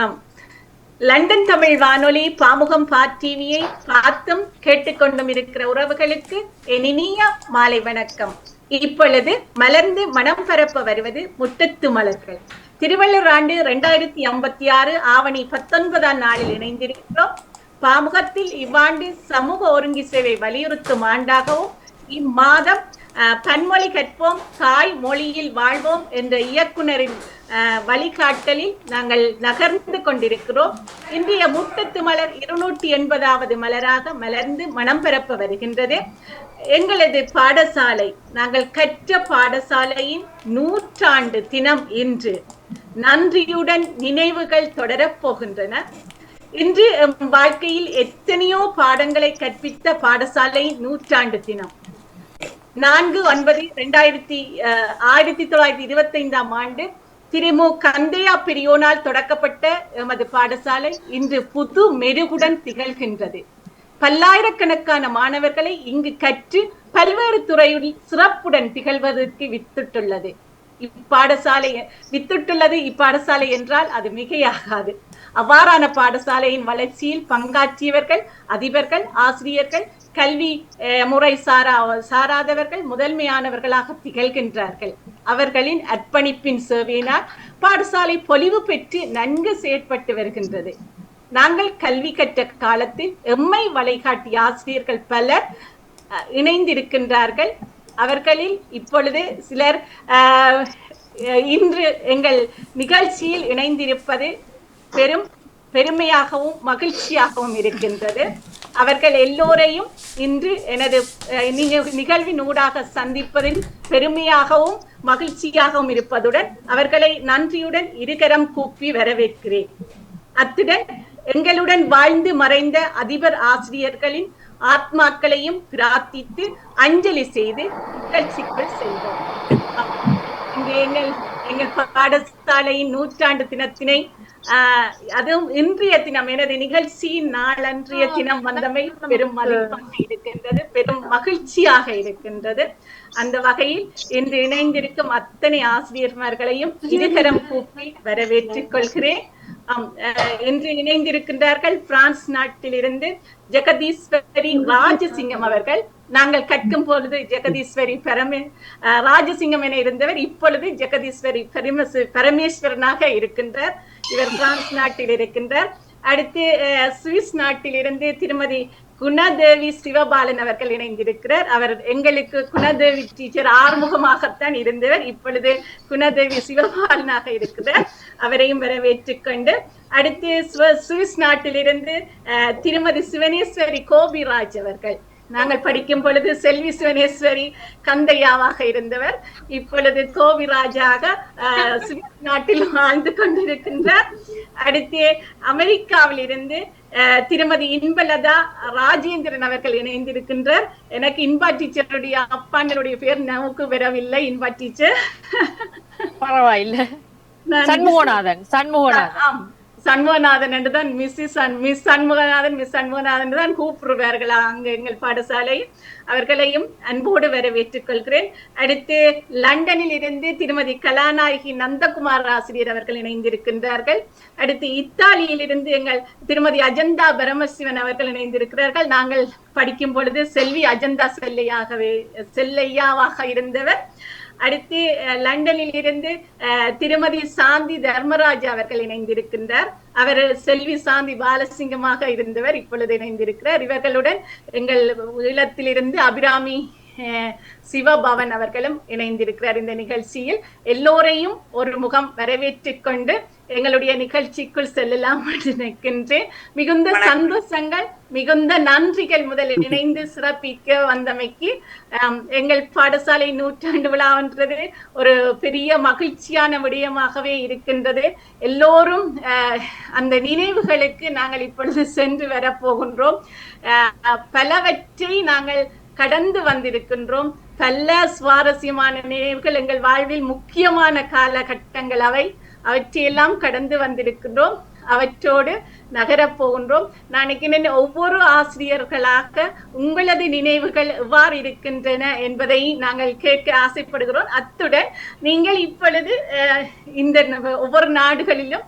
ஆம். லண்டன் தமிழ் வானொலி பாமுகம் டிவியை பார்த்தும் கேட்டுக்கொண்டும் இருக்கிற உறவுகளுக்கு என் இனிய மாலை வணக்கம். இப்பொழுது மலர்ந்து மனம் பரப்ப வருவது முட்டத்து மலர்கள். திருவள்ளுவர் ஆண்டு 2056 ஆவணி 19ஆம் நாளில் இணைந்திருக்கிறோம். பாமுகத்தில் இவ்வாண்டு சமூக ஒருங்கி சேவை வலியுறுத்தும் ஆண்டாகவும் இம்மாதம் பன்மொழி கற்போம் தாய் மொழியில் வாழ்வோம் என்ற இயக்குனரின் வழிகாட்டலில் நாங்கள் நகர்ந்து கொண்டிருக்கிறோம். இன்றைய முட்டத்து மலர் 280வது மலராக மலர்ந்து மனம் பரப்ப வருகின்றது. எங்களது பாடசாலை, நாங்கள் கற்ற பாடசாலையின் 100ஆண்டு தினம் இன்று. நன்றியுடன் நினைவுகள் தொடரப் போகின்றன. இன்று வாழ்க்கையில் எத்தனையோ பாடங்களை கற்பித்த பாடசாலையின் 100ஆண்டு தினம். 4/9/1925 ஆண்டு திரு கந்தையா பெரியோனால் தொடக்கப்பட்ட எமது பாடசாலை இன்று புது மெருகுடன் திகழ்கின்றது. பல்லாயிரக்கணக்கான மாணவர்களை இங்கு கற்று பல்வேறு துறையில் சிறப்புடன் திகழ்வதற்கு வித்திட்டுள்ளது இப்பாடசாலை என்றால் அது மிகையாகாது. அவ்வாறான பாடசாலையின் வளர்ச்சியில் பங்காற்றியவர்கள், அதிபர்கள், ஆசிரியர்கள், கல்வி முறை சாராதவர்கள் முதன்மையானவர்களாக திகழ்கின்றார்கள். அவர்களின் அர்ப்பணிப்பின் சேவையினால் பாடசாலை பொலிவு பெற்று நன்கு செயற்பட்டு வருகின்றது. நாங்கள் கல்வி கற்ற காலத்தில் எம்மை வழிகாட்டிய ஆசிரியர்கள் பலர் இணைந்திருக்கின்றார்கள். அவர்களில் இப்பொழுது சிலர் இன்று எங்கள் நிகழ்ச்சியில் இணைந்திருப்பது பெருமையாகவும் மகிழ்ச்சியாகவும் இருக்கின்றது. அவர்கள் எல்லோரையும் இன்று எனது நிகழ்வின் ஊடாக சந்திப்பதில் பெருமையாகவும் மகிழ்ச்சியாகவும் இருப்பதுடன் அவர்களை நன்றியுடன் இருகரம் கூப்பி வரவேற்கிறேன். அத்துடன் எங்களுடன் வாழ்ந்து மறைந்த அதிபர் ஆசிரியர்களின் ஆத்மாக்களையும் பிரார்த்தித்து அஞ்சலி செய்து நிகழ்ச்சிக்குள் செல்வோம். எங்கள் பாடசாலையின் 100ஆண்டு தினத்தினை அதுவும் இன்றைய தினம் எனது நிகழ்ச்சியின் நாளன்றைய தினம் வந்தமை பெரும் மதிப்பாக இருக்கின்றது, பெரும் மகிழ்ச்சியாக இருக்கின்றது. அந்த வகையில் இன்று இணைந்திருக்கும் அத்தனை ஆசிரியர்களையும் இருகரம் கூப்பி வரவேற்றுக் கொள்கிறேன். இன்று இணைந்திருக்கின்றார்கள் பிரான்ஸ் நாட்டிலிருந்து ஜெகதீஸ்வரி ராஜசிங்கம் அவர்கள். நாங்கள் கற்கும் பொழுது ஜெகதீஸ்வரி ராஜசிங்கம் என இருந்தவர் இப்பொழுது ஜெகதீஸ்வரி பரமேஸ்வரனாக இருக்கின்றார். இவர் பிரான்ஸ் நாட்டில் இருக்கின்றார். அடுத்து சுவிஸ் நாட்டில் இருந்து திருமதி குணதேவி சிவபாலன் அவர்கள் இணைந்திருக்கிறார். அவர் எங்களுக்கு குணதேவி டீச்சர் ஆறுமுகமாகத்தான் இருந்தவர், இப்பொழுது குணதேவி சிவபாலனாக இருக்கிறார். அவரையும் வரவேற்றுக் கொண்டு அடுத்து சுவிஸ் நாட்டிலிருந்து திருமதி சிவனேஸ்வரி கோபிராஜ் அவர்கள். நாங்கள் படிக்கும் பொழுது செல்வி சிவனேஸ்வரி கந்தையாவாக இருந்தவர், இப்பொழுது கோவிராஜாக சுவிஸ் நாட்டில் வாழ்ந்து கொண்டிருக்கின்றார். அடுத்து அமெரிக்காவில் இருந்து திருமதி இன்பலதா ராஜேந்திரன் அவர்கள் இணைந்திருக்கின்றார். எனக்கு இன்பா டீச்சருடைய அப்பாங்களுடைய பேர் நமக்கு வரவில்லை. இன்பா டீச்சர் பரவாயில்லை, சண்முகநாதன் என்றுதான் மிஸ் சண்முகநாதன் தான் கூப்பிடுவார்களா அங்க எங்கள் பாடசாலை. அவர்களையும் அன்போடு வரவேற்றுக் கொள்கிறேன். அடுத்து லண்டனில் இருந்து திருமதி கலாநாயகி நந்தகுமார் ஆசிரியர் அவர்கள் இணைந்திருக்கின்றார்கள். அடுத்து இத்தாலியில் இருந்து எங்கள் திருமதி அஜந்தா பரமசிவன் அவர்கள் இணைந்திருக்கிறார்கள். நாங்கள் படிக்கும் பொழுது செல்வி அஜந்தா செல்லையாவாக இருந்தவர். அடுத்து லண்டனில் இருந்து திருமதி சாந்தி தர்மராஜ் அவர்கள் இணைந்திருக்கின்றார். அவர் செல்வி சாந்தி பாலசிங்கமாக இருந்தவர், இப்பொழுது இணைந்திருக்கிறார். இவர்களுடன் எங்கள் ஈழத்திலிருந்து அபிராமி சிவபவன் அவர்களும் இணைந்திருக்கிறார். இந்த நிகழ்ச்சியில் எல்லோரையும் ஒரு முகம் வரவேற்றுக் கொண்டு எங்களுடைய நிகழ்ச்சிக்குள் செல்லலாம் என்று நினைக்கின்றேன். மிகுந்த சந்தோஷங்கள், மிகுந்த நன்றிகள். முதலில் இணைந்து சிறப்பிக்க வந்தமைக்கு எங்கள் பாடசாலை 100ஆண்டு விழான்றது ஒரு பெரிய மகிழ்ச்சியான விடயமாகவே இருக்கின்றது. எல்லோரும் அந்த நினைவுகளுக்கு நாங்கள் இப்பொழுது சென்று வரப்போகின்றோம். பலவற்றை நாங்கள் கடந்து வந்திருக்கின்றோம். பல சுவாரஸ்யமான நினைவுகள் எங்கள் வாழ்வில் முக்கியமான காலகட்டங்கள் அவற்றையெல்லாம் கடந்து வந்திருக்கின்றோம். அவற்றோடு நகரப் போகின்றோம். நான் நினைக்கிறேன் ஒவ்வொரு ஆசிரியர்களாக உங்களது நினைவுகள் எவ்வாறு இருக்கின்றன என்பதை நாங்கள் கேட்க ஆசைப்படுகிறோம். அத்துடன் நீங்கள் இப்பொழுது இந்த ஒவ்வொரு நாடுகளிலும்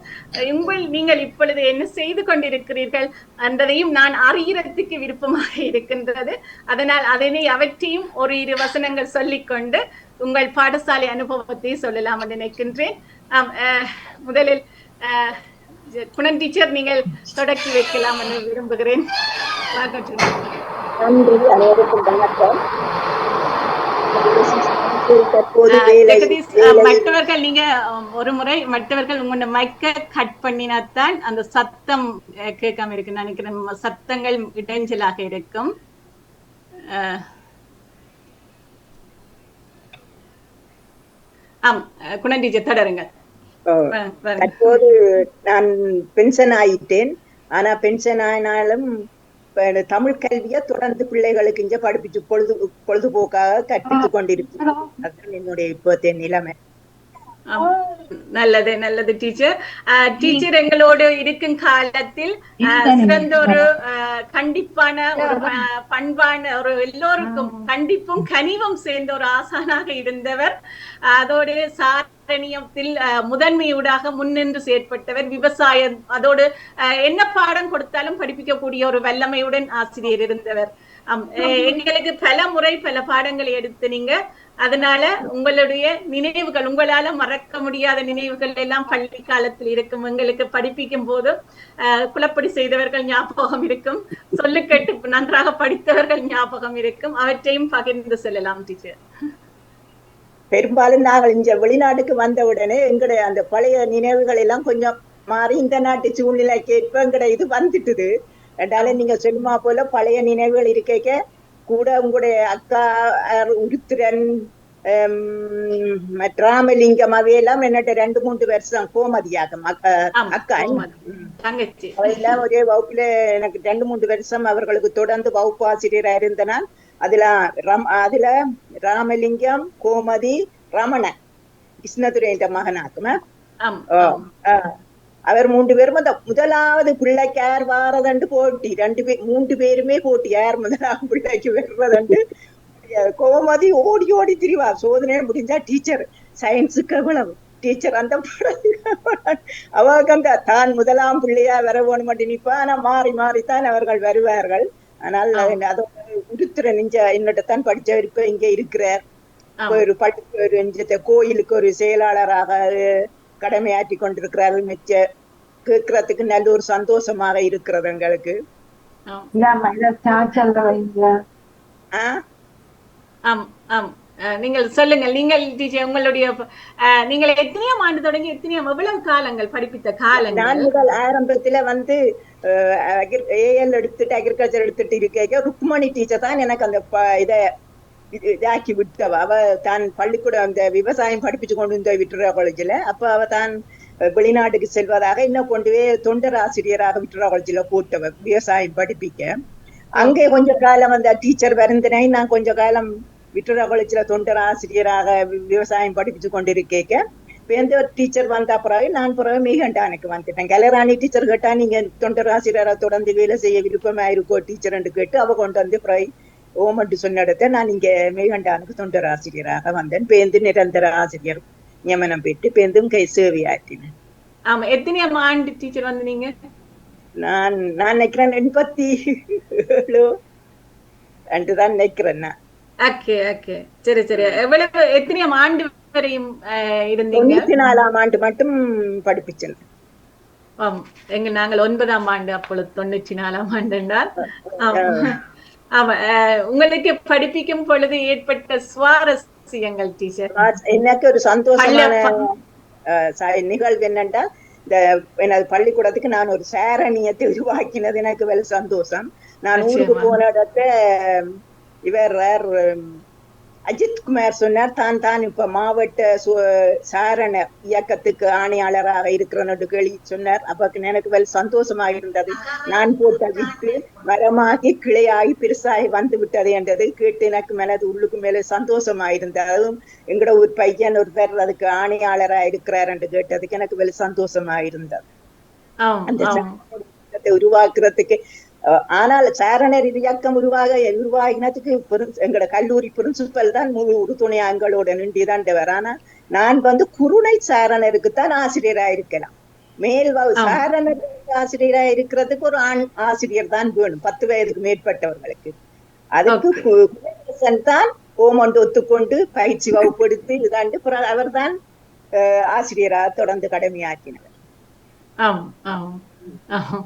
நீங்கள் இப்பொழுது என்ன செய்து கொண்டிருக்கிறீர்கள் என்பதையும் நான் அறிகிறதுக்கு விருப்பமாக இருக்கின்றது. அதனால் அவற்றையும் ஒரு இரு வசனங்கள் சொல்லிக்கொண்டு உங்கள் பாடசாலை அனுபவத்தை சொல்லலாம் என்று நினைக்கின்றேன். முதலில் குணன் டீச்சர் நீங்கள் தொடக்கி வைக்கலாம் என்று விரும்புகிறேன். நன்றி, அனைவருக்கும் வணக்கம். மற்றவர்கள் நீங்க ஒரு முறை மற்றவர்கள் உங்களோட மைக்க கட் பண்ணினாத்தான் அந்த சத்தம் கேட்காம இருக்கு நினைக்கிறேன். சத்தங்கள் இடைஞ்சலாக இருக்கும். குணன் டீச்சர் தொடருங்க. தற்போது நான் பென்ஷன் ஆயிட்டேன். ஆனா பென்ஷன் ஆனாலும் தமிழ் கல்வியை தொடர்ந்து பிள்ளைகளுக்கு இங்க படிப்பிச்சு பொழுதுபோக்காக கற்பித்துக் கொண்டிருக்கிறேன். அதுதான் என்னுடைய இப்போதைய நிலைமை. நல்லது டீச்சர். டீச்சர் எங்களோடு இருக்கும் காலத்தில் சிறந்த ஒரு கண்டிப்பான ஒரு பண்பான ஒரு எல்லோருக்கும் கண்டிப்பும் கனிவும் சேர்ந்த ஒரு ஆசானாக இருந்தவர். அதோடு சாரணியத்தில் முதன்மையூடாக முன்னின்று செயற்பட்டவர். விவசாயம் அதோடு என்ன பாடம் கொடுத்தாலும் படிப்பிக்கக்கூடிய ஒரு வல்லமையுடன் ஆசிரியர் இருந்தவர். எங்களுக்கு பல முறை பல பாடங்களை எடுத்து நீங்க அதனால உங்களுடைய நினைவுகள் உங்களால மறக்க முடியாத நினைவுகள் எல்லாம் பள்ளி காலத்தில் இருக்கும். எங்களுக்கு படிப்பிக்கும் போது குலப்படி செய்தவர்கள் ஞாபகம் இருக்கும், சொல்லு கேட்டு நன்றாக படித்தவர்கள் ஞாபகம் இருக்கும். அவற்றையும் பகிர்ந்து செல்லலாம் டீச்சர். பெரும்பாலும் நாங்கள் இங்க வெளிநாட்டுக்கு வந்தவுடனே எங்களுடைய அந்த பழைய நினைவுகள் எல்லாம் கொஞ்சம் மாறி இந்த நாட்டு சூழ்நிலைக்கு ஏற்ப எங்களுடைய இது வந்துட்டுது. ரெண்டாலும் நீங்க சொல்லுமா போல பழைய நினைவுகள் இருக்க கூட உங்களுடைய அக்கா உருத்திரன் ராமலிங்கம் அவையெல்லாம் என்னட்ட 2-3 வருஷம் கோமதியாகும் அக்கா அவையெல்லாம் ஒரே வகுப்புல எனக்கு 2-3 வருஷம் அவர்களுக்கு தொடர்ந்து வகுப்பு ஆசிரியரா இருந்தனால் அதுல ராமலிங்கம், கோமதி, ரமணன் கிருஷ்ணதுரை மகனாக்குமா அவர் 3 பேரும் அந்த முதலாவது பிள்ளைக்கு யார் வாரதண்டு போட்டி 3 பேருமே போட்டி யார் முதலாவது பிள்ளைக்கு வர்றதண்டு. கோமதி ஓடி ஓடி திரிவா. சோதனை முடிஞ்சா டீச்சர் சயின்ஸுக்கு எவ்வளவு டீச்சர் அந்த அவருக்கு அந்த தான் முதலாம் பிள்ளையா வர வேணும் மட்டும் நிப்பா. ஆனா மாறி மாறித்தான் அவர்கள் வருவார்கள். ஆனால் அதோட உடுத்துற என்னட்டத்தான் படிச்சவர் இப்ப இங்க இருக்கிறார். ஒரு கோயிலுக்கு ஒரு செயலாளராக கடமையாற்றி கொண்டிருக்கிறாரு. மெச்ச கேட்கறதுக்கு நல்ல ஒரு சந்தோஷமாக இருக்கிறது எங்களுக்கு. நீங்கள் சொல்லுங்கள். நீங்கள் டீச்சர் உங்களுடைய நீங்கள் எத்தனையாம் ஆண்டு தொடங்கி எவ்வளவு காலங்கள் படிப்பித்த காலங்கள்? நான் முதல் ஆரம்பத்துல வந்து ஏஎல் எடுத்துட்டு அக்ரிகல்ச்சர் எடுத்துட்டு இருக்க ருக்மணி டீச்சர் தான் எனக்கு அந்த இதாக்கி விட்டவ. அவ தான் பள்ளிக்கூடம் அந்த விவசாயம் படிப்பிச்சு கொண்டு வந்து விட்டுற காலேஜ்ல. அப்ப அவ தான் வெளிநாட்டுக்கு செல்வதாக இன்னும் கொண்டு போய் தொண்டர் ஆசிரியராக விட்டுற காலேஜ்ல போட்டவ விவசாயம் படிப்பிக்க. அங்கே கொஞ்ச காலம் அந்த டீச்சர் வருந்தனை நான் கொஞ்ச காலம் விட்டுற காலேஜ்ல தொண்டர் ஆசிரியராக விவசாயம் படிப்பிச்சு கொண்டிருக்க. இப்ப எந்த டீச்சர் வந்த பிறகு நான் பிறகு மேகண்டானுக்கு வந்துட்டேன். கலைராணி டீச்சர் கேட்டா நீங்க தொண்டர் ஆசிரியராக தொடர்ந்து வேலை செய்ய விருப்பமா இருக்கோ டீச்சர் கேட்டு அவ கொண்டு வந்து பிறகு ஓமட்டு சொன்ன இடத்த நான் இங்க மேகண்டானுக்கு தொண்டர் ஆசிரியராக வந்தேன். பேருந்து நிரந்தர ஆசிரியர் நியமனம் பெற்று பேருந்தும் சேவை ஆற்றினேன். ஆமா, எத்தனையாம் ஆண்டு டீச்சர் வந்து நீங்க? நான் நினைக்கிறேன் 87 தான் நினைக்கிறேன். சரி. எவ்வளவு எத்தனையாம் ஆண்டு வரையும் இருந்தீங்க? 94ஆம் ஆண்டு மட்டும் படிப்பிச்சேன். நாங்கள் 9ஆம் ஆண்டு, அப்பொழுது 94ஆம் ஆண்டு என்றால். ஆமா, உங்களுக்கு படிப்பிக்கும் பொழுது ஏற்பட்ட சுவாரஸ்யங்கள் டீச்சர்? எனக்கு ஒரு சந்தோஷமான நிகழ்வு என்னன்னா, இந்த எனது பள்ளிக்கூடத்துக்கு நான் ஒரு சாரணியத்தை உருவாக்கினது எனக்கு வெல் சந்தோஷம். நான் ஊருக்கு போன இடத்த இவர் அஜித் குமார் சொன்னார் தான் இப்ப மாவட்ட சாரண இயக்கத்துக்கு ஆணையாளராக இருக்கிறன்னு கேள்வி சொன்னார். அப்ப எனக்கு வெல் சந்தோஷமா இருந்தது. நான் போட்ட விட்டு மரமாகி கிளையாகி பெருசாகி வந்து விட்டது என்றது கேட்டு எனக்கு மேலது உள்ளுக்கு மேல சந்தோஷமா இருந்தது. அதுவும் எங்கட ஒரு பையன் ஒருத்தர் அதுக்கு ஆணையாளரா இருக்கிறார் என்று கேட்டதுக்கு எனக்கு வெல் சந்தோஷமா இருந்தது. ஆம் அந்த ஆம் இயக்கத்தை உருவாக்குறதுக்கு ஆனால் சாரணர் இயக்கம் உருவாகினதுக்கு எங்களோட கல்லூரி பிரின்சிபல் தான் முழு உறுதுணையா எங்களோட நின்றுதாண்டவர். ஆனா நான் குருணை சாரணருக்குத்தான் ஆசிரியரா இருக்கலாம். ஆம் சாரணர் ஆசிரியரா இருக்கிறதுக்கு ஒரு ஆண் ஆசிரியர் தான் வேணும், 10 வயதுக்கு மேற்பட்டவர்களுக்கு. அதுக்கு ஓகே குமரேசன் தான் ஓமொண்டு ஒத்துக்கொண்டு பயிற்சி வகுப்படுத்தி இதாண்டு அவர் தான் ஆசிரியரா தொடர்ந்து கடமையாற்றினார். ஆம் ஆம் ஆம்.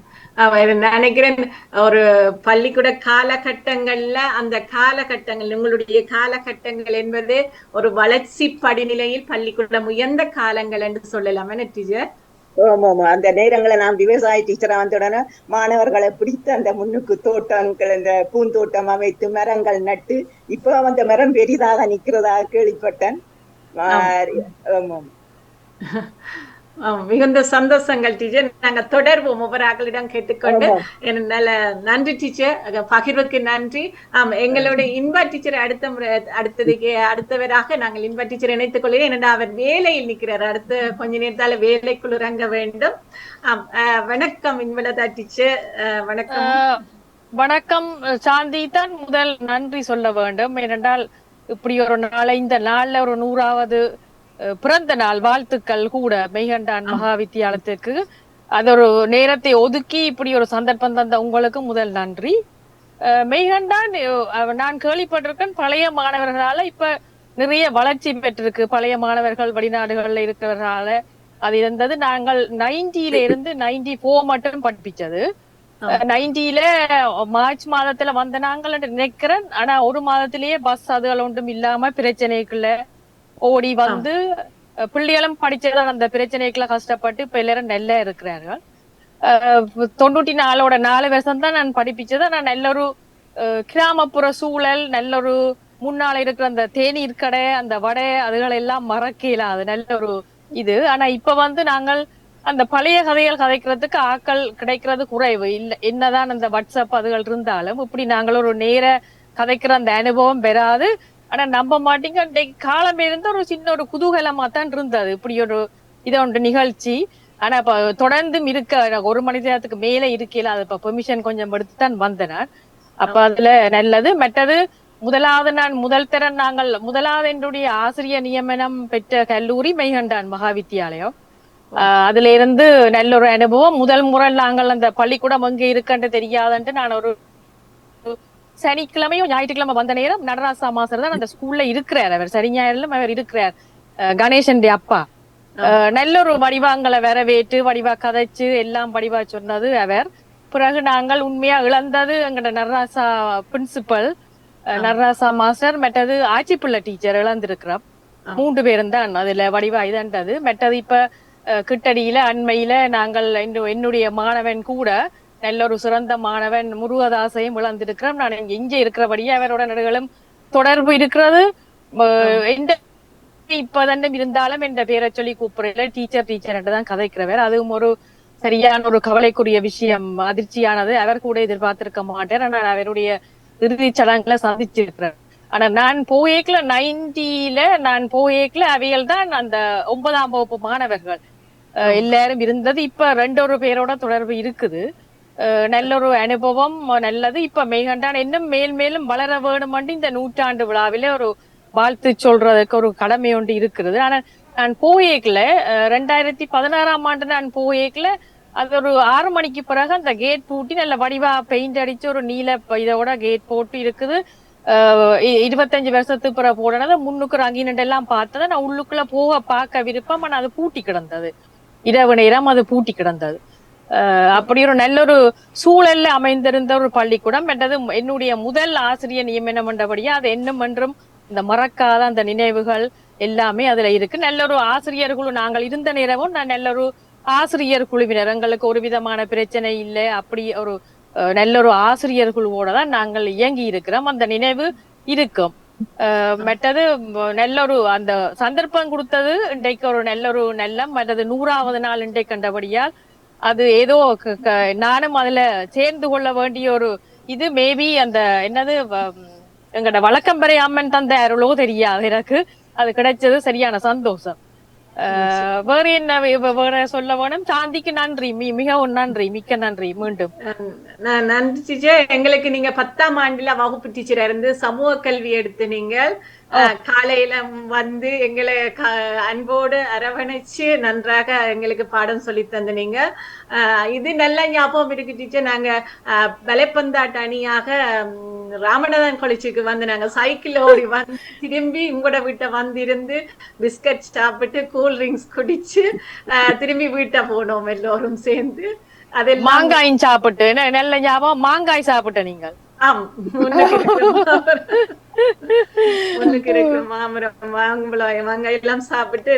இது நினைக்கிறேன் ஒரு பள்ளிக்கூட காலகட்டங்கள்ல அந்த காலகட்டங்கள் உங்களுடைய காலகட்டங்கள் என்பது ஒரு வளர்ச்சி படிநிலையில் பள்ளிக்கூடம் உயர்ந்த காலங்கள் என்று சொல்லலாம் என்ன டீச்சர்? ஆமா, அந்த நேரங்களை நான் விவசாய டீச்சரா வந்தோடனே மாணவர்களை பிடித்து அந்த முன்னுக்கு தோட்டங்கள், இந்த பூந்தோட்டம் அமைத்து மரங்கள் நட்டு இப்ப அந்த மரம் பெரிதாக நிக்கிறதாக கேள்விப்பட்டேன். ஆமா. மிகுந்த சந்தோஷங்கள் டீச்சர். நாங்க தொடர்வோம் ஒவ்வொரு ஆக்களிடம் கேட்டுக்கொண்டு. நல்ல நன்றி டீச்சர், பகிர்வுக்கு நன்றி. எங்களோட இன்பா டீச்சர் அடுத்தவராக நாங்கள் இன்பா டீச்சர் இணைத்துக் கொள்கிறேன். ஏனென்றால் அவர் வேலையில் நிற்கிறார், அடுத்த கொஞ்ச நேரத்தால வேலைக்குள் இறங்க வேண்டும். வணக்கம் இன்பலதா டீச்சர். வணக்கம். வணக்கம் சாந்தி. தான் முதல் நன்றி சொல்ல வேண்டும். ஏனென்றால் இப்படி ஒரு நாளை இந்த நாள்ல ஒரு 100வது பிறந்த நாள் வாழ்த்துக்கள் கூட மெய்கண்டான் மகா வித்தியாலயத்துக்கு அது ஒரு நேரத்தை ஒதுக்கி இப்படி ஒரு சந்தர்ப்பம் தந்த உங்களுக்கு முதல் நன்றி. மெய்கண்டான் நான் கேள்விப்பட்டிருக்கேன் பழைய மாணவர்களால இப்ப நிறைய வளர்ச்சி பெற்றிருக்கு. பழைய மாணவர்கள் வெளிநாடுகள்ல இருக்கிறவர்களால அது இருந்தது. நாங்கள் 90ல இருந்து 94 மட்டும் படிப்பிச்சது. 90ல மார்ச் மாதத்துல வந்த நாங்கள் நினைக்கிறேன். ஆனா ஒரு மாதத்திலேயே பஸ் அதுகள் ஒன்றும் இல்லாம பிரச்சனைக்குள்ள ஓடி வந்து பிள்ளைகளும் படிச்சதான் அந்த பிரச்சனைக்குள்ள கஷ்டப்பட்டு இப்ப எல்லாரும் நல்லா இருக்கிறார்கள். 94 4 வருஷம் தான் நான் படிப்பிச்சது. நான் நல்ல ஒரு கிராமப்புற சூழல், நல்ல ஒரு முன்னால இருக்கிற அந்த தேநீர் கடை, அந்த வடை அதுகள் எல்லாம் மறக்கலாம். அது நல்ல ஒரு இது. ஆனா இப்ப நாங்கள் அந்த பழைய கதைகள் கதைக்கிறதுக்கு ஆக்கள் கிடைக்கிறது குறைவு இல்ல. என்னதான் அந்த வாட்ஸ்அப் அதுகள் இருந்தாலும் இப்படி நாங்கள் ஒரு நேர கதைக்கிற அந்த அனுபவம் பெறாது. ஆனா நம்ப மாட்டீங்க, காலம் இருந்த ஒரு சின்ன ஒரு குதூகலமா தான் இருந்தது இப்படி ஒரு ஒன்று நிகழ்ச்சி. ஆனா இப்ப தொடர்ந்தும் இருக்க 1 மணி நேரத்துக்கு மேல இருக்கல. அது இப்ப பெர்மிஷன் கொஞ்சம் எடுத்துதான் வந்தனர். அப்ப அதுல நல்லது. மற்றது முதலாவது என்னுடைய ஆசிரியர் நியமனம் பெற்ற கல்லூரி மெய்கண்டான் மகா வித்தியாலயம். அதுல இருந்து நல்ல ஒரு அனுபவம். முதல் முறை நாங்கள் அந்த பள்ளிக்கூடம் எங்க இருக்குன்னு தெரியாதுன்ட்டு நான் ஒரு சனிக்கிழமையும் ஞாயிற்றுக்கிழமை வந்த நேரம் நடராசா மாஸ்டர் தான் அந்த ஸ்கூல்ல இருக்கிறார். அவர் சனி ஞாயிறும் அவர் இருக்கிறார். கணேசன் அப்பா நல்ல ஒரு வடிவாங்களை வரவேற்று வடிவா கதைச்சு எல்லாம் வடிவா சொன்னது அவர். பிறகு நாங்கள் உண்மையா இழந்தது எங்கட நடராசா பிரின்சிபல் நடராசா மாஸ்டர், மற்றது ஆட்சிப்பிள்ளை டீச்சர் இழந்திருக்கிறோம். 3 பேரும் தான் அதுல வடிவா இதன்றது. மற்றது இப்ப கிட்டடியில அண்மையில நாங்கள் என்னுடைய மாணவன் கூட நல்ல ஒரு சிறந்த மாணவன் முருகதாசையும் இழந்திருக்கிறோம். நான் இங்க இருக்கிறபடியே அவரோட நடுகளும் தொடர்பு இருக்கிறது. இப்பதான் இருந்தாலும் என்ற பேரை சொல்லி கூப்பிடல, டீச்சர் தான் கதைக்கிறவர். அதுவும் ஒரு சரியான ஒரு கவலைக்குரிய விஷயம், அதிர்ச்சியானது. அவர் கூட எதிர்பார்த்திருக்க மாட்டார். ஆனால் அவருடைய இறுதி சடங்குல சந்திச்சிருக்கிறார். ஆனா நான் போயேக்கல 90ல அவைகள் தான் அந்த 9ஆம் வகுப்பு மாணவர்கள் எல்லாரும் இருந்தது. இப்ப 2 பேரோட தொடர்பு இருக்குது. நல்ல ஒரு அனுபவம் நல்லது. இப்ப மெய்கண்டான் இன்னும் மேலும் வளர வேணுமென்று இந்த 100ஆண்டு விழாவில ஒரு வாழ்த்து சொல்றதுக்கு ஒரு கடமை ஒன்று இருக்கிறது. ஆனா நான் போயேக்கல 2016ஆம் ஆண்டு நான் போயேக்கல அது ஒரு 6 மணிக்கு பிறகு அந்த கேட் பூட்டி நல்ல வடிவா பெயிண்ட் அடிச்சு ஒரு நீல இதோட கேட் போட்டு இருக்குது. 25 வருஷத்துக்கு பிறகு போடனது முன்னுக்கு அங்கினண்டு எல்லாம் பார்த்தது. நான் உள்ளுக்குள்ள பார்க்க விருப்பம். ஆனா அது பூட்டி கிடந்தது, இரவு நேரம் அது பூட்டி கிடந்தது. அப்படி ஒரு நல்ல ஒரு சூழல்ல அமைந்திருந்த ஒரு பள்ளிக்கூடம். என்றது என்னுடைய முதல் ஆசிரியர் நியமனம் என்றபடியா அது என்னும் என்றும் இந்த மறக்காத அந்த நினைவுகள் எல்லாமே அதுல இருக்கு. நல்ல ஒரு ஆசிரியர் குழு நாங்கள் இருந்த நேரமும் நான் நல்ல ஒரு ஆசிரியர் குழுவினர், எங்களுக்கு ஒரு விதமான பிரச்சனை இல்லை, அப்படி ஒரு நல்ல ஒரு ஆசிரியர் குழுவோட தான் நாங்கள் இயங்கி இருக்கிறோம். அந்த நினைவு இருக்கும். மற்றது நல்ல ஒரு அந்த சந்தர்ப்பம் கொடுத்தது இன்றைக்கு ஒரு நல்ல மற்றது 100வது நாள் இன்றைக்கு கண்டபடியால் அது ஏதோ நானும் அதுல சேர்ந்து கொள்ள வேண்டிய ஒரு இது மேபி அந்த என்னது எங்கட வழக்கம்பறை அம்மன் தந்த அருளோ தெரியாது எனக்கு. அது கிடைச்சது சரியான சந்தோஷம். வேற என்ன வேற சொல்ல வேணும்? சாந்திக்கு நன்றி, மிகவும் நன்றி, மிக்க நன்றி மீண்டும். நன்றி டீச்சர். எங்களுக்கு நீங்க 10ஆம் ஆண்டுல வகுப்பு டீச்சரா இருந்து சமூக கல்வி எடுத்து நீங்கள் காலையில வந்து எங்களை அன்போடு அரவணைச்சு நன்றாக எங்களுக்கு பாடம் சொல்லி தந்து நீங்க. இது நல்ல ஞாபகம் இருக்கு டீச்சர். நாங்க வலைப்பந்தாட்ட அணியாக ராமநாதன் காலேஜுக்கு வந்து நாங்க சைக்கிள் ஓடி வந்து திரும்பி உங்களோட வீட்டை வந்திருந்து பிஸ்கட் சாப்பிட்டு கூல் ட்ரிங்க்ஸ் குடிச்சு திரும்பி வீட்டை போனோம் எல்லோரும் சேர்ந்து. அதெல்லாம் மாங்காயும் சாப்பிட்டு நல்ல ஞாபகம். மாங்காய் சாப்பிட்ட நீங்கள்? ஆம், முன்னுக்கு இருக்கிற மாமரம் மாம்பழம் மாங்காய் எல்லாம் சாப்பிட்டு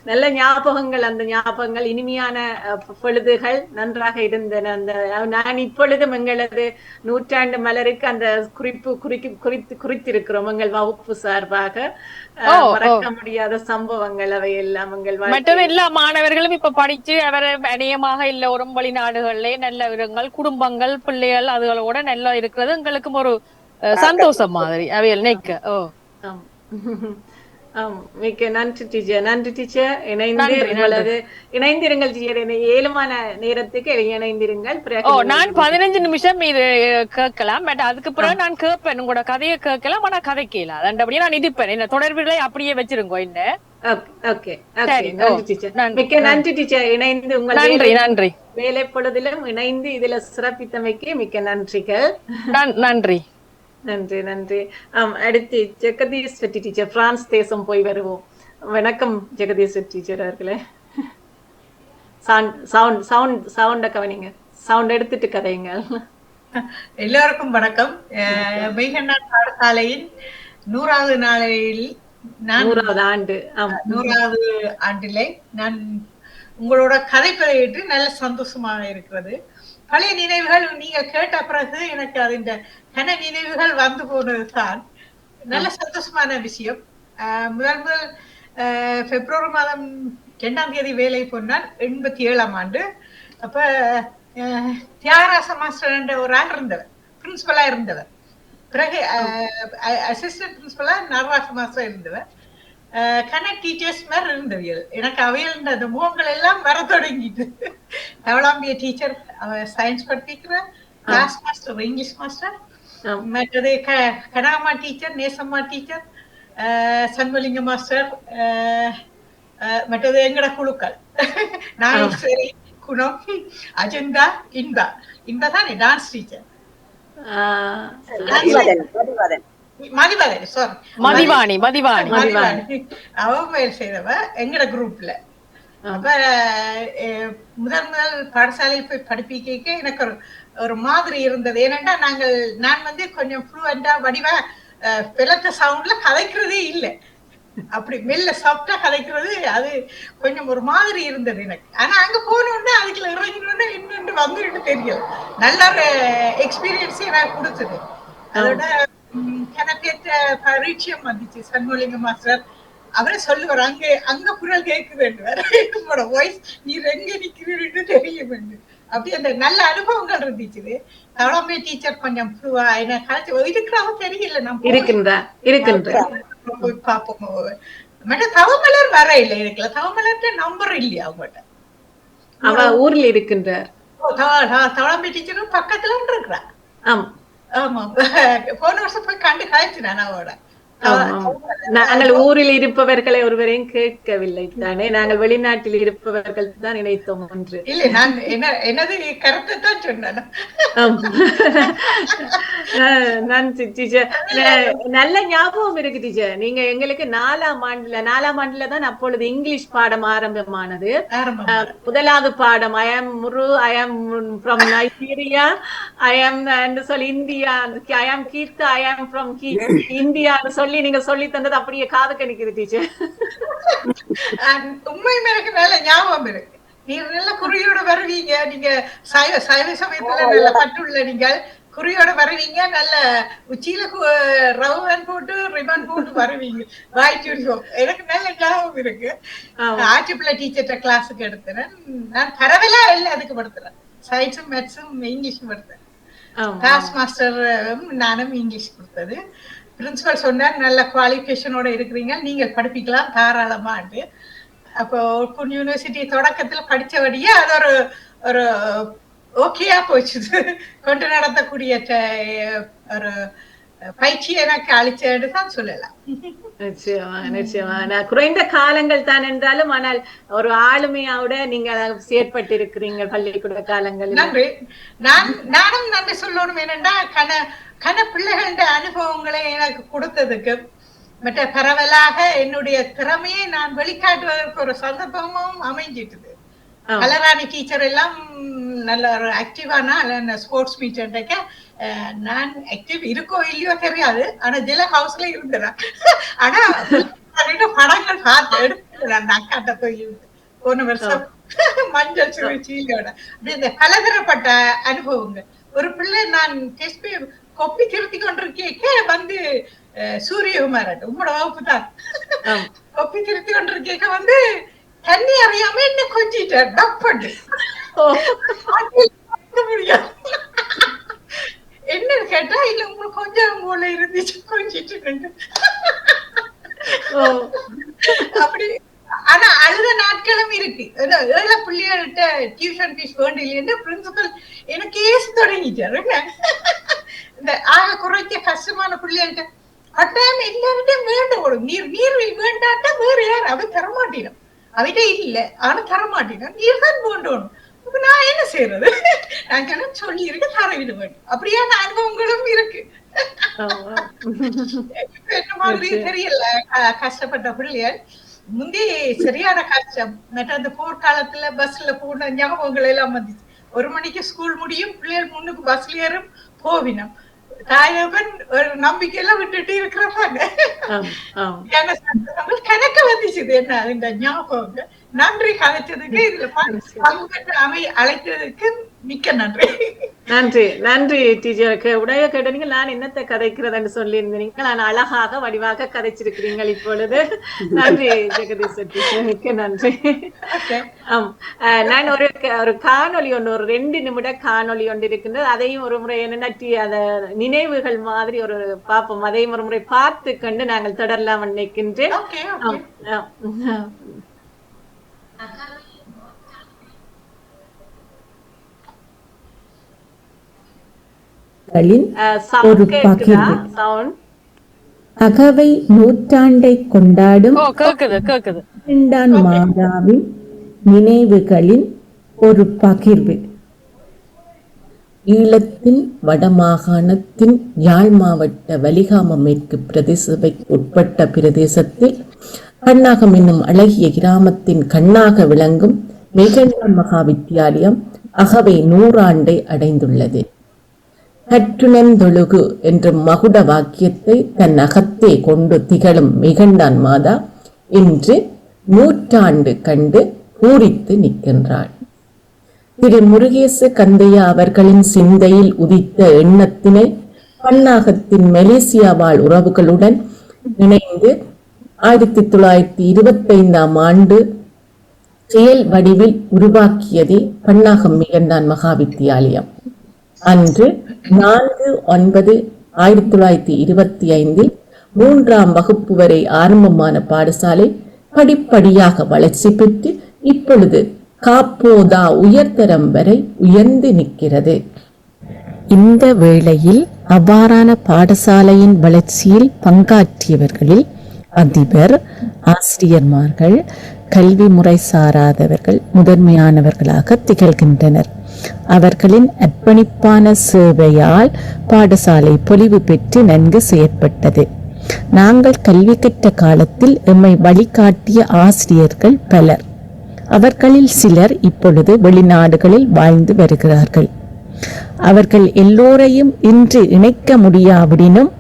நல்ல ஞாபகங்கள். அந்த ஞாபகங்கள் இனிமையான பொழுதுகள் நன்றாக இருந்தன. அந்த நான் இப்பொழுதும் எங்களது 100ஆண்டு மலருக்கு அந்த குறித்திருக்கிறோம் எங்கள் வகுப்பு சார்பாக. மறக்க முடியாத சம்பவங்கள் அவை எல்லாம் எங்கள் மற்றது எல்லா மாணவர்களும் இப்ப படிச்சு அவர் அநேகமாக இல்ல ஒரு வெளிநாடுகளிலே நல்ல விதங்கள் குடும்பங்கள் பிள்ளைகள் அதுகளோட நல்லா இருக்கிறது எங்களுக்கும் ஒரு சந்தோஷம் மாதிரி அவையில் நினைக்க. மிக்க நன்றி டீச்சர். நன்றி டீச்சர். இணைந்திருங்கள் டீச்சர். ஏழுமான நேரத்துக்கு இணைந்திருங்கள். நான் 15 நிமிஷம் இது கேட்கலாம். பட் அதுக்கு பிறகு நான் கேட்பேன் உங்களோட கதையை கேட்கலாம். ஆனா கதை கேட்கலாம். அதன்படியே நான் இருப்பேன். என்ன தொடர்புகளை அப்படியே வச்சிருங்க. என்ன மிக்க நன்றி டீச்சர். இணைந்து உங்கள் நன்றி வேலை பொழுதிலும் இணைந்து இதுல சிறப்பித்தமைக்கு மிக்க நன்றிகள். நன்றி நன்றி நன்றி. அடுத்து ஜெகதீஸ்வரி டீச்சர். பிரான்ஸ் தேசம் போய் வருவோம். வணக்கம் ஜெகதீஸ்வரி டீச்சர் அவர்களே. சவுண்ட கவனிங்க. சவுண்ட் எடுத்துட்டு கதைங்க. எல்லாருக்கும் வணக்கம். மெய்கண்ணான் பாடசாலையின் 100வது நாளில் 100வது ஆண்டிலே நான் உங்களோட கதைப்பதையிட்டு நல்ல சந்தோஷமாக இருக்கிறது. பழைய நினைவுகள் நீங்க கேட்ட பிறகு எனக்கு அதிண்ட கன நினைவுகள் வந்து போனதுதான் நல்ல சந்தோஷமான விஷயம். முதல் பிப்ரவரி மாதம் 2ஆம் தேதி வேலை போனார் 87ஆம் ஆண்டு. அப்ப தியாகராச மாஸ்டர் என்ற ஒரு ஆள் இருந்தவர், பிரின்சிபலா இருந்தவர். பிறகு அசிஸ்டன்ட் பிரின்சிபலா நடராச மாஸ்டர் இருந்தவர். கனெக்ட் டீச்சர்ஸ் மாதிரி இருந்தவியல். எனக்கு அவையில் அந்த முகங்கள் எல்லாம் வர தொடங்கிட்டு. தவளாம்பிய டீச்சர் சயின்ஸ் படிப்பிக்கிற, கிளாஸ் மாஸ்டர் இங்கிலீஷ் மாஸ்டர், மற்றது Kanagamma teacher, Nesamma teacher, Shanmulinga master, மற்றது எங்கட குழுக்கள் நாகேஸ்வரி, குணம், அஜந்தா, இன்பா தானே டான்ஸ் டீச்சர், மதிவாணி அவ செய்தவ எங்கட குரூப்ல. அப்ப முதல் பாடசாலையில் போய் படிப்பிக்க எனக்கு ஒரு மாதிரி இருந்தது. ஏன்னா நான் வந்து கொஞ்சம் ஃப்ளூவெண்டா வடிவா பிளத்த சவுண்ட்ல கதைக்கிறதே இல்லை. அப்படி மெல்ல சாப்பிட்டா கதைக்கிறது அது கொஞ்சம் ஒரு மாதிரி இருந்தது எனக்கு. ஆனா அங்க போனோடனே அதுக்குள்ள இறங்கினோடனே இன்னொன்று வந்துட்டு தெரியும். நல்ல ஒரு எக்ஸ்பீரியன்ஸ் எனக்கு கொடுத்தது. அதோட கணக்கேற்ற பரீட்சையம் வந்துச்சு. சண்முலிங்க மாஸ்டர் அவரே சொல்லுவார், அங்க குரல் கேட்குது வாய்ஸ் நீ எங்க நிக்கிறீன்னு தெரிய வேண்டும். அப்படி அந்த நல்ல அனுபவங்கள் இருந்துச்சு. தவளாம்பே டீச்சர் கொஞ்சம் என்ன கலைச்சு இருக்கிறாங்க தெரியல. நம்ம போய் பார்ப்போம். மட்டும் தவமலர் வர இல்லை இருக்குல்ல, தவமலர்ட்ட நம்பர் இல்லையா அவங்ககிட்ட? அவ ஊர்ல இருக்கின்றார். தவளாம்பே டீச்சரும் பக்கத்துல இருக்கிறா. ஆமா, போன வருஷம் போய் கண்டு காய்ச்சி நான் அவட. நாங்கள் ஊரில் இருப்பவர்களை ஒருவரையும் கேட்கவில்லை தானே, நாங்கள் வெளிநாட்டில் இருப்பவர்கள் தான் நினைத்தோம் ஒன்று. இல்லை, நான் என்னது கருத்தை தான் சொன்னேன். நல்ல ஞாபகம் இருக்கு டீச்சர். நீங்க எங்களுக்கு 4ஆம் ஆண்டுல தான் அப்பொழுது இங்கிலீஷ் பாடம் ஆரம்பமானது. முதலாவது பாடம் ஐ ஆம் முரு, ஐ ஆம் ஃப்ரம் நைஜீரியா, ஐ ஆம் சொல்லி இந்தியா, ஐ ஆம் கீர்த்தா, ஐ ஆம் ஃப்ரம் இந்தியான்னு சொல்லி நீங்க சொல்லி தந்தது அப்படியே காது கணிக்குது டீச்சர். உண்மையுமே எனக்கு நல்ல ஞாபகம் இருக்கு. நீங்க நல்ல குறியோட வருவீங்க. நீங்க சைவ சமயத்துல நல்ல பற்றுள்ள நீங்கள் குறியோட வருவீங்க. நல்ல உச்சியில ரவுன் போட்டு ரிபன் போட்டு வருவீங்க. எனக்கு நல்ல ஞாபகம் இருக்கு. ஆட்சிப்பிள்ளை டீச்சர்ட்ட கிளாஸுக்கு எடுத்துறேன். நான் பரவலா இல்லை அதுக்கு படுத்துறேன். சயின்ஸும் மேத்ஸும் இங்கிலீஷும் படுத்தேன். கிளாஸ் மாஸ்டர் நானும் இங்கிலீஷ் கொடுத்தது. பிரின்சிபல் சொன்னார், நல்ல குவாலிஃபிகேஷனோட இருக்கிறீங்க, நீங்கள் படிப்பிக்கலாம் தாராளமாட்டு. அப்போ ஓப்பன் யூனிவர்சிட்டி தொடக்கத்துல படிச்சபடியே அது ஒரு ஒரு ஓகேயா போச்சு. கொண்டு நடத்தக்கூடிய ஒரு பயிற்சி எனக்கு அளிச்சேன்னு தான் சொல்லலாம். நிச்சயமா நிச்சயமா. நான் குறைந்த காலங்கள் தான் என்றாலும் ஆனால் ஒரு ஆளுமையோட நீங்க செயற்பட்டிருக்கிறீங்க பள்ளிக்கூட காலங்களில். நன்றி. நானும் நன்றி சொல்லணும். என்னன்னா கன பிள்ளைகளோட அனுபவங்களை எனக்கு கொடுத்ததுக்கு மற்ற பரவலாக என்னுடைய திறமையை நான் வெளிக்காட்டுவதற்கு ஒரு சந்தர்ப்பமும் அமைஞ்சிட்டது. கலராணி டீச்சர் எல்லாம் நல்ல ஒரு ஆக்டிவானா ஸ்போர்ட்ஸ் மீட் நான் ஆக்டிவ் இருக்கோ இல்லையோ தெரியாது. ஆனா ஜெல ஹவுஸ்ல இருந்தேன். ஆனா படங்கள் பார்த்து எடுத்துக்கிறேன். அக்காட்ட போய் போன வருஷம் மஞ்சள் சீலியோட அப்படி இந்த பலதரப்பட்ட அனுபவங்கள். ஒரு பிள்ளை நான் டெஸ்ட் கொப்பி திருத்தி கொண்டிருக்கே வந்து சூரியகுமார் உங்களோட வகுப்பு தான் கொப்பி திருத்தி கொண்டிருக்கேக்க வந்து தண்ணி அறியாம என்ன கொஞ்சிட்டேன் டப்பட்டு முடியாது. என்ன கேட்டா இல்ல உங்களுக்கு கொஞ்சம் போல இருந்துச்சு கொஞ்சிட்டு அப்படி. ஆனா அழுத நாட்களும் இருக்கு. ஏழை பிள்ளைகள்கிட்ட டியூஷன் ஃபீஸ் வேண்டியில்லைன்னு பிரின்சிபல் எனக்கு ஏசு தொடங்கிட்டாரு. இந்த ஆக குறைக்க கஷ்டமான பிள்ளைகள்கிட்ட கட்டாயம் எல்லார்கிட்டையும் வேண்டும். நீர் வேண்டாட்டா வேற யார் அவ தரமாட்டிடும். அவகிட்ட இல்ல ஆனா தரமாட்டிடும். நீர் தான் வேண்டணும். இப்ப நான் என்ன செய்யறது? நான் சொல்லி இருக்க தரவிட வேண்டும். அப்படியான அனுபவங்களும் இருக்கு. என்ன மாதிரி தெரியல கஷ்டப்பட்ட பிள்ளைகள். முந்தி சரியான கஷ்டம். மற்ற அந்த போர்க்காலத்துல பஸ்ல போன ஞாபகங்கள் எல்லாம் வந்துச்சு. 1 மணிக்கு ஸ்கூல் முடியும், பிள்ளைகள் முன்னுக்கு பஸ்ல ஏறும் போவினோம். தாயவன் ஒரு நம்பிக்கையெல்லாம் விட்டுட்டு இருக்கிறாங்க. கணக்க வந்துச்சு என்ன இந்த ஞாபகம். நன்றி கலைச்சதுக்கு, இதுல பங்கு பெற்று அழைத்ததுக்கு மிக்க நன்றி. நன்றி நன்றி டீச்சருக்கு. உடைய கேட்டீங்க நான் என்னத்தை கதைக்கிறதுன்னு சொல்லியிருந்தீங்க. நான் அழகாக வடிவாக கதைச்சிருக்கிறீங்க இப்பொழுது. நன்றி ஜெகதீஷ் டீச்சர், மிக்க நன்றி. நான் ஒரு காணொலி ஒன்று, ஒரு 2 நிமிட காணொலி ஒன்று இருக்கின்றது. அதையும் ஒரு முறை என்னென்ன அத நினைவுகள் மாதிரி ஒரு பார்ப்போம். அதையும் ஒரு முறை பார்த்து கண்டு நாங்கள் தொடரலாம் நினைக்கின்றேன். ஒரு பகிர்வு. அகவை நூற்றாண்டை கொண்டாடும் 2ஆம் மாதாவின் நினைவுகளின் ஒரு பகிர்வு. ஈழத்தின் வடமாகாணத்தின் யாழ் மாவட்ட வலிகாம மேற்கு பிரதேசபைக்கு உட்பட்ட பிரதேசத்தில் கண்ணாகம் என்னும் அழகிய கிராமத்தின் கண்ணாக விளங்கும் மெய்கண்டான் மகா வித்தியாலயம் அகவை 100 ஆண்டை அடைந்துள்ளது. கற்றுணந்தொழுகு என்ற மகுட வாக்கியத்தை தன் அகத்தே கொண்டு திகழும் மெய்கண்டான் மாதா இன்று 100 ஆண்டு கண்டு பூரித்து நிற்கின்றாள். திரு முருகேச கந்தையா அவர்களின் சிந்தையில் உதித்த எண்ணத்தினை பன்னாகத்தின் மலேசியா வாழ் உறவுகளுடன் இணைந்து 1925ஆம் ஆண்டு செயல் வடிவில் உருவாக்கியதே பன்னாகம் மெய்கண்டான் மகா வித்தியாலயம். அன்று 4/9/1925 3ஆம் வகுப்பு வரை ஆரம்பமான பாடசாலை படிப்படியாக வளர்ச்சி பெற்று இப்பொழுது காப்போதா உயர்தரம் வரை உயர்ந்து நிற்கிறது. இந்த வேளையில் அவ்வாறான பாடசாலையின் வளர்ச்சியில் பங்காற்றியவர்களில் அதிபர், ஆசிரியர்மார்கள், கல்வி முறை சாராதவர்கள் முதன்மையானவர்களாக திகழ்கின்றனர். அவர்களின் அர்ப்பணிப்பான சேவையால் பாடசாலை பொலிவு பெற்று நன்கு செயற்பட்டது. நாங்கள் கல்வி கற்ற காலத்தில் எம்மை வழிகாட்டிய ஆசிரியர்கள் பலர். அவர்களில் சிலர் இப்பொழுது வெளிநாடுகளில் வாழ்ந்து வருகிறார்கள். அவர்கள் எல்லோரையும் இன்று இணைக்க முடியாவிடினும்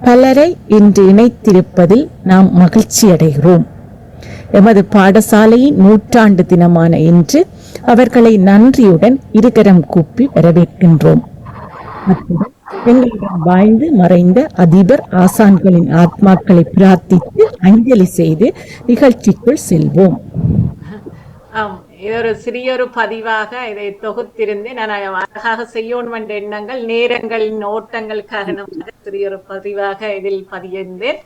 பலரை இன்று இணைத்திருப்பதில் நாம் மகிழ்ச்சி அடைகிறோம். எமது பாடசாலையின் 100ஆண்டு தினமான இன்று அவர்களை நன்றியுடன் இருகரம் கூப்பி வரவேற்கின்றோம். எங்களிடம் வாழ்ந்து மறைந்த அதிபர், ஆசான்களின் ஆத்மாக்களை பிரார்த்தித்து அஞ்சலி செய்து நிகழ்ச்சிக்குள் செல்வோம். இது ஒரு சிறியொரு பதிவாக இதை தொகுத்திருந்து நான் அழகாக செய்யணும் என்ற எண்ணங்கள் நேரங்களின் ஓட்டங்கள் காரணமாக சிறியொரு பதிவாக இதில் பதியிருந்தேன்.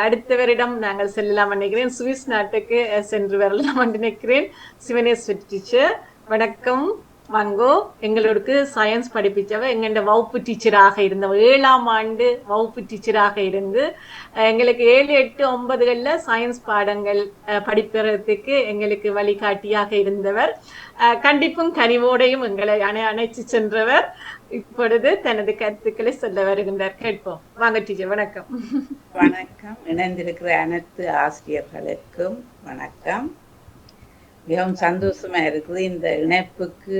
அடுத்த வருடம் நாங்கள் செல்லலாம் நினைக்கிறேன். சுவிஸ் நாட்டுக்கு சென்று வரலாம் என்று நினைக்கிறேன். சிவனேஸ்வரி டீச்சர் வணக்கம். வாங்கோ. எங்களுக்கு சயின்ஸ் படிப்பிச்சவ எங்களோட வகுப்பு டீச்சராக இருந்த 7ஆம் ஆண்டு வகுப்பு டீச்சராக இருந்து எங்களுக்கு 7, 8, 9களில் சயின்ஸ் பாடங்கள் படிப்பதற்கு எங்களுக்கு வழிகாட்டியாக இருந்தவர். கண்டிப்பும் கனிவோடையும் எங்களை அணைச்சு சென்றவர். இப்பொழுது தனது கருத்துக்களை சொல்ல வருகின்றார். கேட்போம். வாங்க டீச்சர். வணக்கம். வணக்கம். இணைந்திருக்கிற அனைத்து ஆசிரியர்களுக்கும் வணக்கம். மிகவும் சந்தோஷமா இருக்குது. இந்த இணைப்புக்கு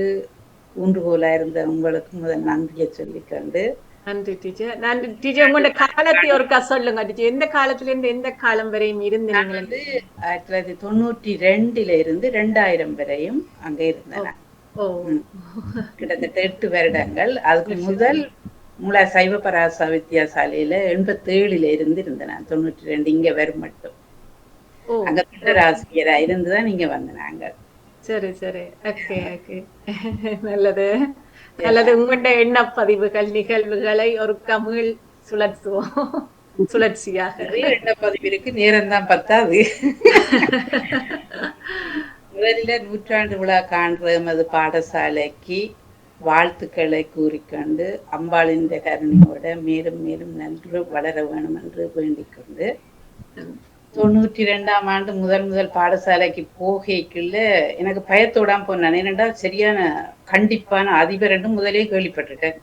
ஊன்றுகோலா இருந்த உங்களுக்கு முதல் நன்றியை சொல்லிக்கொண்டு. நன்றி டீச்சர். நன்றி டீச்சர். உங்களோட காலத்தை ஒருக்கா சொல்லுங்க டீச்சர். எந்த காலத்துல இருந்து எந்த காலம் வரையும் இருந்து? 1992 இருந்து 2000 வரையும் அங்க இருந்தேன். கிட்டத்தட்ட 8 வருடங்கள். அதுக்கு முதல் மூல சைவ பராசா வித்தியாசாலையில 87 இருந்து இருந்தேன். 92 இங்க வரும் மட்டும் அங்க ஆசிரியரா இருந்துதான் நீங்க வந்தாங்க. சரி சரி. Okay okay. நல்லது நல்லது. உங்களோட எண்ண பதிவுகள் நிகழ்வுகளை ஒரு தமிழ் சுழற்சியாக எண்ண பதிவு இருக்கு. நேரம் தான் பத்தாது. முதலில் 100ஆண்டு விழா காண்ற எமது பாடசாலைக்கு வாழ்த்துக்களை கூறிக்கொண்டு அம்பாளின் கருணையோட மேலும் மேலும் நன்று வளர வேணும் என்று வேண்டிக் கொண்டு 92ஆம் ஆண்டு முதல் பாடசாலைக்கு போகைக்குள்ள எனக்கு பயத்தோடாம போனேன். ஏனென்றால் சரியான கண்டிப்பான அதிபர் என்று முதலே கேள்விப்பட்டுட்டேன்.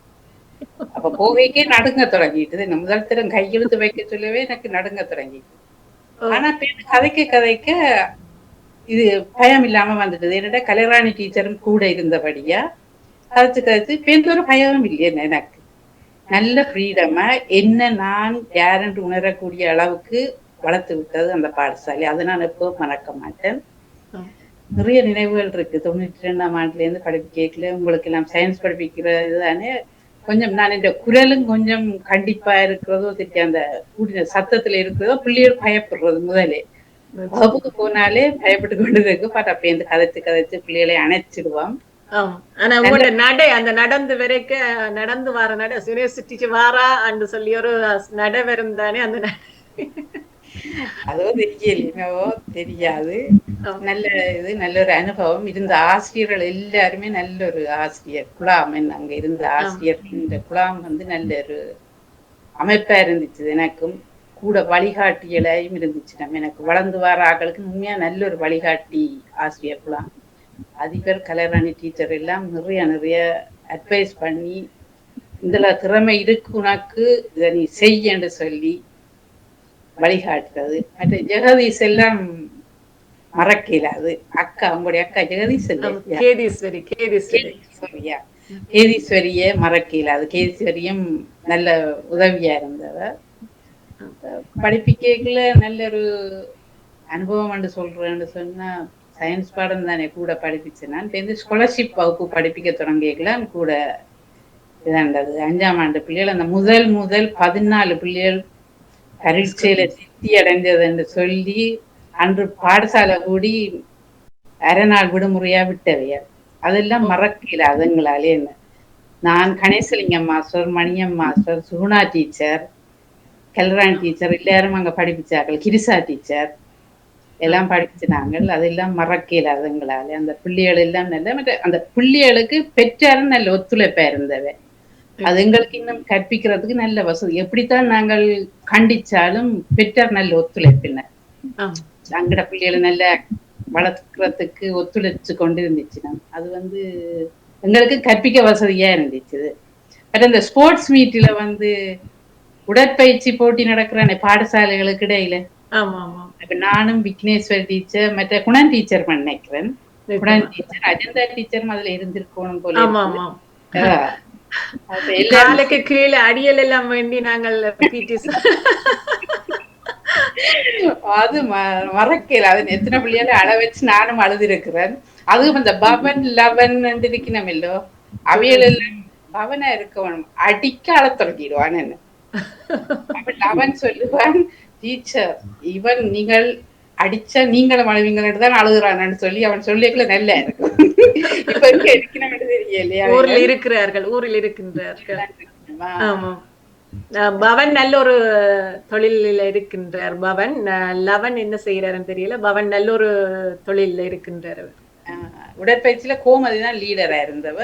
அப்ப போகைக்கே நடுங்க தொடங்கிட்டு முதல் தரம் கையெழுத்து வைக்க சொல்லவே எனக்கு நடுங்க தொடங்கிட்டு. ஆனா கதைக்க இது பயம் இல்லாம வந்துட்டது. என்னடா கலைராணி டீச்சரும் கூட இருந்தபடியா கதைச்சு பேருந்து பயமும் இல்லையே. எனக்கு நல்ல ஃப்ரீடமா என்ன நான் யாரென்று உணரக்கூடிய அளவுக்கு வளர்த்து விட்டது அந்த பாடசாலை. அதை நான் எப்பவும் மறக்க மாட்டேன். நிறைய நினைவுகள் இருக்கு. 92ஆம் ஆண்டுல இருந்து படிப்பிக்கல உங்களுக்கு எல்லாம் சயின்ஸ் படிப்பிக்கிறது தானே. கொஞ்சம் நான் இந்த குரலும் கொஞ்சம் கண்டிப்பா இருக்கிறதோ தெரியும். அந்த கூடிய சத்தத்துல இருக்கிறதோ பிள்ளைகள் பயப்படுறது. முதலே வகுப்புக்கு போனாலே பயப்பட்டு கொண்டு இருக்கு. பட் அப்ப இந்த கதைச்சு பிள்ளைகளை அணைச்சிடுவோம். ஆனா உங்களோட நடை அந்த நடந்து வரைக்கும் நடந்து வர நட யூனிவர்சிட்டிக்கு வாரா அன்று சொல்லி ஒரு நட வரும் தானே. அந்த அதோ தெரியலோ தெரியாது. நல்ல இது நல்ல ஒரு அனுபவம். இருந்த ஆசிரியர்கள் எல்லாருமே நல்ல ஒரு ஆசிரியர் குழாம். அங்க இருந்த ஆசிரியர் இந்த குழாம் நல்ல ஒரு அமைப்பா இருந்துச்சு. எனக்கும் கூட வழிகாட்டியலையும் இருந்துச்சு. எனக்கு வளர்ந்து வர ஆக்களுக்கு உண்மையா நல்ல ஒரு வழிகாட்டி ஆசிரியர் குழாம். அதிபர் கலைராணி டீச்சர் எல்லாம் நிறைய அட்வைஸ் பண்ணி இதுல திறமை இருக்கு உனக்கு இதை நீ செய்ய என்று சொல்லி வழிகாட்டுறது. மற்ற ஜெகதீஷ் எல்லாம் மறக்கலாது. அக்கா உங்களுடைய அக்கா ஜெகதீஷ் கேதீஸ்வரிய மறக்கலாது. கேதீஸ்வரியும் நல்ல உதவியா இருந்தவர். படிப்பிக்கல நல்ல ஒரு அனுபவம் என்று சொல்றேன்னு சொன்னா சயின்ஸ் பாடம் தானே கூட படிப்பிச்சேன். நான் ஸ்காலர்ஷிப் வகுப்பு படிப்பிக்க தொடங்கிக்கலாம் கூட இதாண்டது. 5ஆம் ஆண்டு பிள்ளைகள் அந்த முதல் 14 பிள்ளைகள் பரீட்சையில சித்தி அடைந்தது என்று சொல்லி அன்று பாடசாலை கூடி அரை நாள் விடுமுறையா விட்டவையர். அதெல்லாம் மறக்கல அதுங்களாலே. நான் Ganesalingam master, Maniyam master, Suguna teacher, Kalrani teacher எல்லாரும் அங்க படிப்பிச்சார்கள். கிரிசா டீச்சர் எல்லாம் படிச்சுனாங்க. அதெல்லாம் மறக்கல அதுங்களால. அந்த பிள்ளைகள் எல்லாம் நல்ல அந்த பிள்ளைகளுக்கு பெற்றாரும் நல்ல ஒத்துழைப்பா இருந்தவை. அது எங்களுக்கு இன்னும் கற்பிக்கிறதுக்கு நல்ல வசதி. எப்படித்தான் நாங்கள் கண்டிச்சாலும் பெற்றார் நல்ல ஒத்துழைப்பினர். அங்கட பிள்ளைகளை நல்ல வளர்க்கறதுக்கு ஒத்துழைச்சு கொண்டு இருந்துச்சு. அது எங்களுக்கு கற்பிக்க வசதியா இருந்துச்சு. பட் அந்த ஸ்போர்ட்ஸ் மீட்ல உடற்பயிற்சி போட்டி நடக்கிற பாடசாலைகளுக்கு இடையில இப்ப நானும் விக்னேஸ்வர் டீச்சர் மற்ற குணன் டீச்சர் நினைக்கிறேன். குணன் டீச்சர் அஜந்தா டீச்சரும் அதுல இருந்திருக்கணும் போல. காலுக்கு கீழே அடியல் எல்லாம் வேண்டி நாங்கள் அது மறக்கல. அது எத்தனை பிள்ளையால அழ வச்சு நானும் அழுது இருக்கிறேன். அதுவும் அந்த பவன் லவன் இருக்கணும் இல்லோ அவையல் எல்லாம் பவனா இருக்கணும் அடிக்க அழ தொடங்கிடுவான். என்ன லவன் சொல்லுவான், டீச்சர் இவன் நீங்கள் அடிச்சா நீங்களும் அழுவீங்கன்னு தான் அழுகுறான்னு சொல்லி அவன் சொல்லிக்கல நல்லா இருக்கும். இப்ப இருக்கணும் தெரியலையா. ஊரில் இருக்கிறார்கள், ஊரில் இருக்கின்றார்கள். பவன் நல்ல ஒரு தொழிலில் இருக்கின்றார். பவன் லவன் என்ன செய்யறாருன்னு தெரியல. பவன் நல்ல ஒரு தொழிலில் இருக்கின்றார். உடற்பயிற்சியில கோமதி தான் லீடரா இருந்தவ.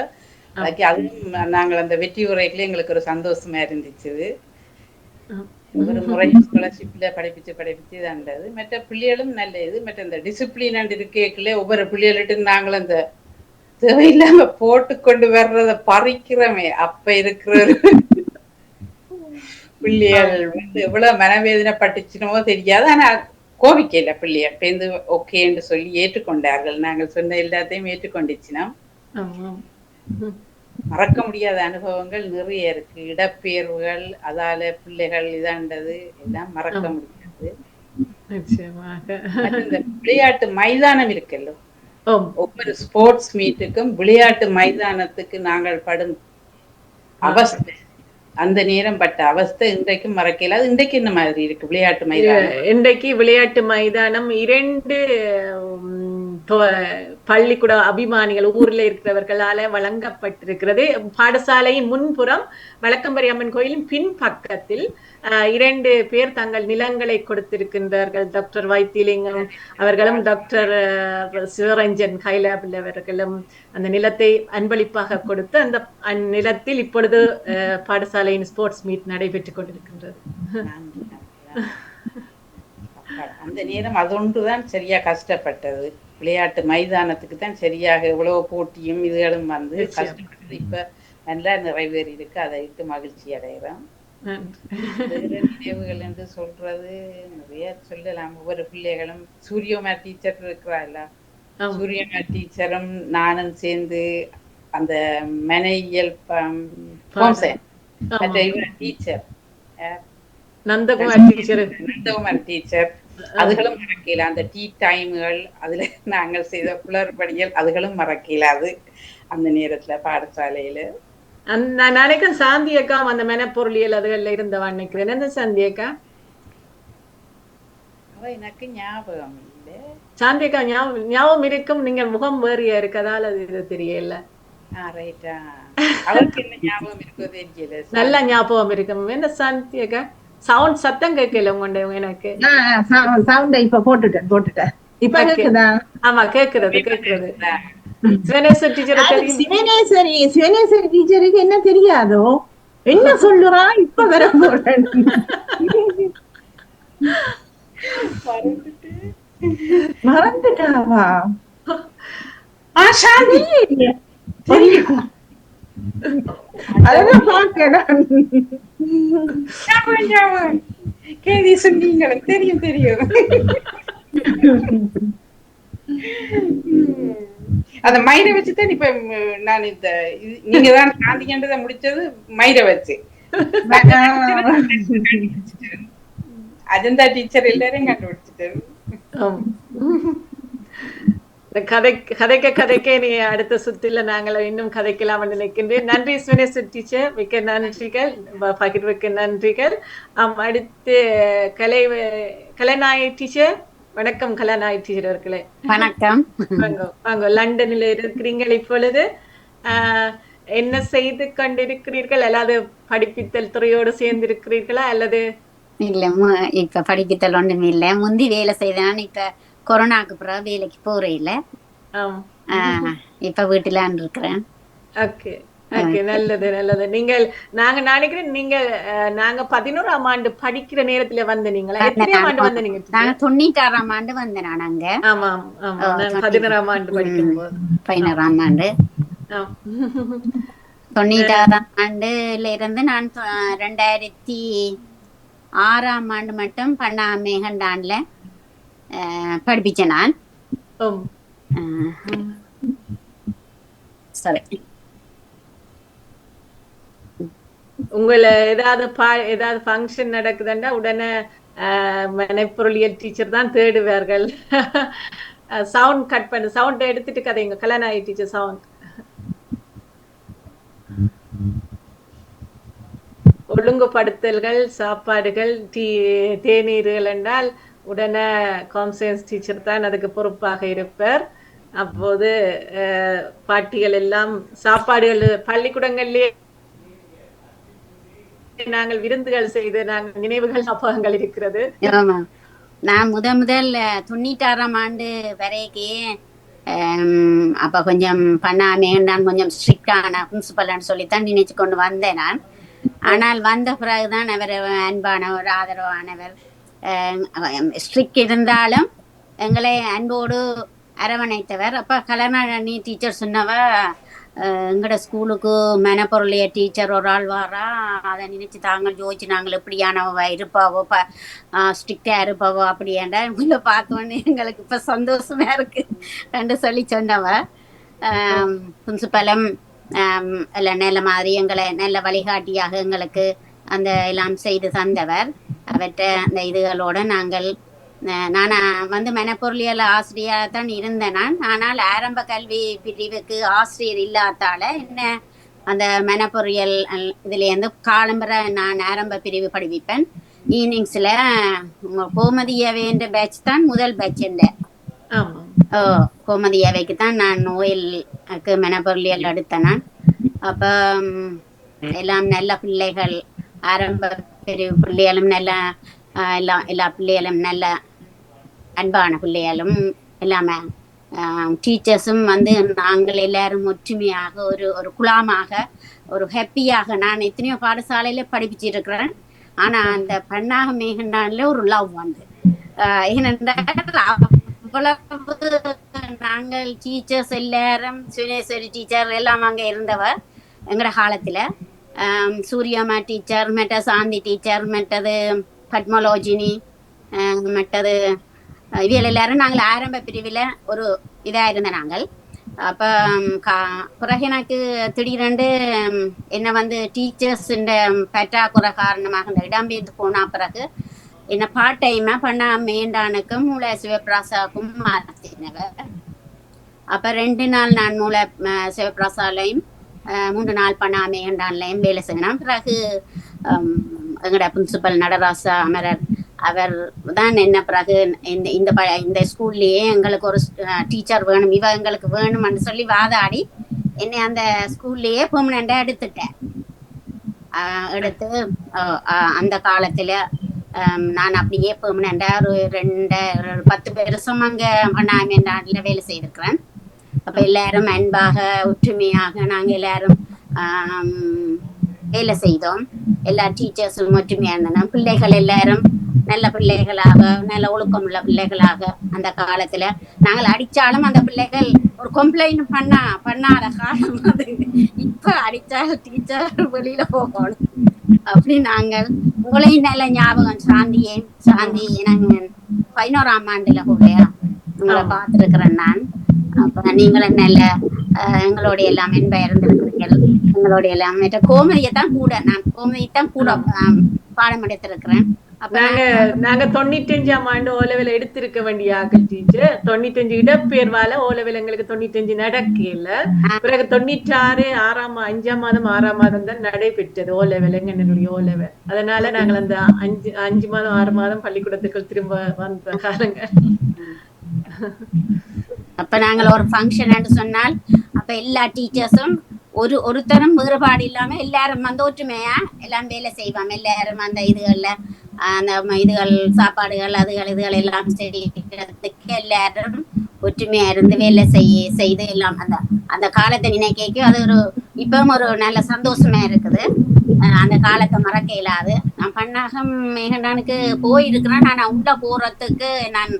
அதுவும் நாங்கள் அந்த வெற்றி உரைக்குள்ள எங்களுக்கு ஒரு சந்தோஷமா இருந்துச்சு. ஒரு முறை ஸ்காலர்ஷிப்ல படிப்பிச்சு தாண்டது. மற்ற பிள்ளைகளும் நல்ல இது. மற்ற இந்த டிசிப்ளின் அண்ட் இருக்கேக்குள்ள ஒவ்வொரு பிள்ளைகள்ட்டு நாங்களும் அந்த தேவையில்லாம போட்டு கொண்டு வர்றத பறிக்கிறோமே அப்ப இருக்கிற பிள்ளைகள் வந்து எவ்வளவு மனவேதனைப்பட்டுச்சுனோ தெரியாது. ஆனா கோபிக்கையில பிள்ளைகள் பேருந்து ஓகேன்னு சொல்லி ஏற்றுக்கொண்டார்கள். நாங்கள் சொன்ன எல்லாத்தையும் ஏற்றுக்கொண்டுச்சுனா மறக்க முடியாத அனுபவங்கள் நிறைய இருக்கு. இடப்பெயர்வுகள், அதால பிள்ளைகள் இதாண்டது எல்லாம் மறக்க முடியாது. இந்த விளையாட்டு மைதானம் இருக்குல்ல, ஒவ்வொரு ஸ்போர்ட்ஸ் மீட்டுக்கும் விளையாட்டு மைதானத்துக்கு நாங்கள் படும் அவஸ்தை, அந்த நேரம் பட்ட அவஸ்தை இன்றைக்கும் மறக்கல. அது இன்றைக்கு என்ன மாதிரி இருக்கு விளையாட்டு மைதானம்? இன்றைக்கு விளையாட்டு மைதானம் 2 பள்ளிக்கூட அபிமானிகள் ஊர்ல இருக்கிறவர்களால வழங்கப்பட்டிருக்கிறது. பாடசாலையின் முன்புறம் வழக்கம்பரி அம்மன் கோயிலின் பின் பக்கத்தில் 2 பேர் தங்கள் நிலங்களை கொடுத்திருக்கின்றார்கள். டாக்டர் வைத்திலிங்கம் அவர்களும் டாக்டர் சிவரஞ்சன் கைலாபில் அவர்களும் அந்த நிலத்தை அன்பளிப்பாக கொடுத்து அந்த நிலத்தில் இப்பொழுது பாடசாலையின் ஸ்போர்ட்ஸ் மீட் நடைபெற்றுக் கொண்டிருக்கின்றது. அந்த நேரம் அதொன்றுதான் சரியா கஷ்டப்பட்டது. விளையாட்டு மைதானத்துக்கு தான் சரியாக எவ்வளவு போட்டியும் இதுகளும் வந்து கஷ்டப்பட்டது. இப்ப நல்லா நிறைவேறி இருக்கு. அதை இட்டு மகிழ்ச்சி அடைகிறோம். நினைவுகள் என்று சொல்றது நிறைய சொல்லலாம். ஒவ்வொரு பிள்ளைகளும் சூரியமா டீச்சர் இருக்கிறாள். சூரியமா டீச்சரும் நானும் சேர்ந்து அந்த மனையியல் டீச்சர் நந்தகுமார் டீச்சர் அதுகளும் மறக்கல. அந்த டீ டைம்கள் அதுல நாங்கள் செய்த குளறுபடிகள் அதுகளும் மறக்கலாது. அந்த நேரத்துல பாடசாலையில நான் நினைக்கிறேன் சாந்தி அக்கா அந்த மெனப்பொருளியல் அதுகள்ல இருந்தவா நினைக்கிறேன். என்ன சாந்தி அக்கா? எனக்கு ஞாபகம் இல்லை. சாந்தி அக்கா ஞாபகம் இருக்கும். நீங்க முகம் வேறியா இருக்கதால இது தெரியல. அவருக்கு என்ன ஞாபகம் இருக்கோ தெரியல. நல்ல ஞாபகம் இருக்கும். என்ன சாந்தி அக்கா? சவுண்ட் சத்தம் கேட்கல உங்க எனக்கு. சவுண்ட் இப்ப போட்டுட்டேன். இப்ப கேக்குதா? ஆமா கேக்குறது. சிவனேஸ்வரி டீச்சருக்கு என்ன தெரியாதோ என்ன சொல்லுறான் இப்ப வர மறந்துட்டாவா? அதான் பாக்கிறேன். கேள்வி சொன்னீங்க தெரியும். அத மயிரை வச்சுதான் இப்ப நான் இந்த நீங்க தான் காந்திகன்றதை முடிச்சது மயிரை வச்சு. அஜந்தா டீச்சர் எல்லாரையும் கண்டுபிடிச்சிட்டேன். கதைக்க நீ அடுத்த சுத்தில நாங்கள் இன்னும் கதைக்கலாம் நினைக்கின்றேன். நன்றி சுவனேஸ்வர் டீச்சர், மிக்க நன்றிகள், பகிர்வுக்கு நன்றிகள். அடுத்து கலைநாயகி டீச்சர். வணக்கம் கலைநாயகி டீச்சர் அவர்களே. வணக்கம். வாங்க லண்டனில் இருக்கிறீங்கள் இப்பொழுது. என்ன செய்து கொண்டிருக்கிறீர்கள்? அல்லது படிப்பித்தல் துறையோடு சேர்ந்து இருக்கிறீர்களா? அல்லது இல்ல இப்ப படிப்பித்தல் ஒன்றும் இல்லை. முந்தி வேலை செய்தான். இப்ப கொரோனாக்கு பிறகு வேலைக்கு போறே இல்ல. இப்ப வீட்டுல இருக்கிறேன். ஓகே நல்லது. நாங்க நினைக்கிறேன் நாங்க 11ஆம் ஆண்டு படிக்கிற நேரத்துல வந்த நீங்களா? எத்தனையாம் ஆண்டு வந்த நீங்க? நாங்க 96ஆம் ஆண்டு வந்தேன். நான் அங்க 11ஆம் ஆண்டு படிக்கும் போது 11ஆம் ஆண்டு 96ஆம் ஆண்டுல இருந்து நான் 2006ஆம் ஆண்டு மட்டும் பண்ணாமேகண்டான்ல படிப்பிச்சேன் நான். சரி, உங்களை ஏதாவது ஃபங்க்ஷன் நடக்குதுன்னா உடனே மனைப்பொருளியல் டீச்சர் தான் தேடுவார்கள். சவுண்ட் கட் பண்ணு, சவுண்ட் எடுத்துட்டு கதைங்க. கலைநாயகி டீச்சர் சவுண்ட். ஒழுங்குபடுத்தல்கள், சாப்பாடுகள், தேநீர்கள் என்றால் உடனே கான்சன்ஸ் டீச்சர் தான் அதுக்கு பொறுப்பாக இருப்பார். அப்போது பாட்டிகள் எல்லாம் சாப்பாடுகள் பள்ளிக்கூடங்கள்லயே நாங்கள் விருந்துகள் செய்து நாங்கள் நினைவுகள் ஞாபகங்கள் இருக்கிறது. ஆமா. நான் முதல் 96ஆம் ஆண்டு வரைக்கும் அப்ப கொஞ்சம் பண்ணாமே நான் கொஞ்சம் ஸ்ட்ரிக்டான பிரின்சிபல்னு சொல்லித்தான் நினைச்சு கொண்டு வந்தேன் நான். ஆனால் வந்த பிறகுதான் அவர் அன்பானவர், ஆதரவானவர். ஸ்ட்ரிக்ட் இருந்தாலும் எங்களை அன்போடு அரவணைத்தவர். அப்ப கலைஞரணி டீச்சர் சொன்னவ, எங்கட ஸ்கூலுக்கு மெனப்பொருளைய டீச்சர் ஒரு ஆள் வாரா, அதை நினைச்சு தாங்கள் ஜோதிச்சு நாங்கள் எப்படியானவ இருப்பாவோ, ஸ்ட்ரிக்டா இருப்பாவோ அப்படியாண்டா இவங்கள பார்த்தோன்னே எங்களுக்கு இப்ப சந்தோஷமா இருக்கு என்று சொல்லி சொன்னவ. பிரின்சிபலும் நல்ல மாதிரி எங்களை நல்ல வழிகாட்டியாக எங்களுக்கு அந்த எல்லாம் செய்து தந்தவர். அவற்றை அந்த இதுகளோட நாங்கள் நான் மெனப்பொருளியல் ஆசிரியராக தான் இருந்தேன் நான். ஆனால் ஆரம்ப கல்வி பிரிவுக்கு ஆசிரியர் இல்லாதால என்ன அந்த மெனப்பொருளியல் இதுலேருந்து காலம்பரை நான் ஆரம்ப பிரிவு படிப்பேன். ஈவினிங்ஸ்ல கோமதியவேன்ற பேட்ச் தான் முதல் பேட்ச் இல்லை. கோமதியவைக்கு தான் நான் ஓயிலுக்கு மெனப்பொருளியல் எடுத்தேன் நான். அப்ப எல்லாம் நல்ல பிள்ளைகள், ஆரம்ப பிரிவு பிள்ளைகளும் நல்ல எல்லா பிள்ளைகளும் நல்ல அன்பான பிள்ளைகளும் எல்லாமே. டீச்சர்ஸும் நாங்கள் எல்லாரும் ஒற்றுமையாக ஒரு குழாமாக ஒரு ஹாப்பியாக. நான் எத்தனையோ பாடசாலையில படிப்பிச்சிருக்கிறேன். ஆனா அந்த பண்ணாக மேகண்டான்ல ஒரு லவ் ஏனென்றால் அவ்வளவு நாங்கள் டீச்சர்ஸ் எல்லாரும் சுனேஸ்வரி டீச்சர் எல்லாம் அங்க இருந்தவர் எங்கட காலத்துல. சூரியம்மா டீச்சர், மெட்ட சாந்தி டீச்சர், மெட்டது பத்மலோஜினி, மெட்டது இவியல் எல்லாரும் நாங்கள் ஆரம்ப பிரிவில் ஒரு இதாக இருந்த நாங்கள். அப்போ பிறகு எனக்கு திடீரென்று என்னை டீச்சர்ஸ் பற்றாக்குறை காரணமாக இந்த இடம்பெயர்ந்து போனா பிறகு என்ன பார்ட் டைமாக பண்ண மேண்டானுக்கும் மூளை சிவபிராசாவுக்கும் மாற்றினவர். அப்போ 2 நாள் நான் மூளை சிவபிராசாலையும் 3 நாள் பண்ண மேண்டான்லையும் வேலை செய்யணும். பிறகு எங்கட பிரின்சிபல் நடராசா அமரர் அவர் தான் என்ன பிறகு இந்த ஸ்கூல்லையே எங்களுக்கு ஒரு டீச்சர் வேணும், இவ எங்களுக்கு வேணும்னு சொல்லி வாதாடி என்னை அந்த ஸ்கூல்லையே பெர்மனண்டா எடுத்துட்டேன். எடுத்து அந்த காலத்துல நான் அப்படியே பெர்மனண்டா ஒரு 10 வருஷம் அங்க நாட்டுல வேலை செய்திருக்கிறேன். அப்ப எல்லாரும் அன்பாக ஒற்றுமையாக நாங்க எல்லாரும் வேலை செய்தோம். எல்லா டீச்சர்ஸும் ஒற்றுமையா இருந்தோம். பிள்ளைகள் எல்லாரும் நல்ல பிள்ளைகளாக, நல்ல ஒழுக்கம் உள்ள பிள்ளைகளாக. அந்த காலத்துல நாங்கள் அடிச்சாலும் அந்த பிள்ளைகள் ஒரு கம்ப்ளைண்ட் பண்ணாத காலம் அது. இப்ப அடிச்சா டீச்சர் வெளியில போகணும் அப்படி. நாங்கள் உங்களையும் நல்ல ஞாபகம் சாந்தி நாங்க 11ஆம் ஆண்டுல கூட உங்களை பார்த்திருக்கிறேன் நான். அப்ப நீங்களும் நல்ல எங்களோட எல்லாம் என்ப இருந்திருக்கிறீர்கள். எங்களோட எல்லாம் கோமதியைத்தான் கூட பாடம் எடுத்திருக்கிறேன். நாங்க 95ஆம் ஆண்டு ஓலவில் எடுத்திருக்க வேண்டிய ஆக்கள் டீச்சர். 95 இடப்பெயர்வால ஓலவில் எங்களுக்கு 95 நடக்கல. பிறகு 96 5ஆம் மாதம் 6ஆம் மாதம் தான் நடைபெற்றது ஓலவில், எங்களுடைய ஓலவில். அதனால நாங்கள் அந்த 5 மாதம் 6 மாதம் பள்ளிக்கூடத்துக்கு திரும்ப வந்த காலங்கள். அப்ப நாங்கள் ஒரு ஃபங்க்ஷன் சொன்னால் அப்ப எல்லா டீச்சர்ஸும் ஒருத்தரும் வேறுபாடு இல்லாம எல்லாரும் ஒற்றுமையா எல்லாம் வேலை செய்வாங்க. எல்லாரும் அந்த இதுகள் சாப்பாடுகள் இதுகள் எல்லாம் செய்யறதுக்கு எல்லாரும் ஒற்றுமையா இருந்து வேலை செய்து எல்லாம் அந்த காலத்தை நினைக்க அது இப்பவும் ஒரு நல்ல சந்தோஷமா இருக்குது. அந்த காலத்தை மறக்க இயலாது. நான் பண்ணாகம் மேகண்டானுக்கு போயிருக்கிறேன். நான் உள்ள போறதுக்கு நான்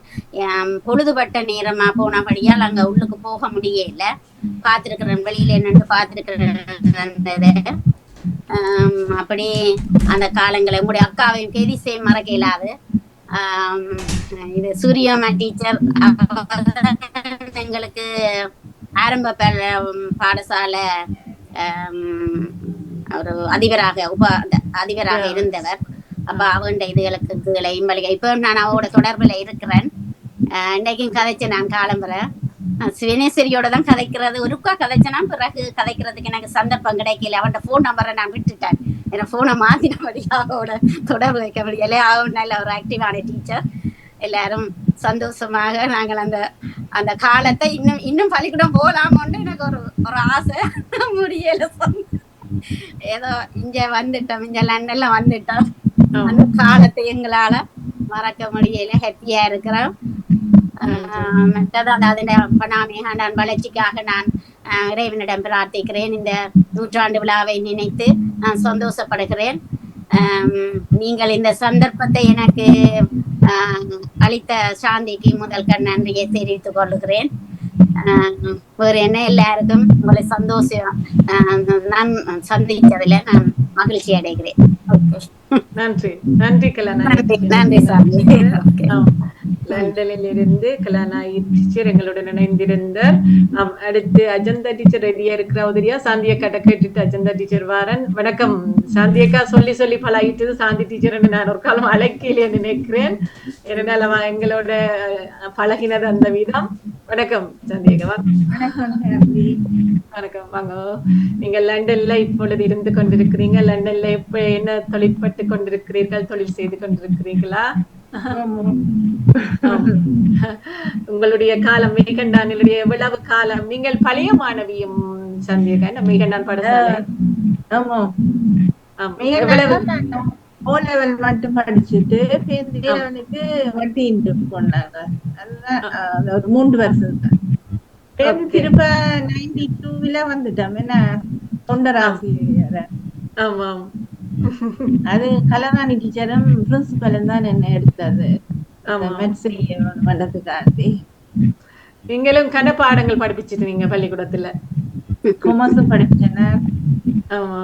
பொழுதுபட்ட நேரமா போனபடியால் அங்க உள்ளுக்கு போக முடியல. பார்த்திருக்கிறேன், வெளியில நின்று பார்த்திருக்கிறேன். அப்படி அந்த காலங்களை உங்களுடைய அக்காவையும் கேதிசையும் மறக்க இயலாது. இது சூரியம்மா டீச்சர் எங்களுக்கு ஆரம்ப பாடசாலை ஒரு அதிபராக இருந்தவர். அப்ப அவங்க இதுகளுக்கு இப்ப நான் அவரோட தொடர்புல இருக்கிறேன். இன்றைக்கும் கதைச்சு நான் காலம்புறேன். சிவனேஸ்வரியோட தான் கதைக்கிறது. ஒருக்கா கதைச்சனா பிறகு கதைக்கிறதுக்கு எனக்கு சந்தர்ப்பம் கிடைக்கல. அவன் போன் நம்பரை நான் விட்டுட்டேன். என் போனை மாத்தினபடியாக அவரோட தொடர்பு வைக்க முடியல. அவன் நல்ல ஒரு ஆக்டிவான டீச்சர். எல்லாரும் சந்தோஷமாக நாங்கள் அந்த காலத்தை இன்னும் பள்ளிக்கூடம் போலாமோன்னு எனக்கு ஒரு ஆசை. முடியல. ஏதோ இங்க வந்துட்டோம், இங்க லண்டன்ல வந்துட்டோம். அந்த காலத்தை எங்களால மறக்க முடியல. ஹாப்பியா இருக்கிறோம். மற்றதான் நான் வளர்ச்சிக்காக நான் இறைவனிடம் பிரார்த்திக்கிறேன். இந்த நூற்றாண்டு விழாவை நினைத்து நான் சந்தோஷப்படுகிறேன். நீங்கள் இந்த சந்தர்ப்பத்தை எனக்கு அளித்த சாந்திக்கு முதல் நன்றியை தெரிவித்துக் கொள்கிறேன். வேறு என்ன, எல்லாருக்கும் உங்களை சந்தோஷம் நான் சந்தித்ததுல நான் மகிழ்ச்சி அடைகிறேன். நன்றி நன்றி கலாநாயகி. நன்றி சாமி. லண்டனில் இருந்து கலாநாயகி டீச்சர் எங்களுடன் இணைந்திருந்தார். அடுத்து அஜந்தா டீச்சர் ரெடியா இருக்கிற உதரியா சாந்தியக்காட்ட கேட்டுட்டு அஜந்தா டீச்சர் வாரன். வணக்கம் சாந்தியக்கா. சொல்லி சொல்லி பழகிட்டது சாந்தி டீச்சர் நான் ஒரு காலம் அழைக்கலையே நினைக்கிறேன். என்னால எங்களோட பழகினது அந்த விதம். வணக்கம் சாந்தியக்கா. வணக்கம் வாங்க. நீங்க லண்டன்ல இப்பொழுது இருந்து கொண்டிருக்கிறீங்க. லண்டன்ல இப்ப என்ன தொழிற்பட்டு கொண்டிருக்கிறீர்கள்? தொழில் செய்து கொண்டிருக்கிறீர்களா? உங்களுடைய காலம் மேகண்டானிலுடைய எவ்வளவு காலம்? நீங்கள் பழைய மாணவியும் சந்தியக்கா மேகண்டான் பாடசாலை? ஓ லெவல் மட்டும் படிச்சுட்டு பேருந்துக்கு வட்டிட்டு போனாங்க. அதுதான் ஒரு 3 வருஷம் தான். திருப்ப 92ல வந்துட்டோம். என்ன தொண்டராசிரியர். ஆமாம். அது கலாராணி டீச்சரும் பிரின்சிபலும் தான் என்ன எடுத்தது மண்டத்துக்காண்டி. நீங்களும் கன பாடங்கள் படிப்பிச்சிருக்கீங்க பள்ளிக்கூடத்துல? கொமர்ஸும் படிச்சேன்னா. ஆமா.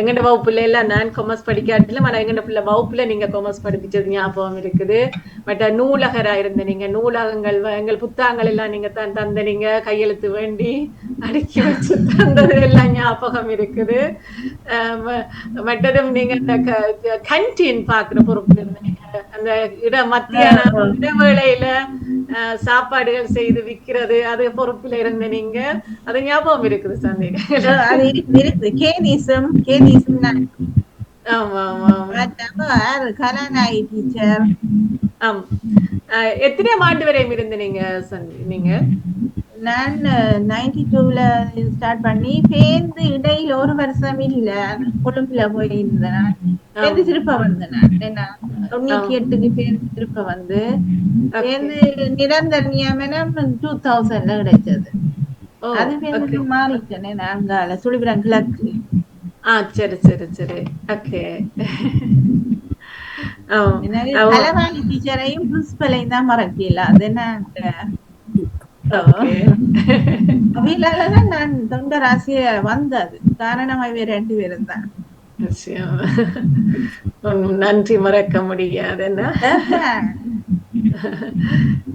எங்கட வகுப்புல எல்லாம் நான் கொமர்ஸ் படிக்காட்டிலும் ஆனா எங்கட பிள்ளை வகுப்புல நீங்க கொமர்ஸ் படிப்பிச்சது ஞாபகம் இருக்குது. பட் நூலகரா இருந்த நீங்க நூலகங்கள் எங்கள் புத்தகங்கள் எல்லாம் நீங்க தான் தந்த, நீங்க கையெழுத்து வேண்டி அடுக்கி வச்சு தந்தது எல்லாம் ஞாபகம் இருக்குது. மற்றதும் நீங்க இந்த கண்டீன் பாக்குற பொறுப்பு இருந்தீங்க. அந்த மத்தியான இடைவேளையில சாப்பாடுகள் செய்து விற்கிறது அது பொறுப்புல இருந்த நீங்க. அது ஞாபகம் இருக்குது சந்தேகம். கலாநாயகி டீச்சர். எத்தனை ஆண்டு வரையும் இருந்து நீங்க? நான் 92ல ஸ்டார்ட் பண்ணி பேருந்து இடையில ஒரு வருஷம் இல்ல கொழும்புல போயிருந்தேன். பேருந்து திருப்ப வந்தேன். நான் 98க்கு பேருந்து திருப்ப வந்து பேருந்து நிரந்தர நியமனம் 2000ல கிடைச்சது. அது பேருந்து மாறிட்டேனே நாங்கால சுழிபுரம் கிழக்கு. சரி சரி சரி. ஓகே. கலாராணி டீச்சரையும் பிரின்சிபலையும் தான் மறக்கல. அது என்ன அவையிலாலதான் நான் தொண்டராசிய வந்தது. காரணம் அவை 2 பேரும் தான். நன்றி, மறக்க முடியாது. என்ன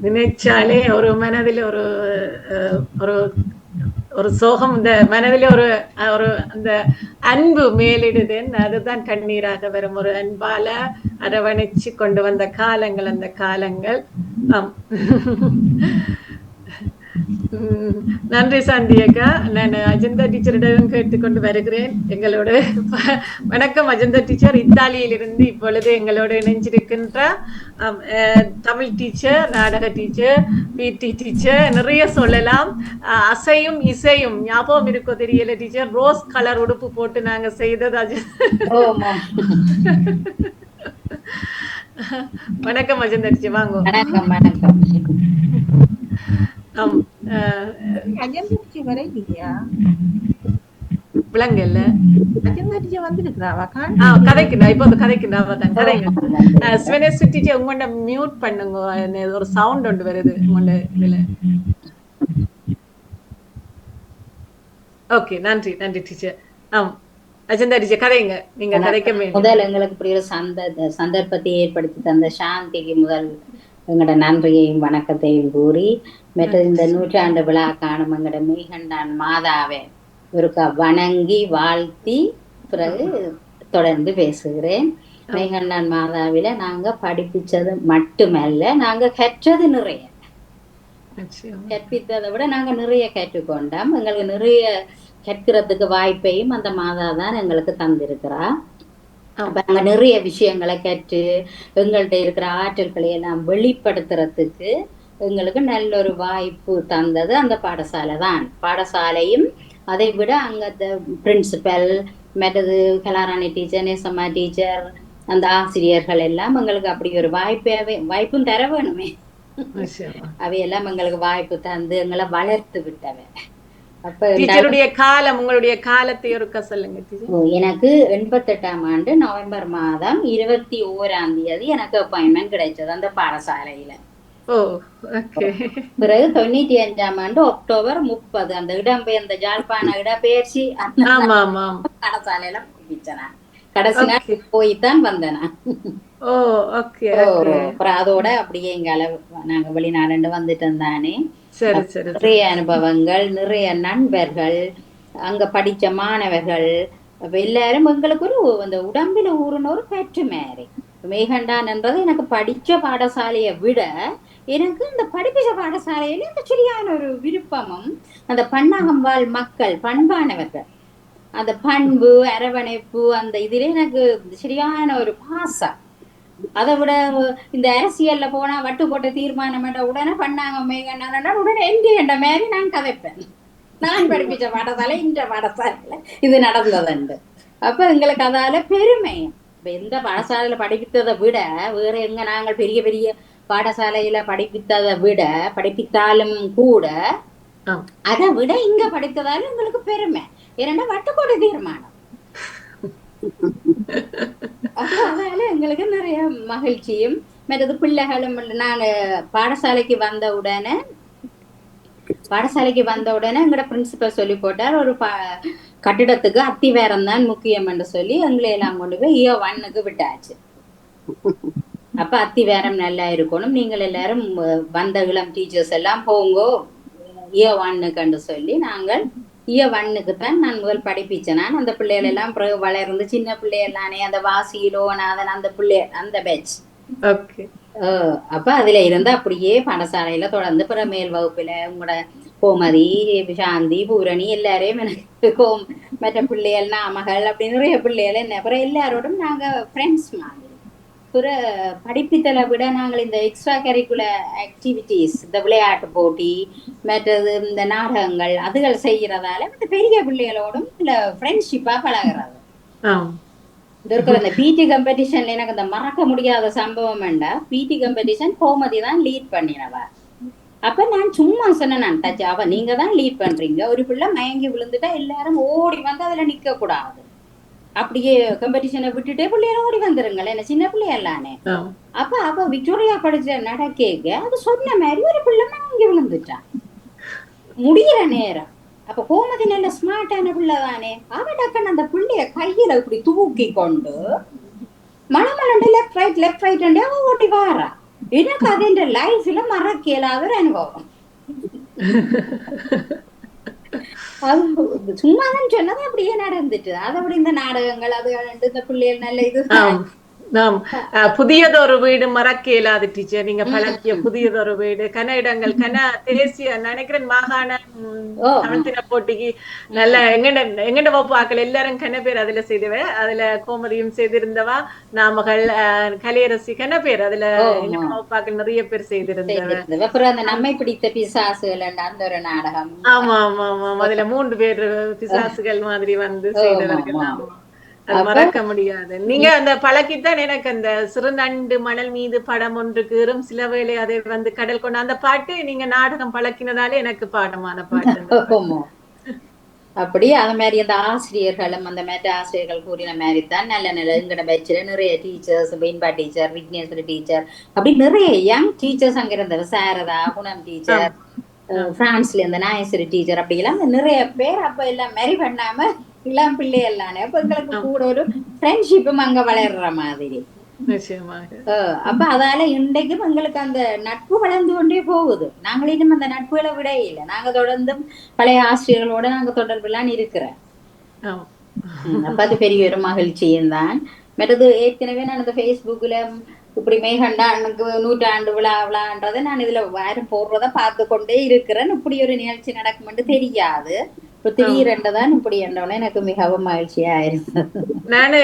நினைச்சாலே ஒரு மனதில் ஒரு ஒரு ஒரு சோகம், இந்த மனதில் ஒரு ஒரு அந்த அன்பு மேலிடுது. அதுதான் கண்ணீராக வரும். ஒரு அன்பால அரவணைச்சு கொண்டு வந்த காலங்கள் அந்த காலங்கள். நன்றி சாந்தியக்கா. நான் அஜந்தா டீச்சரிடம் கேட்டுக்கொண்டு வருகிறேன். எங்களோட வணக்கம் அஜந்தா டீச்சர். இத்தாலியிலிருந்து இப்பொழுது எங்களோட இணைஞ்சிருக்கின்ற தமிழ் டீச்சர், நாடக டீச்சர், பிடி டீச்சர், நிறைய சொல்லலாம். அசையும் இசையும் ஞாபகம் இருக்கோ தெரியல டீச்சர். ரோஸ் கலர் உடுப்பு போட்டு நாங்க செய்தது. வணக்கம் அஜந்தா டீச்சர், வாங்க. விளங்கல்ல கதைக்குண்டா இப்போ கதைக்குண்டா ஸ்வெனஸ் டீச்சர் உங்கள்ட மியூட் பண்ணுங்க. ஒரு சவுண்ட் ஒன்று வருது உங்களோட இதுல. ஓகே, நன்றி நன்றி டீச்சர். அஜந்தா டீச்சர் கதைங்க, நீங்க கதைக்க. முதல் எங்களுக்கு இப்படி ஒரு சந்தர்ப்பத்தை ஏற்படுத்தி தந்த சாந்திக்கு முதல் எங்களோட நன்றியையும் வணக்கத்தையும் கூறி, மற்றது இந்த 100ஆண்டு விழா காணும் எங்களோட மேகண்டான் மாதாவை ஒருக்கா வணங்கி வாழ்த்தி பிறகு தொடர்ந்து பேசுகிறேன். மேகண்டான் மாதாவில நாங்க படிப்பிச்சது மட்டுமல்ல, நாங்க கற்றது நிறைய. கற்பித்ததை விட நாங்க நிறைய கற்றுக்கொண்டோம். எங்களுக்கு நிறைய கற்கிறதுக்கு வாய்ப்பையும் அந்த மாதா தான் எங்களுக்கு தந்திருக்கிறா. அப்ப அங்க நிறைய விஷயங்களை கற்று எங்கள்கிட்ட இருக்கிற ஆற்றல்களை எல்லாம் வெளிப்படுத்துறதுக்கு எங்களுக்கு நல்ல ஒரு வாய்ப்பு தந்தது அந்த பாடசாலை தான். பாடசாலையும் அதை விட அங்க பிரின்சிபல் மற்றது கலாராணி டீச்சர், நேசம்மா டீச்சர், அந்த ஆசிரியர்கள் எல்லாம் எங்களுக்கு அப்படி ஒரு வாய்ப்பும் தர வேணுமே. அவையெல்லாம் எங்களுக்கு வாய்ப்பு தந்து எங்களை வளர்த்து விட்டவை. அப்ப டீச்சருடைய காலம், உங்களுடைய காலத்தை ஒருக்க சொல்லுங்க. எனக்கு 88ஆம் ஆண்டு நவம்பர் மாதம் 21ஆம் தேதி எனக்கு அப்பாயின்மெண்ட் கிடைச்சது அந்த பாடசாலையில. பிறகு 95ஆம் ஆண்டு அக்டோபர் 30 அந்த இடம்பெயர்ந்த ஜாழ்ப்பாண இடப்பெயர்ச்சி பாடசாலையில படிச்சேன். கடைசி நாள் போய்தான் வந்தேன். அதோட அப்படியே எங்க நாங்க வெளிநாடு வந்துட்டு இருந்தானே, நிறைய அனுபவங்கள், நிறைய நண்பர்கள், அங்க படிச்ச மாணவர்கள் எல்லாரும் எங்களுக்கு ஒரு அந்த உடம்பில ஊறுன ஒரு பெற்று மாறி. மேகண்டான் என்றது எனக்கு படிச்ச பாடசாலையை விட எனக்கு இந்த படிப்பிச்ச பாடசாலையில இந்த சரியான ஒரு விருப்பமும், அந்த பன்னாகம் வாழ் மக்கள் பண்பானவர்கள், அந்த பண்பு அரவணைப்பு, அந்த இதுல எனக்கு சரியான ஒரு பாசம். அதை விட இந்த அரசியல்ல போனா வட்டு போட்ட தீர்மானம் உடனே பண்ணாங்க மேகண்டான் உடனே எந்த மாதிரி நான் கதைப்பேன். நான் படிப்பிச்ச பாடசாலை இந்த பாடசாலையில இது நடந்ததுண்டு. அப்ப எங்களுக்கு அதால பெருமை. எந்த பாடசாலையில படிப்பித்ததை விட வேற எங்க நாங்கள் பெரிய பெரிய பாடசாலையில படிப்பித்ததை விட படிப்பித்தாலும் கூட அதை விட இங்க படித்ததாலும் எங்களுக்கு பெருமை. ஏன்னா வட்டுக்கோட்டை தீர்மானம். அதனால எங்களுக்கு நிறைய மகிழ்ச்சியும் மற்றது பிள்ளைகளும். நான் பாடசாலைக்கு வந்த உடனே எங்கட பிரின்சிபல் சொல்லி போட்டார், ஒரு கட்டிடத்துக்கு அத்திவேரம் தான் முக்கியம் என்று சொல்லி எங்களை எல்லாம் கொண்டு போய் இயோ 1க்கு விட்டாச்சு. அப்ப அத்திவேரம் நல்லா இருக்கணும், நீங்கள் எல்லாரும் வந்த இளம் டீச்சர்ஸ் எல்லாம் போங்கோ இயோ 1க்கு சொல்லி நாங்கள் இயோ 1க்கு தான் நான் முதல் படிப்பிச்சேன். நான் அந்த பிள்ளைகள் எல்லாம் வளர்ந்து சின்ன பிள்ளைகளானே அந்த வாசியிலோ நாதன் அந்த பிள்ளை அந்த பேட்ச். அப்ப அதுல இருந்து அப்படியே பாடசாலையில தொடர்ந்து பிற மேல் வகுப்புல உங்களோட கோமதி, சாந்தி, பூரணி எல்லாரையும் எனக்கு மற்ற பிள்ளைகள், நாமகள் அப்படி நிறைய பிள்ளைகள் என்ன அப்புறம் எல்லாரோடும் நாங்க ஃப்ரெண்ட்ஸ் மாதிரி. பிற படிப்பித்தலை விட நாங்கள் இந்த எக்ஸ்ட்ரா கரிக்குலர் ஆக்டிவிட்டிஸ், இந்த விளையாட்டு போட்டி மற்றது இந்த நாடகங்கள் அதுகள் செய்யறதால இந்த பெரிய பிள்ளைகளோடும் இந்த ஃப்ரெண்ட்ஷிப்பா பழகிறது. இருக்கிற இந்த பிடி காம்படிஷன்ல எனக்கு இந்த மறக்க முடியாத சம்பவம் வேண்டா. பிடி காம்படிஷன் கோமதி தான் லீட் பண்ணினவா. அப்ப நான் சும்மா சொன்னேன், நான் டச் அவ நீங்க தான் லீட் பண்றீங்க, ஒரு பிள்ளை மயங்கி விழுந்துட்டா எல்லாரும் ஓடி வந்து அதுல நிக்க கூடாது, அப்படியே காம்படிஷனை விட்டுட்டே பிள்ளைய ஓடி வந்துருங்களேன், என்ன சின்ன பிள்ளைய எல்லானே. அப்ப அவ விக்டோரியா படிச்ச நடக்கேங்க அது சொன்ன மாதிரி ஒரு பிள்ளை மயங்கி விழுந்துட்டான் முடிகிற நேரம். அப்ப கோமதி நல்ல ஸ்மார்ட்டான பிள்ளை தானே, அவ டக்குன்னு அந்த பிள்ளைய கையில இப்படி தூக்கி கொண்டு மணமலண்டு லெஃப்ட் ரைட் அவ ஓட்டி வாரா. எனக்கு அது என் லைஃப்ல மறக்க இயலாத ஒரு அனுபவம். அது சும்மாதான் சொன்னது அப்படியே நடந்துட்டு. அதை விட இந்த நாடகங்கள் அது இந்த பிள்ளைகள் நல்ல இது புதியதொரு வீடு மறக்க இயலாது டீச்சர். நீங்க பழக்கிய புதியதொரு வீடு, கன இடங்கள், கன தேசிய நினைக்கிறேன் மாகாண தமிழ்த்தின போட்டிக்கு நல்ல எங்கட வகுப்பாக்கள் எல்லாரும் கன பேர் அதுல செய்தவ. அதுல கோமதியும் செய்திருந்தவா, நாமகள், கலையரசி கன பேர் அதுல வகுப்பாக்கள் நிறைய பேர் செய்திருந்தவ. நம்மை பிடித்த பிசாசுகள் அந்த ஒரு நாடகம். ஆமா ஆமா ஆமா, அதுல 3 பேர் பிசாசுகள் மாதிரி வந்து செய்தவர்கள். அது மறக்க முடியாது. நீங்க அந்த பழக்கித்தான் எனக்கு அந்த சிறுநண்டு மணல் மீது படம் ஒன்றுக்கு சில வேளை அதை வந்து கடல் கொண்டு அந்த பாட்டு நீங்க நாடகம் பழக்கினதாலே எனக்கு பாடமான பாட்டு. அப்படி அது மாதிரி அந்த ஆசிரியர்களும் அந்த மாதிரி ஆசிரியர்கள் கூறின மாதிரி தான் நல்ல நல்ல எங்கட பேச்சில நிறைய டீச்சர்ஸ், வெயின்பா டீச்சர், விக்னேஸ்வரி டீச்சர், அப்படி நிறைய யங் டீச்சர்ஸ் அங்க இருந்த சாரதா, குணம் டீச்சர், பிரான்ஸ்ல இருந்த நாயஸ்வரி டீச்சர், அப்படி எல்லாம் நிறைய பேர் அப்ப எல்லாம் மேரி பண்ணாம இளம் பிள்ளை எல்லானே. அப்ப எங்களுக்கு கூட ஒரு ஃப்ரெண்ட்ஷிப்பும் அங்க வளர்ற மாதிரி. அப்ப அதால இன்றைக்கும் எங்களுக்கு அந்த நட்பு வளர்ந்து கொண்டே போகுது. நாங்கள் இன்னும் அந்த நட்புகளை விட இல்லை. நாங்க தொடர்ந்து பழைய ஆசிரியர்களோட நாங்க தொடர்புலாம் இருக்கிறோம். அப்ப அது பெரிய ஒரு மகிழ்ச்சியும் தான். மற்றது ஏற்கனவே நான் இந்த Facebookல இப்படி மேகண்டானுக்கு 100ஆண்டு விழான்றதை நான் இதுல வாரம் போடுறத பார்த்து கொண்டே இருக்கிறேன். இப்படி ஒரு நிகழ்ச்சி நடக்கும்னு தெரியாது. இப்ப திடீரென்றதான் இப்படி என்றவன எனக்கு மிகவும் மகிழ்ச்சியா இருந்தது. நானு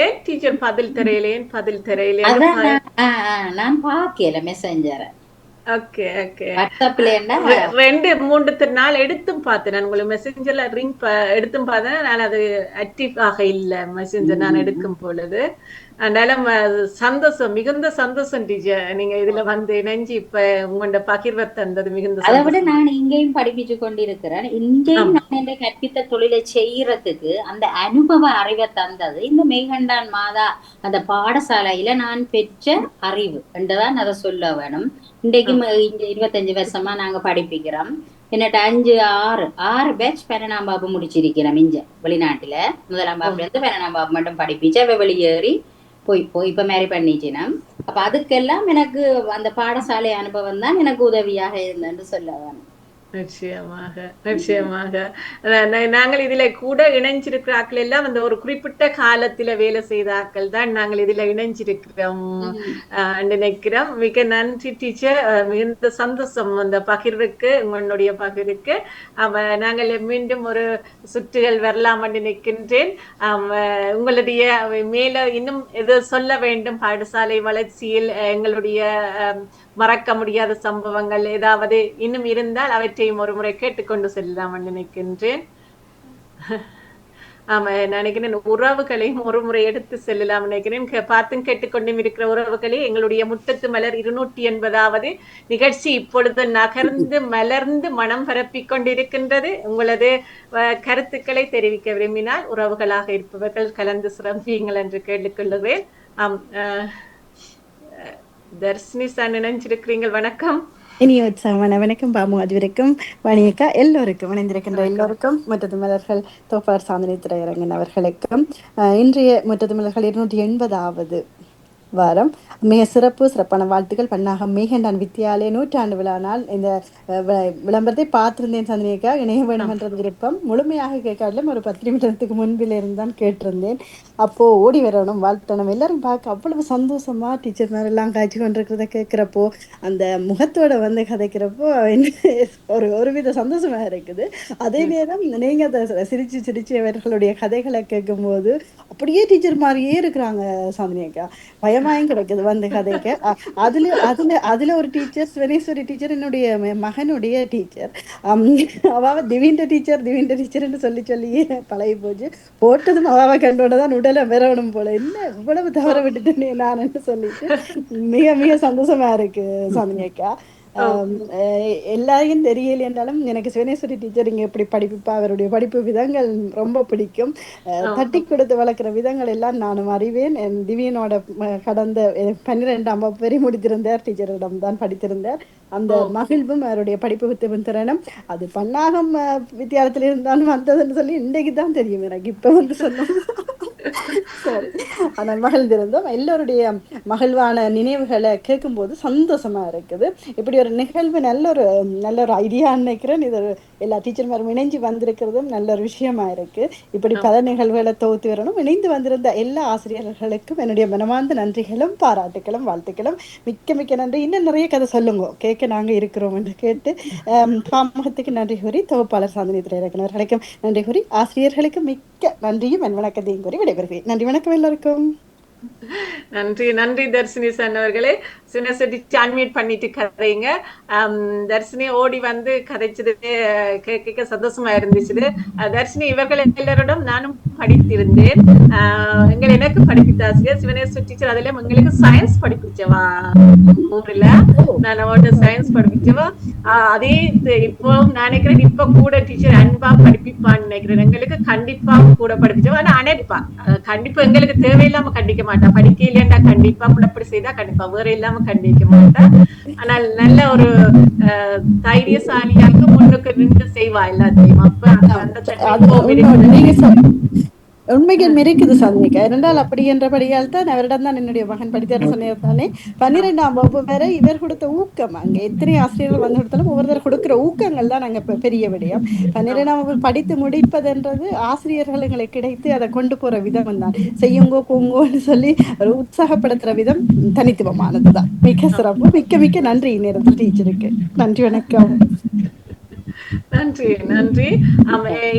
ஏன் டீச்சர் பதில் தெரியலேன் நான் பாக்கல மெசஞ்சர. Okay okay. வாட்ஸ்அப்ல என்ன 2-3 நாள் எடுத்தும் பார்த்தேன். நான் உங்களுக்கு மெசேஞ்சர்ல ரிங் எடுத்தும் பார்த்தேன். நான் அது ஆக்டிவ் ஆக இல்ல மெசேஞ்சர் நான் எடுக்கும் பொழுது. அதனால சந்தோஷம், மிகுந்த சந்தோஷம் டீச்சர். நீங்க இதுல வந்து இணைஞ்சு இப்ப உங்களோட பகிர்வை தந்தது மிகுந்த அதை விட சந்தோஷம். நான் இங்கேயும் படிப்பிச்சு கொண்டிருக்கிறேன். இங்கேயும் நான் இந்த கற்பித்த தொழிலை செய்யறதுக்கு அந்த அனுபவ அறிவை தந்தது இந்த மெய்கண்டான் மாதா அந்த பாடசாலையில நான் பெற்ற அறிவு என்றுதான் அதை சொல்ல வேணும். இன்றைக்கும் இந்த 25 வருஷமா நாங்க படிப்பிக்கிறோம். என்னட்ட 5-6 பேட்ச் 12ஆம் வகுப்பு முடிச்சிருக்கிறோம். இங்க வெளிநாட்டுல 1ஆம் வகுப்புல இருந்து 12ஆம் வகுப்பு மட்டும் படிப்பிச்சு அவ வெளியேறி போய் இப்ப மேரி பண்ணிச்சுனா, அப்ப அதுக்கெல்லாம் எனக்கு அந்த பாடசாலை அனுபவம் தான் எனக்கு உதவியாக இருந்தேன்னு சொல்ல வேணும். நிச்சயமாக நிச்சயமாக. நாங்கள் இதுல கூட இணைஞ்சிருக்கிற ஆட்கள் எல்லாம் அந்த ஒரு குறிப்பிட்ட காலத்துல வேலை செய்த ஆட்கள் தான் நாங்கள் இதுல இணைஞ்சிருக்கிறோம் நினைக்கிறோம். மிக நன்றி டீச்சர். மிகுந்த சந்தோஷம் அந்த பகிர்வுக்கு, உங்களுடைய பகிர்வுக்கு. நாங்கள் மீண்டும் ஒரு சுற்றுகள் வரலாம் என்று நினைக்கின்றேன். உங்களுடைய மேல இன்னும் எது சொல்ல வேண்டும் பாடசாலை வளர்ச்சியில் எங்களுடைய மறக்க முடியாத சம்பவங்கள் ஏதாவது இன்னும் இருந்தால் அவற்றையும் ஒரு முறை கேட்டுக்கொண்டு செல்லலாம் நினைக்கின்றேன். ஆமா, நினைக்கிறேன் உறவுகளையும் ஒரு முறை எடுத்து செல்லலாம் நினைக்கிறேன். பார்த்தும் கேட்டுக்கொண்டும் இருக்கிற உறவுகளே, எங்களுடைய முட்டத்து மலர் 280வது நிகழ்ச்சி இப்பொழுது நகர்ந்து மலர்ந்து மனம் பரப்பிக் கொண்டிருக்கின்றது. உங்களது கருத்துக்களை தெரிவிக்க விரும்பினால் உறவுகளாக இருப்பவர்கள் கலந்து சிறப்பியுங்கள் என்று கேட்டுக்கொள்ளுவேன். தர்ஷினி சார் நினைச்சிருக்கிறீங்க. வணக்கம். இனிய உற்சாகமான வணக்கம் பாமு. அதுவரைக்கும் வணிகா எல்லோருக்கும் இணைந்திருக்கின்ற எல்லோருக்கும் முற்றத்து மலர்கள் தோப்பாளர் சாந்தினி திரையரங்கன் அவர்களுக்கும் இன்றைய முற்றத்து மலர்கள் 280வது வாரம் மிக சிறப்பான வாழ்த்துக்கள். பன்னாகம் மேகண்டான் வித்தியாலய 100ஆண்டு விழா நாள். இந்த விளம்பரத்தை பார்த்திருந்தேன் சந்தினிக்கா. இணைய வேணும் என்ற விருப்பம் முழுமையாக கேட்காலும் ஒரு 10 நிமிடத்துக்கு முன்பில் இருந்தான் கேட்டிருந்தேன். அப்போ ஓடி வரணும், வாழ்த்தணும், எல்லாரும் பார்க்க அவ்வளவு சந்தோஷமா டீச்சர் மாதிரி எல்லாம் காய்ச்சி கொண்டிருக்கிறத கேட்கிறப்போ, அந்த முகத்தோட வந்து கதைக்கிறப்போ ஒருவித சந்தோஷமா இருக்குது. அதே நேரம் நீங்க அதை சிரிச்சு அவர்களுடைய கதைகளை கேட்கும் போது அப்படியே டீச்சர் மாதிரியே இருக்கிறாங்க சாந்தினிக்கா. பயமாயும் கிடைக்குது வந்து கதைக்கு. அதுல ஒரு டீச்சர் ஸ்வனேஸ்வரி டீச்சர், என்னுடைய மகனுடைய டீச்சர். அவாவ திவீண்ட டீச்சர்ன்னு சொல்லியே பழகி போச்சு. போட்டதும் அவாவை கண்டோடதான் உடலை பெறணும் போல, என்ன இவ்வளவு தவற விட்டுட்டேனே நான் சொல்லிட்டு மிக மிக சந்தோஷமா இருக்கு சாந்தினிக்கா. எல்லாரையும் தெரியல என்றாலும் எனக்கு சிவனேஸ்வரி டீச்சர் இங்க எப்படி படிப்புப்பா, அவருடைய படிப்பு விதங்கள் ரொம்ப பிடிக்கும். தட்டி கொடுத்து வளர்க்குற விதங்கள் எல்லாம் நானும் அறிவேன். திவ்யனோட கடந்த 12ஆம் வகுப்பு வரை முடித்திருந்தார், டீச்சரிடம் தான் படித்திருந்தார். அந்த மகிழ்வும் அவருடைய படிப்பு திறனும் அது பன்னாகம் வித்தியாலயத்தில் இருந்தாலும் வந்ததுன்னு சொல்லி இன்றைக்கு தான் தெரியும் எனக்கு. இப்ப வந்து சொன்னோம் சரி, ஆனால் மகிழ்ந்திருந்தோம். எல்லோருடைய மகிழ்வான நினைவுகளை கேட்கும் போது சந்தோஷமா இருக்குது. இப்படி ஒரு நிகழ்வு நல்ல ஒரு ஐடியா நினைக்கிறேன். இது எல்லா டீச்சர்மாரும் இணைஞ்சு வந்திருக்கிறதும் நல்ல ஒரு விஷயமா இருக்கு. இப்படி பல நிகழ்வுகளை தொகுத்து வரணும். இணைந்து வந்திருந்த எல்லா ஆசிரியர்களுக்கும் என்னுடைய மனமார்ந்த நன்றிகளும் பாராட்டுகளும் வாழ்த்துக்களும். மிக்க நன்றி. இன்னும் நிறைய கதை சொல்லுங்க, கேட்க நாங்க இருக்கிறோம் என்று கேட்டு பாமகத்துக்கு நன்றி கூறி, தொகுப்பாளர் சாந்தினி திரையரங்கனவர்களுக்கும் நன்றி கூறி, ஆசிரியர்களுக்கு மிக்க நன்றியும் என் வணக்கத்தையும் கூறி விடைபெறுகிறேன். நன்றி, வணக்கம் எல்லோருக்கும். நன்றி தர்ஷினி அவர்களே. சிவனேஸ்வரி அன்மியூட் பண்ணிட்டு கதைங்க. தர்ஷினி ஓடி வந்து கதைச்சது கேட்க சந்தோஷமா இருந்துச்சு. தர்ஷினி, இவர்கள் எல்லாரோடும் நானும் படித்திருந்தேன். எனக்கு படிப்பித்த ஆசிரியர் சிவனேஸ்வரி டீச்சர். அதுல எங்களுக்கு சயின்ஸ் படிப்பிச்சவா ஊர்ல, நான் அவட்ட சயின்ஸ் படிப்பிச்சவா. அதே இப்போ நான் நினைக்கிறேன் இப்ப கூட டீச்சர் அன்பா படிப்பிப்பான்னு நினைக்கிறேன். எங்களுக்கு கண்டிப்பா கூட படிப்பிச்சவா. ஆனா அணைப்பா கண்டிப்பா எங்களுக்கு தேவையில்லாம கண்டிக்க மாட்டா. படிக்க இல்லையா கண்டிப்பா, புடப்படி செய்தா கண்டிப்பா, வேற இல்லாம கண்டிக்க மாட்டா. ஆனால் நல்ல ஒரு தைரியசாலியாக முன்னுக்கு நின்று செய்வா எல்லாத்தையும். உண்மைகள் மிரைக்குது சாந்தினிக்கா. இரண்டால் அப்படி என்றபடியால் தான் அவரிடம் தான் என்னுடைய மகன் படித்தார் சொன்னே. 12ஆம் வகுப்பு வரை இவர் கொடுத்த ஊக்கம், அங்க எத்தனை ஆசிரியர்கள் வந்து கொடுத்தாலும் ஒவ்வொருத்தர் கொடுக்கிற ஊக்கங்கள் தான் நாங்க பெரிய விடயம். 12ஆம் வகுப்பு படித்து முடிப்பதுன்றது ஆசிரியர்கள் கிடைத்து அதை கொண்டு போற விதம் தான். செய்யுங்கோ போங்கோன்னு சொல்லி ஒரு உற்சாகப்படுத்துற விதம் தனித்துவமானதுதான். மிக சிறப்பு. மிக்க நன்றி நேரத்தில் டீச்சருக்கு. நன்றி, வணக்கம். நன்றி.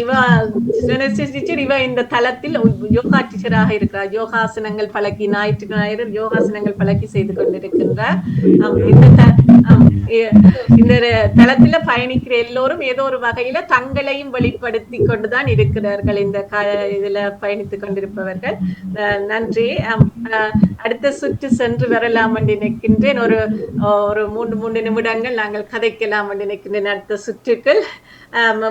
இவ இந்த தளத்தில் யோகா டீச்சராக இருக்கிறார். யோகாசனங்கள் பழக்கி ஞாயிறு யோகாசனங்கள் பழக்கி செய்து கொண்டிருக்கின்றார். இந்த தளத்துல பயணிக்கிற எல்லோரும் ஏதோ ஒரு வகையில தங்களையும் வெளிப்படுத்தி கொண்டுதான் இருக்கிறார்கள் இந்த இதுல பயணித்துக் கொண்டிருப்பவர்கள். நன்றி. அடுத்த சுற்று சென்று வரலாம் என்று நினைக்கின்றேன். ஒரு 3 நிமிடங்கள் நாங்கள் கதைக்கலாம் என்று நினைக்கின்றேன். அடுத்த சுற்றுக்கள்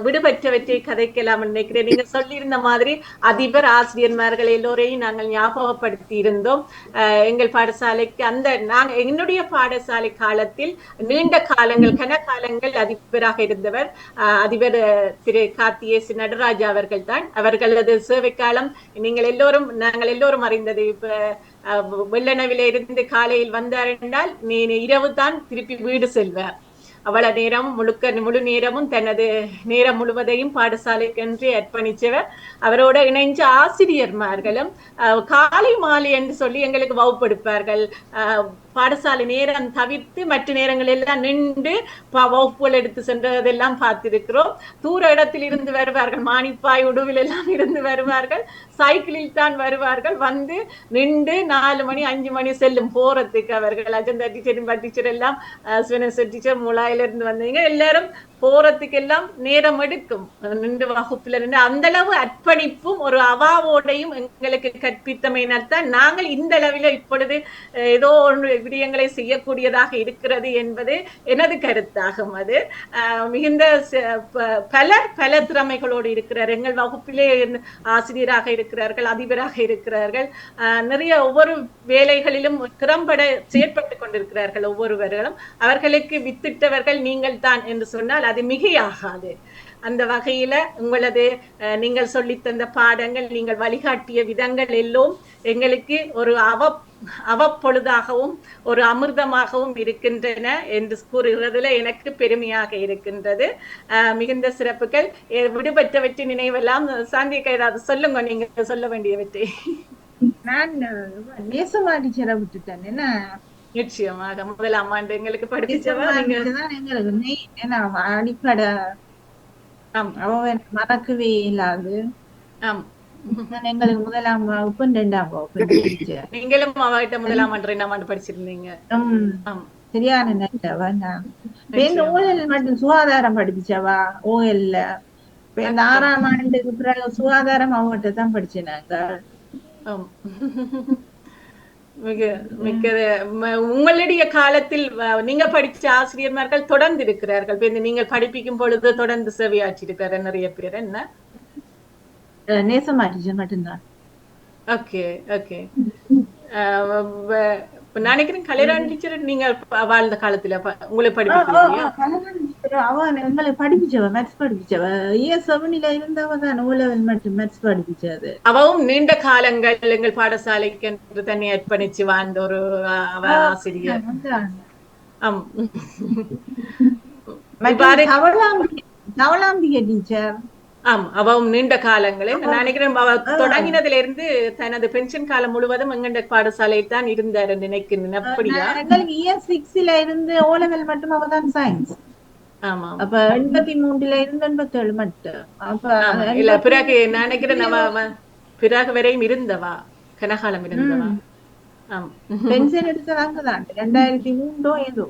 விடுபற்றவற்றை கதைக்கலாம் நினைக்கிறேன். நீங்க சொல்லியிருந்த மாதிரி அதிபர் ஆசிரியர்மார்கள் எல்லோரையும் நாங்கள் ஞாபகப்படுத்தி இருந்தோம். எங்கள் பாடசாலைக்கு என்னுடைய பாடசாலை காலத்தில் நீண்ட காலங்கள் கனகாலங்கள் அதிபராக இருந்தவர் அதிபர் திரு கார்த்திகேசி நடராஜா அவர்கள் தான். அவர்களது சேவை காலம் நாங்கள் எல்லோரும் அறிந்தது. இப்ப வெள்ளனவில இருந்து காலையில் வந்தார் என்றால் இரவு தான் திருப்பி வீடு செல்வார். அவ்வளவு நேரம் முழு நேரமும் தனது நேரம் முழுவதையும் பாடசாலைக்கென்று அர்ப்பணிச்சவர். அவரோட இணைஞ்ச ஆசிரியர்மார்களும் காலை மாலை என்று சொல்லி எங்களுக்கு வகுப்படுப்பார்கள். பாடசாலை நேரம் தவிர்த்து மற்ற நேரங்கள் எல்லாம் நின்று வகுப்புகள் எடுத்து சென்றதெல்லாம் பார்த்திருக்கிறோம். தூர இடத்தில் இருந்து வருவார்கள், மானிப்பாய் உடுவில் எல்லாம் இருந்து வருவார்கள், சைக்கிளில் தான் வருவார்கள். வந்து நின்று 4 மணி 5 மணி செல்லும் போறதுக்கு அவர்கள் அஜந்தா டீச்சர் எல்லாம் சுவனேஸ்வர் டீச்சர் மூலாயில இருந்து வந்தீங்க எல்லாரும் போறதுக்கு எல்லாம் நேரம் எடுக்கும். நின்று வகுப்புல நின்று அந்த அளவு அர்ப்பணிப்பும் ஒரு அவாவோடையும் எங்களுக்கு கற்பித்தமையினால்தான் நாங்கள் இந்த அளவில் இப்பொழுது ஏதோ ஒன்று விடயங்களை செய்யக்கூடியதாக இருக்கிறது என்பது எனது கருத்தாகும். அது மிகுந்த பல திறமைகளோடு இருக்கிறார். எங்கள் வகுப்பிலே ஆசிரியராக இருக்கிறார்கள், அதிபராக இருக்கிறார்கள். நிறைய ஒவ்வொரு வேலைகளிலும் திறம்பட செயற்பட்டு கொண்டிருக்கிறார்கள் ஒவ்வொருவர்களும். அவர்களுக்கு வித்திட்டவர்கள் நீங்கள் தான் என்று சொன்னால் அது மிகையாகாது. அந்த வகையில உங்களது நீங்கள் சொல்லித்தந்த பாடங்கள், நீங்கள் வழிகாட்டிய விதங்கள் எல்லாம் எங்களுக்கு ஒரு அவப்பொழுதாகவும் ஒரு அமிர்தமாகவும் இருக்கின்றன என்று கூறுகிறதுல எனக்கு பெருமையாக இருக்கின்றது. மிகுந்த சிறப்புகள். விடுபட்டவற்றை நினைவெல்லாம் சாந்தியக்கா ஏதாவது சொல்லுங்க, நீங்க சொல்ல வேண்டியவற்றை. நான் நேசமா டீச்சரை விட்டுட்டேன். என்ன நிச்சயமாக 1ஆம் ஆண்டு எங்களுக்கு படிச்சவா நீங்க எங்களுக்கு அடிப்படை மறக்கவே இல்லாது. எங்களுக்கு 1ஆம் வகுப்பு 2ஆம் வகுப்பு நீங்களும் அவகிட்ட 1ஆம் ஆண்டு 2ஆம் ஆண்டு படிச்சிருந்தீங்க. சரியான நட்டவா. ஓஎல் மட்டும் சுகாதாரம் படிப்பிச்சவா. ஓஎல்ல 6ஆம் ஆண்டுக்கு பிறகு சுகாதாரம் அவங்ககிட்ட தான் படிச்சேனாங்க. உங்களுடைய காலத்தில் நீங்க படிச்ச ஆசிரியர்மார்கள் தொடர்ந்து இருக்கிறார்கள். நீங்கள் படிப்பிக்கும் பொழுது தொடர்ந்து சேவையாற்றி இருக்கிறார் நிறைய பேர். என்ன நேசமா டீச்சர் மட்டும்தான். Okay okay. நினைக்கிறேன் கலைராணி டீச்சர் நீங்க வாழ்ந்த காலத்துல உங்களை படிப்பிக்கிறீங்க. அவன் எங்களை படிப்பிச்சவ, மேத்ஸ் படிப்பிச்சவ. இயர் 7ல இருந்தவ தான் O level மட்டும் மேத்ஸ் படிப்பிச்சது. அவவும் நீண்ட காலங்கள் எங்கள் பாடசாலைக்கு என்று தன்னை அர்ப்பணிச்சு வாழ்ந்த ஒரு ஆசிரியர். தவளாம்பிகை டீச்சர். அவவும் நீண்ட காலங்களே நினைக்கிறேன் தொடங்கினதுல இருந்து தனது பென்ஷன் காலம் முழுவதும் எங்க பாடசாலையில் தான் இருந்தார் நினைக்கிறேன். அப்படியா? இயர் 6ல இருந்து O level மட்டும் அவதான் சயின்ஸ். ஆமா. அப்ப 83ல இருந்து 87 மட்டும். அப்ப இல்ல பிறகு நினைக்கிறேன் பிறகு வரையும் இருந்தவா கனகாலம் இருந்தவா. பென்ஷன் எடுத்ததாங்கதான் 2003 ஏதோ.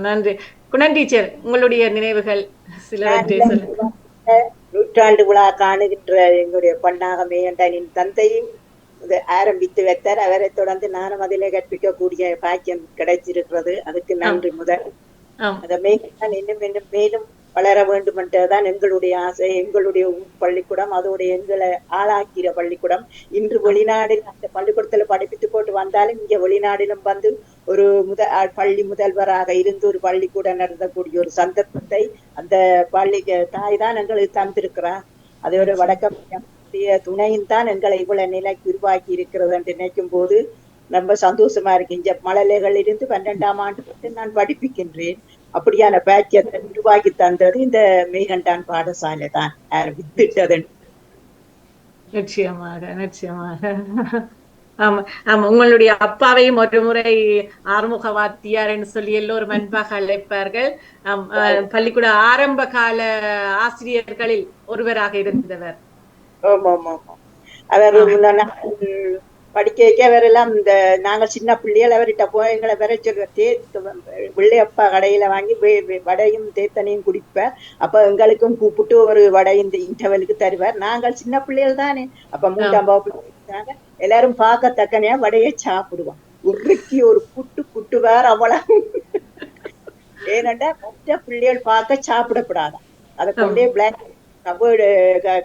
நன்றி. குணன் டீச்சர் உங்களுடைய நினைவுகள் சிலவற்றை சொல்லுங்க. 100ஆண்டு விழா காணுகின்ற எங்களுடைய பொன்னாகமே என் தந்தையும் ஆரம்பித்து வைத்தார். அவரை தொடர்ந்து நானும் அதிலே கற்பிக்கக்கூடிய பாக்கியம் கிடைச்சிருக்கிறது. அதுக்கு நன்றி. முதல் அதை இன்னும் மேலும் வளர வேண்டும் என்றுதான் எங்களுடைய ஆசை. எங்களுடைய பள்ளிக்கூடம் அதோட எங்களை ஆளாக்கிற பள்ளிக்கூடம். இன்று வெளிநாடில் அந்த பள்ளிக்கூடத்துல படிப்பித்து போட்டு வந்தாலும் இங்க வெளிநாடிலும் வந்து ஒரு பள்ளி முதல்வராக இருந்து ஒரு பள்ளிக்கூடம் நடத்தக்கூடிய ஒரு சந்தர்ப்பத்தை அந்த பள்ளிக்கு தாய் தான் எங்களுக்கு தந்திருக்கிறார். அதோட வடக்கடைய துணையும் தான் எங்களை இவ்வளவு நிலைக்கு உருவாக்கி இருக்கிறது என்று நினைக்கும் போது ரொம்ப சந்தோஷமா இருக்கு. இங்க மழலைகள் இருந்து 12ஆம் ஆண்டு நான் படிப்பிக்கின்றேன். அப்படியான பாக்கியத்தை உருவாக்கி தந்தது இந்த மெய்கண்டான் பாடசாலை தான் ஆரம்பித்தது. நிச்சயமாக நிச்சயமாக. ஆமா ஆமா. உங்களுடைய அப்பாவையும் ஒரு முறை ஆறுமுக வாத்தியார் என்று சொல்லி எல்லோரும் அன்பாக அழைப்பார்கள். பள்ளிக்கூட ஆரம்ப கால ஆசிரியர்களில் ஒருவராக இருந்தவர். ஆமா ஆமா. அவர் படிக்க அவரெல்லாம் இந்த நாங்கள் சின்ன பிள்ளைகள் அவர்கிட்ட போய் எங்களை வர சொல்லுவ வெள்ளையப்பா கடையில வாங்கி வடையும் தேத்தனையும் குடிப்பேன். அப்ப எங்களுக்கும் கூப்பிட்டு ஒரு வடை இந்த இன்டர்வலுக்கு தருவார். நாங்கள் சின்ன பிள்ளைகள் தானே, அப்ப 3ஆம் வகுப்பு எல்லாரும் பார்க்கத்தக்கனையா வடையை சாப்பிடுவோம். உருக்கி ஒரு குட்டுவார் அவ்வளவு. ஏனண்டா மற்ற பிள்ளைகள் பார்க்க சாப்பிடப்படாதான், அதை கொண்டே பிளாக் கபோர்டு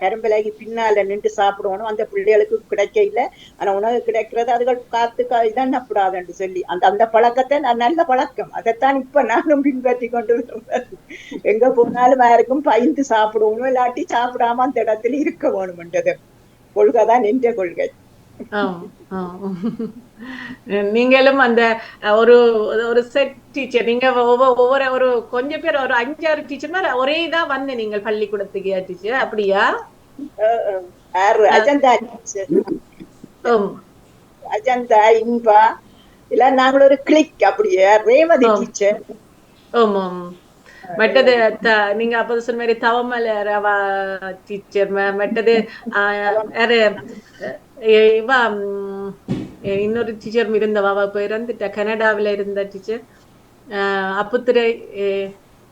கரும்பலகி பின்னால நின்று சாப்பிடுவோம். அந்த பிள்ளைகளுக்கு கிடைக்க இல்லை, ஆனா உணவு கிடைக்கிறது அதுகள் காத்து இதப்படாதுன்னு சொல்லி அந்த பழக்கத்தை நல்ல பழக்கம். அதைத்தான் இப்ப நானும் பின்பற்றி கொண்டு வருவேன். எங்க போனாலும் யாருக்கும் பயந்து சாப்பிடுவோம், இல்லாட்டி சாப்பிடாம அந்த இடத்துல இருக்க வேணும்ன்றது கொள்கைதான் என்ற கொள்கை. நீங்களும் அந்த ஒரு செட் டீச்சர், நீங்க ஒவ்வொரு ஒரு கொஞ்சம் பேர் ஒரு 5-6 டீச்சர் ஒரே தான் வந்து நீங்கள் பள்ளிக்கூடத்துக்கு டீச்சர் அப்படியா? அஜந்தா இன்பா இல்ல நாங்கள் ஒரு கிளிக் அப்படியே ரேவதி டீச்சர். ஆமாம். மற்றது நீங்க அப்ப சொன்ன மாதிரி தவமல ரவா டீச்சர், மற்றது இவா இன்னொரு டீச்சர் இருந்தவா பேர் வந்துட்டா, கனடாவில இருந்த டீச்சர் அப்புத்திரை,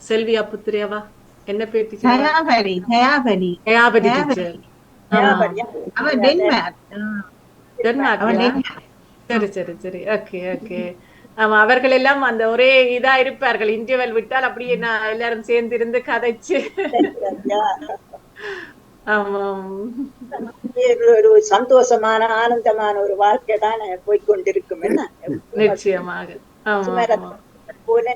செல்வி அப்புத்திரையவா என்ன பேர் டீச்சர்? தயாபதி டீச்சர். சரி சரி சரி, ஓகே ஓகே. ஆமா, அவர்கள் எல்லாம் அந்த ஒரே இதா இருப்பார்கள். இன்டர்வல் விட்டால் அப்படியே எல்லாரும் சேர்ந்து இருந்து கதைச்சு. ஒரு சந்தோஷமான ஆனந்தமான ஒரு வாழ்க்கை தான் போய்கொண்டிருக்கும். என்ன நிச்சயமாக போல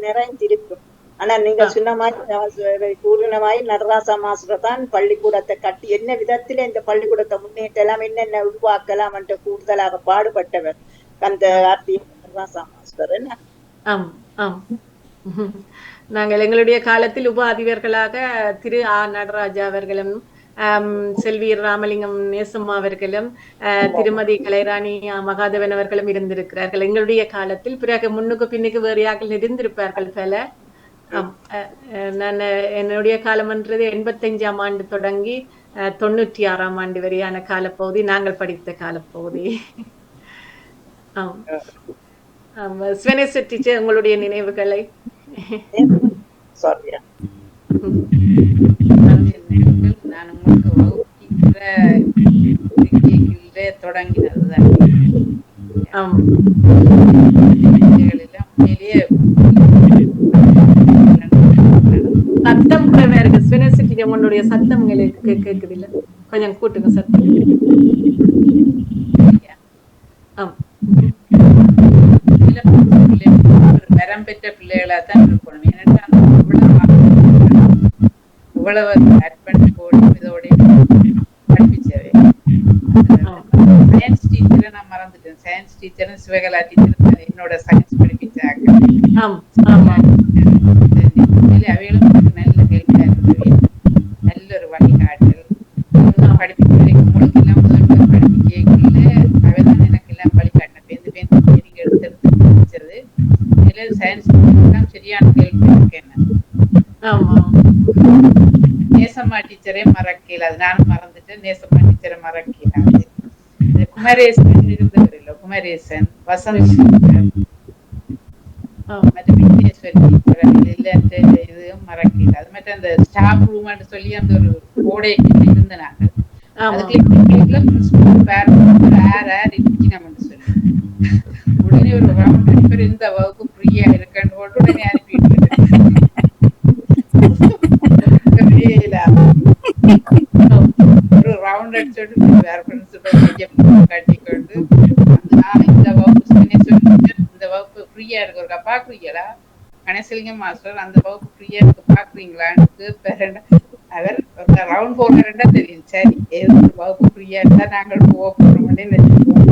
நிறைந்திருக்கும். ஆனா நீங்க சொன்ன மாதிரி பூர்ணமாய் நடராசா மாஸ்டர் தான் பள்ளிக்கூடத்தை கட்டி என்ன விதத்துல இந்த பள்ளிக்கூடத்தை முன்னேற்றலாம், என்னென்ன உருவாக்கலாம் என்ற கூடுதலாக பாடுபட்டவர் அந்த நடராசா மாஸ்டர். என்ன நாங்கள் எங்களுடைய காலத்தில் உப அதிபர்களாக திரு நடராஜா அவர்களும், செல்வி ராமலிங்கம் நேசம்மா அவர்களும், திருமதி கலைராணி மகாதேவன் அவர்களும் இருந்திருக்கிறார்கள் எங்களுடைய காலத்தில். பிறகு முன்னுக்கு பின்னுக்கு வேறு யாக்கள் இருந்திருப்பார்கள் பல. நான் என்னுடைய காலம்ன்றது 85ஆம் ஆண்டு தொடங்கி 96ஆம் ஆண்டு வரையான காலப்பகுதி நாங்கள் படித்த காலப்பகுதி. ஸ்வெனேஸ்வர் டீச்சர், உங்களுடைய நினைவுகளை. நான் உங்களுக்கு வகுப்பில தொடங்கினதுதான். சத்தம் குறைவா இருக்கு ஸ்வெனேஸ்வர் டீச்சர், உங்களுடைய சத்தம் கேக்குது இல்ல, கொஞ்சம் கூட்டுங்க சத்தம். வரம் பெற்ற பிள்ளைகளா தான் இருக்கணும். ஏன்னா இவ்வளவு அர்ப்பணிப்போடு இதோட படிப்பிச்சவை. சயின்ஸ் டீச்சரை நான் மறந்துட்டேன். சயின்ஸ் டீச்சரும் சிவகலா டீச்சரும் என்னோட சயின்ஸ் படிப்பிச்சாங்க. அவைகளும் நல்ல ஹெல்ப்ஃபுல்லா இருந்தது, நல்ல ஒரு வழிகாட்டல். படிப்பிக்க உங்களுக்கு எல்லாம் முதல்வர் படிப்பிக்கல அவைதான் எனக்கு எல்லாம் வழிகாட்டின. நீங்க எடுத்து படிச்சது சயின்ஸ் சரியான கேள்வி இருக்கேன். நேசம்மா டீச்சரே மறக்கல, அது நானும் மறந்துட்டேன். நேசம்மா டீச்சரை மறக்கல. குமரேசன் இருந்தவர் இல்ல, குமரேசன், வசந்த், இதுவும் மறக்கல. அது மட்டும் அந்த ஸ்டாஃப் ரூம் சொல்லி அந்த ஒரு கோடை இருந்த நாங்கள் உடனே ஒரு ரவுண்ட் இந்த வகுப்பு ஃப்ரீயா இருக்குன்னு போட்டு உடனே அனுப்பிட்டு ஒரு ரவுண்ட் அடிச்சுட்டு வேற கட்டிக்கொண்டு இந்த வகுப்பு ஃப்ரீயா இருக்கு, ஒரு பாக்குறீங்களா கணேசலிங்கம் மாஸ்டர் அந்த வகுப்பு ஃப்ரீயா இருக்கு பாக்குறீங்களான்னு அவர் ரவுண்ட் போடுறா தெரியும். சரி, ஏதோ ஒரு வகுப்பு ஃப்ரீயா இருந்தா நாங்கள் போக போறோம்னே நினைச்சுப்போம்.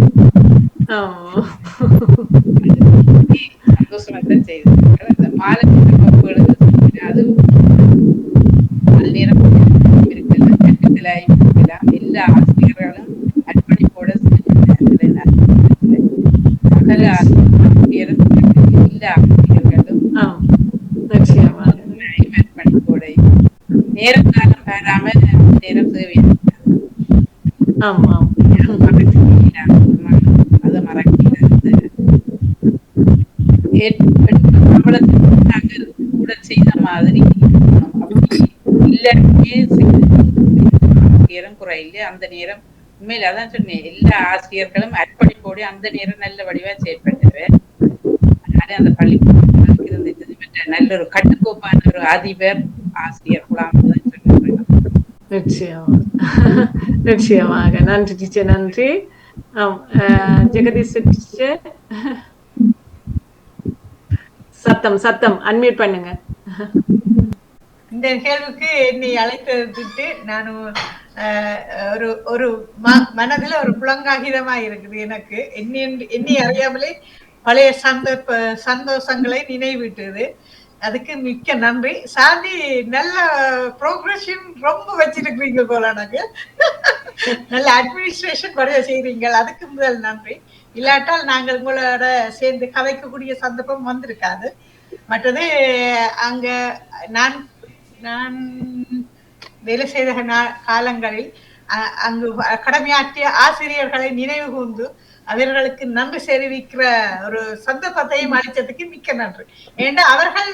சந்தோஷமா தான் செய்து இந்த மாலை வகுப்புகள் அதுவும் அது நேரம் இருக்கலாம். எல்லா ஆசிரியர்களும் அர்ப்பணிப்போட எல்லா ஆசிரியர்களும் அர்ப்பணிப்போட நேரம் காலம் வராம நேரம் தேவை. மாதிரி அப்படி இல்லாட்டியே ஆசிரியரும் குறையில்லை. அந்த நேரம் உண்மையில அதான் சொன்னேன், எல்லா ஆசிரியர்களும் அர்ப்பணிப்போடு அந்த நேரம் நல்ல வடிவா செயற்பட்டவர். அதனால அந்த பள்ளிக்கூடங்களுக்கு இருந்துச்சு நல்ல ஒரு கட்டுக்கோப்பான ஒரு அதிபர் ஆசிரியர் குழாம் சொன்னேன். நிச்சயமாக நன்றி டீச்சர், நன்றி. ஜெகதீஷ் டீச்சர் சத்தம் அன்மியூட் பண்ணுங்க. இந்த நிகழ்வுக்கு என்னை அழைத்ததுக்கு நானும் ஒரு மனதுல ஒரு புலங்காகிதமா இருக்குது. எனக்கு என்னை அறியாமலே பழைய சந்தோஷங்களை நினைவிட்டது. அதுக்கு மிக்க நன்றி. சாந்தி, நல்ல ப்ரோக்ரஷன் ரொம்ப வச்சிருக்கிறீங்க போல. எனக்கு நல்ல அட்மினிஸ்ட்ரேஷன் வரைய செய்றீங்க, அதுக்கு முதல் நன்றி. இல்லாட்டால் நாங்கள் உங்களோட சேர்ந்து கதைக்கக்கூடிய சந்தர்ப்பம் வந்திருக்காது. மற்றது அங்க நான் வேலை செய்த காலங்களில் அங்கு கடமையாற்றிய ஆசிரியர்களை நினைவு கூர்ந்து அவர்களுக்கு நன்றி தெரிவிக்கிற ஒரு சந்தர்ப்பத்தையும் அளித்ததுக்கு மிக்க நன்றி. ஏன்னா அவர்கள்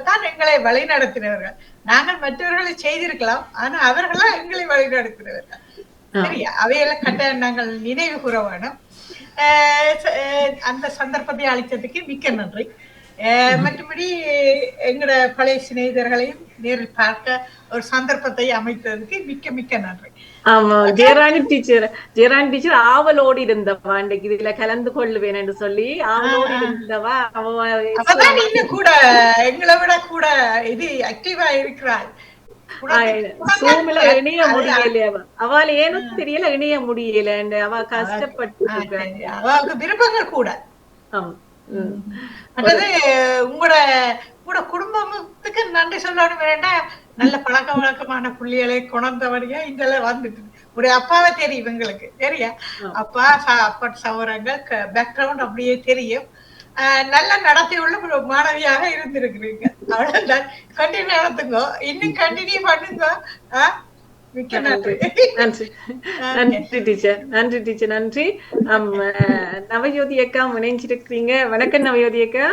தான் எங்களை வழி நடத்தினவர்கள். நாங்கள் மற்றவர்களை செய்திருக்கலாம், ஆனா அவர்களா எங்களை வழி நடத்தினவர்கள். சரியா, அவையெல்லாம் கட்டாயம் நாங்கள் நினைவு கூற வேணும். அந்த சந்தர்ப்பத்தை அளித்ததுக்கு மிக்க நன்றி. மற்றபடி எங்களோட பழைய சிநேகிதர்களையும் நேரில் பார்க்க ஒரு சந்தர்ப்பத்தை அமைத்ததுக்கு மிக்க நன்றி. ஆமா, ஜெயராணி டீச்சர் ஆவலோடு இருந்தவா, இன்றைக்கு இதுல கலந்து கொள்ளுவேன் என்று சொல்லி ஆவலோடு இருந்தவா. அவதான் இன்னும் கூட எங்களை விட கூட இது ஆக்டிவா இருக்கிறாள். சூமில இணைய முடியல, அவள் ஏனும் தெரியல, இணைய முடியல, அவ கஷ்டப்பட்டு அவளுக்கு விருப்பங்கள் கூட. அதாவது உங்களோட குடும்பத்துக்கு நன்றி சொல்லணும். வேண்டாம், நல்ல பழக்க வழக்கமான புள்ளிகளை கொண்டவரையா இங்கெல்லாம் வந்துட்டு உடைய அப்பாவை தெரியும் எங்களுக்கு. சரியா, அப்பா சௌரங்கள் பேக்ரவுண்ட் அப்படியே தெரியும். நல்ல நடத்தி உள்ள ஒரு மாணவியாக இருந்திருக்கிறீங்க. அவ்வளவுதான். கண்டினியூ நடத்துங்க, இன்னும் கண்டினியூ பண்ணுங்க. நன்றி டீச்சர், நன்றி. நவஜோதி அக்கா இணைஞ்சிருக்கிறீங்க. வணக்கம் நவஜோதி அக்கா.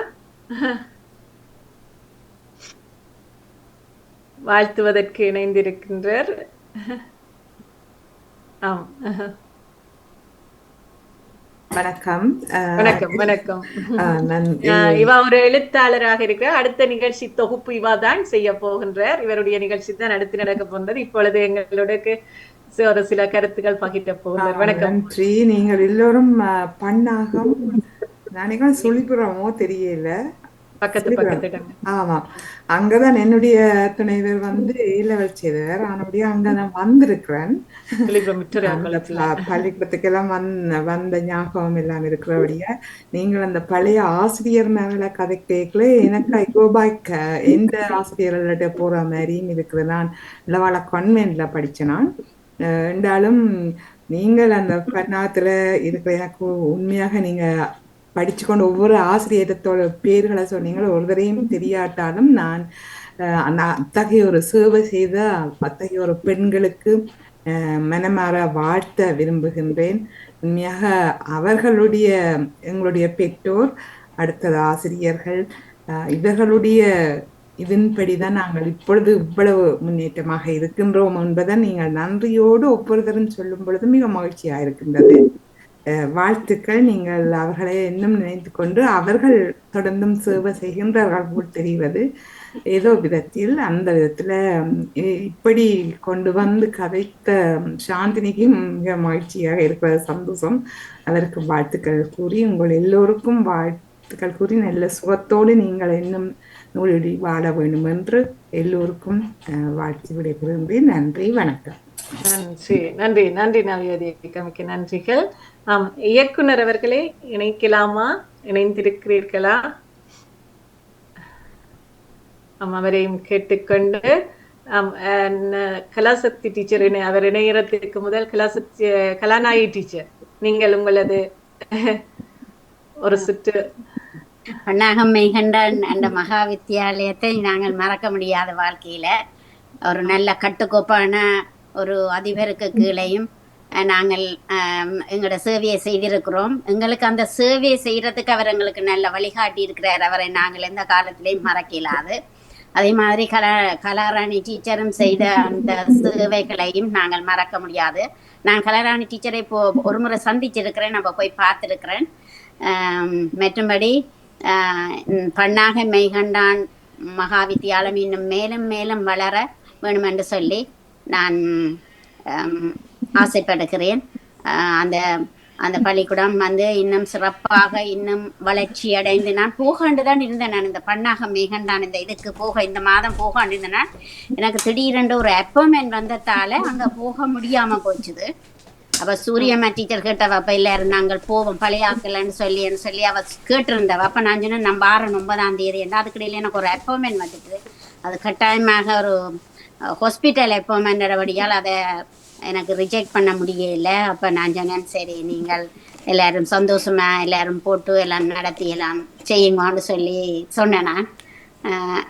வாழ்த்துவதற்கு இணைந்திருக்கின்றார். வணக்கம். இவ ஒரு எழுத்தாளராக இருக்கிறார். அடுத்த நிகழ்ச்சி தொகுப்பு இவா தான் செய்ய போகின்றார். இவருடைய நிகழ்ச்சி தான் அடுத்து நடக்க போன்றது. இப்பொழுது எங்களோட ஒரு சில கருத்துக்கள் பகிர போகின்றார். வணக்கம். நன்றி. நீங்கள் எல்லோரும் பண்ணாகம் நினைக்கிறேன் சொல்லிப்புறமோ தெரியல, பக்கத்து. ஆமா, அங்கதான் என்னுடைய துணைவர் A-level செய்தவர். ஆனபடியா அங்கதான் வந்திருக்கிறேன். பள்ளிக்கூடத்துக்கெல்லாம் வந்த ஞாபகம் எல்லாம் இருக்கிறபடியா நீங்கள் அந்த பழைய ஆசிரியர் மேல கதை கேட்கல. எனக்கு ஐகோபாய்க் எந்த ஆசிரியர்கள்ட்ட போற மாதிரியும் இருக்குது. நான் இளவாள கான்வென்ட்ல படிச்சேன். நான் என்றாலும் நீங்கள் அந்த பண்ணாத்துல இருக்கிற எனக்கு உண்மையாக நீங்க படிச்சுக்கொண்டு ஒவ்வொரு ஆசிரியத்தோட பேர்களை சொன்னீங்களோ ஒருத்தரையும் தெரியாட்டாலும் நான் அத்தகைய ஒரு சேவை செய்த அத்தகைய ஒரு பெண்களுக்கு மனமாற வாழ்த்த விரும்புகின்றேன். உண்மையாக அவர்களுடைய எங்களுடைய பெற்றோர், அடுத்தது ஆசிரியர்கள், இவர்களுடைய இதன்படிதான் நாங்கள் இப்பொழுது இவ்வளவு முன்னேற்றமாக இருக்கின்றோம் என்பதை நீங்கள் நன்றியோடு ஒவ்வொருத்தரும் சொல்லும் பொழுது மிக மகிழ்ச்சியாக இருக்கின்றது. வாழ்த்துக்கள். நீங்கள் அவர்களை இன்னும் நினைத்து கொண்டு அவர்கள் தொடர்ந்தும் சேவை செய்கின்றார்கள் போல் தெரிவது. ஏதோ விதத்தில் அந்த விதத்துல இப்படி கொண்டு வந்து கதைத்த சாந்தினிக்கு மிக மகிழ்ச்சியாக இருக்கிறது, சந்தோஷம். அதற்கு வாழ்த்துக்கள் கூறி உங்கள் எல்லோருக்கும் வாழ்த்துக்கள் கூறி நல்ல சுகத்தோடு நீங்கள் இன்னும் நூலடி வாழ வேண்டும் என்று எல்லோருக்கும் வாழ்த்து விடைபெறுகின்றேன். நன்றி, வணக்கம். நன்றி நவஜோதி, மிக்க நன்றிகள். இயக்குனர் அவர்களே, இணைக்கலாமா? இணைந்திருக்கிறீர்களா? அவரையும் கேட்டுக்கொண்டு கலாசக்தி டீச்சர் அவர் இணையறதுக்கு முதல் கலாநாயகி டீச்சர், நீங்கள் உங்களது ஒரு சுற்று. பண்ணாகம் மெய்கண்டான் அந்த மகா வித்தியாலயத்தை நாங்கள் மறக்க முடியாத வாழ்க்கையில ஒரு நல்ல கட்டுக்கோப்பான ஒரு அதிபருக்கு கீழையும் நாங்கள் எங்களோட சேவையை செய்திருக்கிறோம். எங்களுக்கு அந்த சேவையை செய்யறதுக்கு அவர் எங்களுக்கு நல்ல வழிகாட்டி இருக்கிறார். அவரை நாங்கள் எந்த காலத்திலையும் மறக்கலாது. அதே மாதிரி கலாராணி டீச்சரும் செய்த அந்த சேவைகளையும் நாங்கள் மறக்க முடியாது. நான் கலாராணி டீச்சரை இப்போ ஒரு முறை சந்திச்சிருக்கிறேன், நம்ம போய் பார்த்துருக்கிறேன். மற்றும்படி பன்னாக மெய்கண்டான் மகா வித்தியாலயம் இன்னும் மேலும் மேலும் வளர வேணும் என்று சொல்லி நான் ஆசைப்படுகிறேன். அந்த அந்த பள்ளிக்கூடம் வந்து இன்னும் சிறப்பாக இன்னும் வளர்ச்சி அடைந்து நான் போகாண்டுதான் இருந்தேன். நான் இந்த பன்னாக மேகண்டான் இந்த இதுக்கு இந்த மாதம் போகாண்டு இருந்தேன். எனக்கு திடீரென்று ஒரு அப்பாயின்மெண்ட் வந்ததால அங்க போக முடியாம போச்சுது. அவ சூரியம்மா டீச்சர் கேட்டவ அப்ப எல்லாரும் நாங்கள் போவோம் பழைய ஆக்கலன்னு சொல்லி அவ கேட்டிருந்தவ. அப்ப நான் சொன்னேன் நம்ம 9ஆம் தேதி என்ன அதுக்கிடையில எனக்கு ஒரு அப்பாயின்மெண்ட் வந்துட்டு அது கட்டாயமாக ஒரு ஹாஸ்பிட்டல் அப்பாயின்மெண்டபடியால் அதை எனக்கு ரிஜெக்ட் பண்ண முடியல. அப்ப நான் சொன்னேன் சரி நீங்கள் எல்லாரும் சந்தோஷமா எல்லாரும் போட்டு எல்லாம் நடத்தி எல்லாம் செய்யுங்கன்னு சொல்லி சொன்னேன். நான்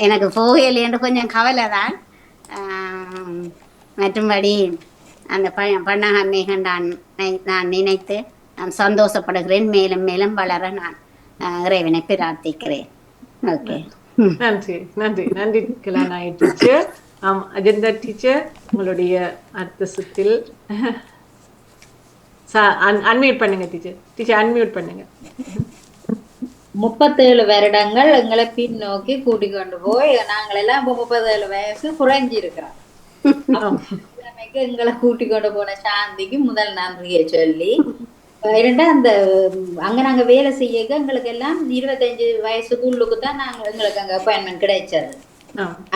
எனக்கு போகலையேன்னு கொஞ்சம் கவலை தான். மற்றும்படி அந்த பன்னாக மேகண்டான் நான் நினைத்து நான் சந்தோஷப்படுகிறேன். மேலும் மேலும் வளர நான் இறைவனை பிரார்த்திக்கிறேன். ஓகே, நன்றி நன்றி நன்றி கலாநாயகி டீச்சர். அஜந்தா டீச்சர் உங்களுடைய அடுத்த சுற்றில் அன்மியூட் பண்ணுங்க டீச்சர் அன்மியூட் பண்ணுங்க. 37 வருடங்கள் எங்களை பின்னோக்கி கூட்டிக் கொண்டு போய் நாங்கள் எல்லாம் 37 வயசு குறைஞ்சி இருக்கிறோம். எங்களை கூட்டிக் கொண்டு போன சாந்திக்கு முதல் நன்றியை சொல்லி, இரண்டா அந்த அங்க நாங்க வேலை செய்ய எங்களுக்கு எல்லாம் 25 வயசுக்குள்ளுக்கு தான் எங்களுக்கு அங்க அப்பாயின்மெண்ட் கிடைச்சது.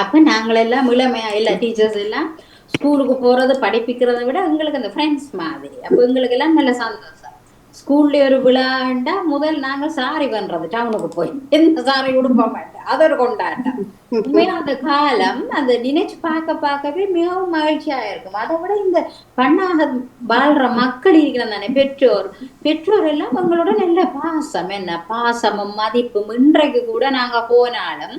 அப்ப நாங்களெல்லாம் இளமையா எல்லா டீச்சர்ஸ் எல்லாம் ஸ்கூலுக்கு போறது படிப்பிக்கிறத விட எங்களுக்கு அந்த ஃப்ரெண்ட்ஸ் மாதிரி. அப்ப எங்களுக்கு எல்லாம் நல்ல சந்தோஷம். ஸ்கூல்ல ஒரு விழாண்டா முதல் நாங்க சாரி பண்றது, டவுனுக்கு போய் எந்த சாரி உடுப்ப மாட்டேன், அது ஒரு கொண்டாட்டம். உண்மையா அந்த காலம் அந்த நினைச்சு பார்க்கவே மிகவும் மகிழ்ச்சியா இருக்கும். அதை விட இந்த பண்ணாக வாழ்ற மக்கள் இருக்கிறாங்க தானே, பெற்றோர் எல்லாம் எங்களோட நல்ல பாசம், என்ன பாசமும் மதிப்பும். இன்றைக்கு கூட நாங்க போனாலும்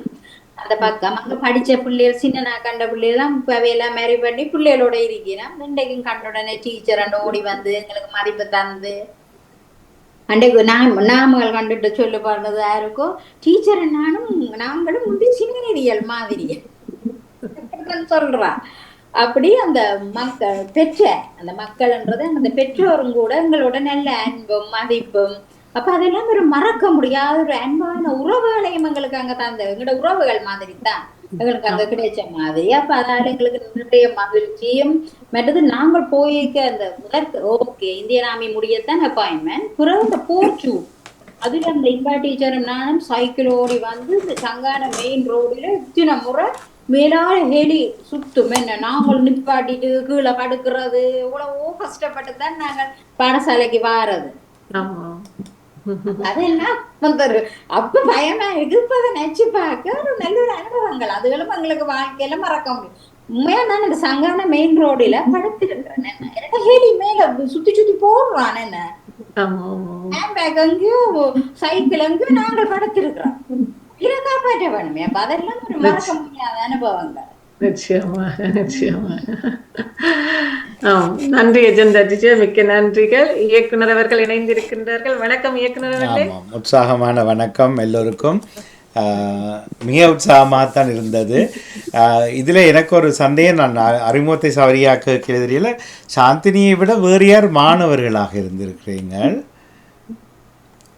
அந்த பக்கம் அங்க படிச்ச பிள்ளைகள் சின்ன கண்ட பிள்ளைகள்லாம் இப்பவையெல்லாம் மேரி பண்ணி பிள்ளைகளோட இருக்கிறோம். இன்றைக்கும் கண்ட உடனே டீச்சர் ஓடி வந்து எங்களுக்கு மதிப்பு தந்து அன்றைக்கு நாமகள் கண்டுட்டு சொல்லு பாடுறது யாருக்கோ டீச்சர் நாங்களும் முந்தி சின்னறியல் மாதிரி சொல்றா. அப்படி அந்த அந்த மக்கள்ன்றது அந்த பெற்றோரும் கூட எங்களோட நல்ல அன்பும் மதிப்பும். அப்ப அதெல்லாம் ஒரு மறக்க முடியாத ஒரு அன்பான உறவுகளையும் எங்களுக்கு அங்க தந்த எங்களோட உறவுகள் மாதிரி தான் எங்களுக்கு அங்க கிடைச்ச மாதிரி. அப்ப அதனால எங்களுக்கு நிறைய மகிழ்ச்சியும். மற்றது நாங்கள் போயிருக்க அந்த ஓகே இந்தியன் ஆர்மி முடியத்தான் அப்பாயின்மெண்ட், பிறகு இந்த போர்ச்சு அதுல அந்த இன்பா டீச்சரும் நானும் சைக்கிள் ஓடி வந்து இந்த சங்கான மெயின் ரோடுல இத்தனை முறை மேலால ஹெலி சுத்தும். என்ன நாங்கள் நிப்பாட்டிட்டு கீழே படுக்கிறது இவ்வளவோ கஷ்டப்பட்டு தான் நாங்கள் பாடசாலைக்கு வாரது. அதெல்லாம் அப்ப பயமா இருக்கு. இப்ப அதை நினைச்சு பார்க்க ஒரு நல்ல ஒரு அனுபவங்கள். அதுகளும் எங்களுக்கு வாழ்க்கையில மறக்க முடியும். உண்மையா நான் இந்த சங்கான மெயின் ரோடுல படுத்திருக்கிறேன். என்ன ஹெலி மேல சுத்தி போடுறான். என்ன ஹேண்ட்பேக் அங்கேயும் சைக்கிள் அங்கேயும் நாங்கள் படுத்திருக்கிறோம். இதை காப்பாற்ற வேணுமே. அப்ப அதெல்லாம் ஒரு மறக்க முடியாத அனுபவங்கள். நிச்சயமா நிச்சயமா. நன்றி அஜந்தா டீச்சர், மிக்க நன்றிகள். இயக்குனர் அவர்கள் இணைந்திருக்கின்றார்கள். வணக்கம் இயக்குனர் அவர்களே. உற்சாகமான வணக்கம் எல்லோருக்கும். மிக உற்சாகமாக தான் இருந்தது. இதில் எனக்கு ஒரு சந்தேகம், நான் அறிமுகத்தை சவரியாக்க தெரியல, சாந்தினியை விட வேறு யார் மாணவர்களாக இருந்திருக்கிறீங்க?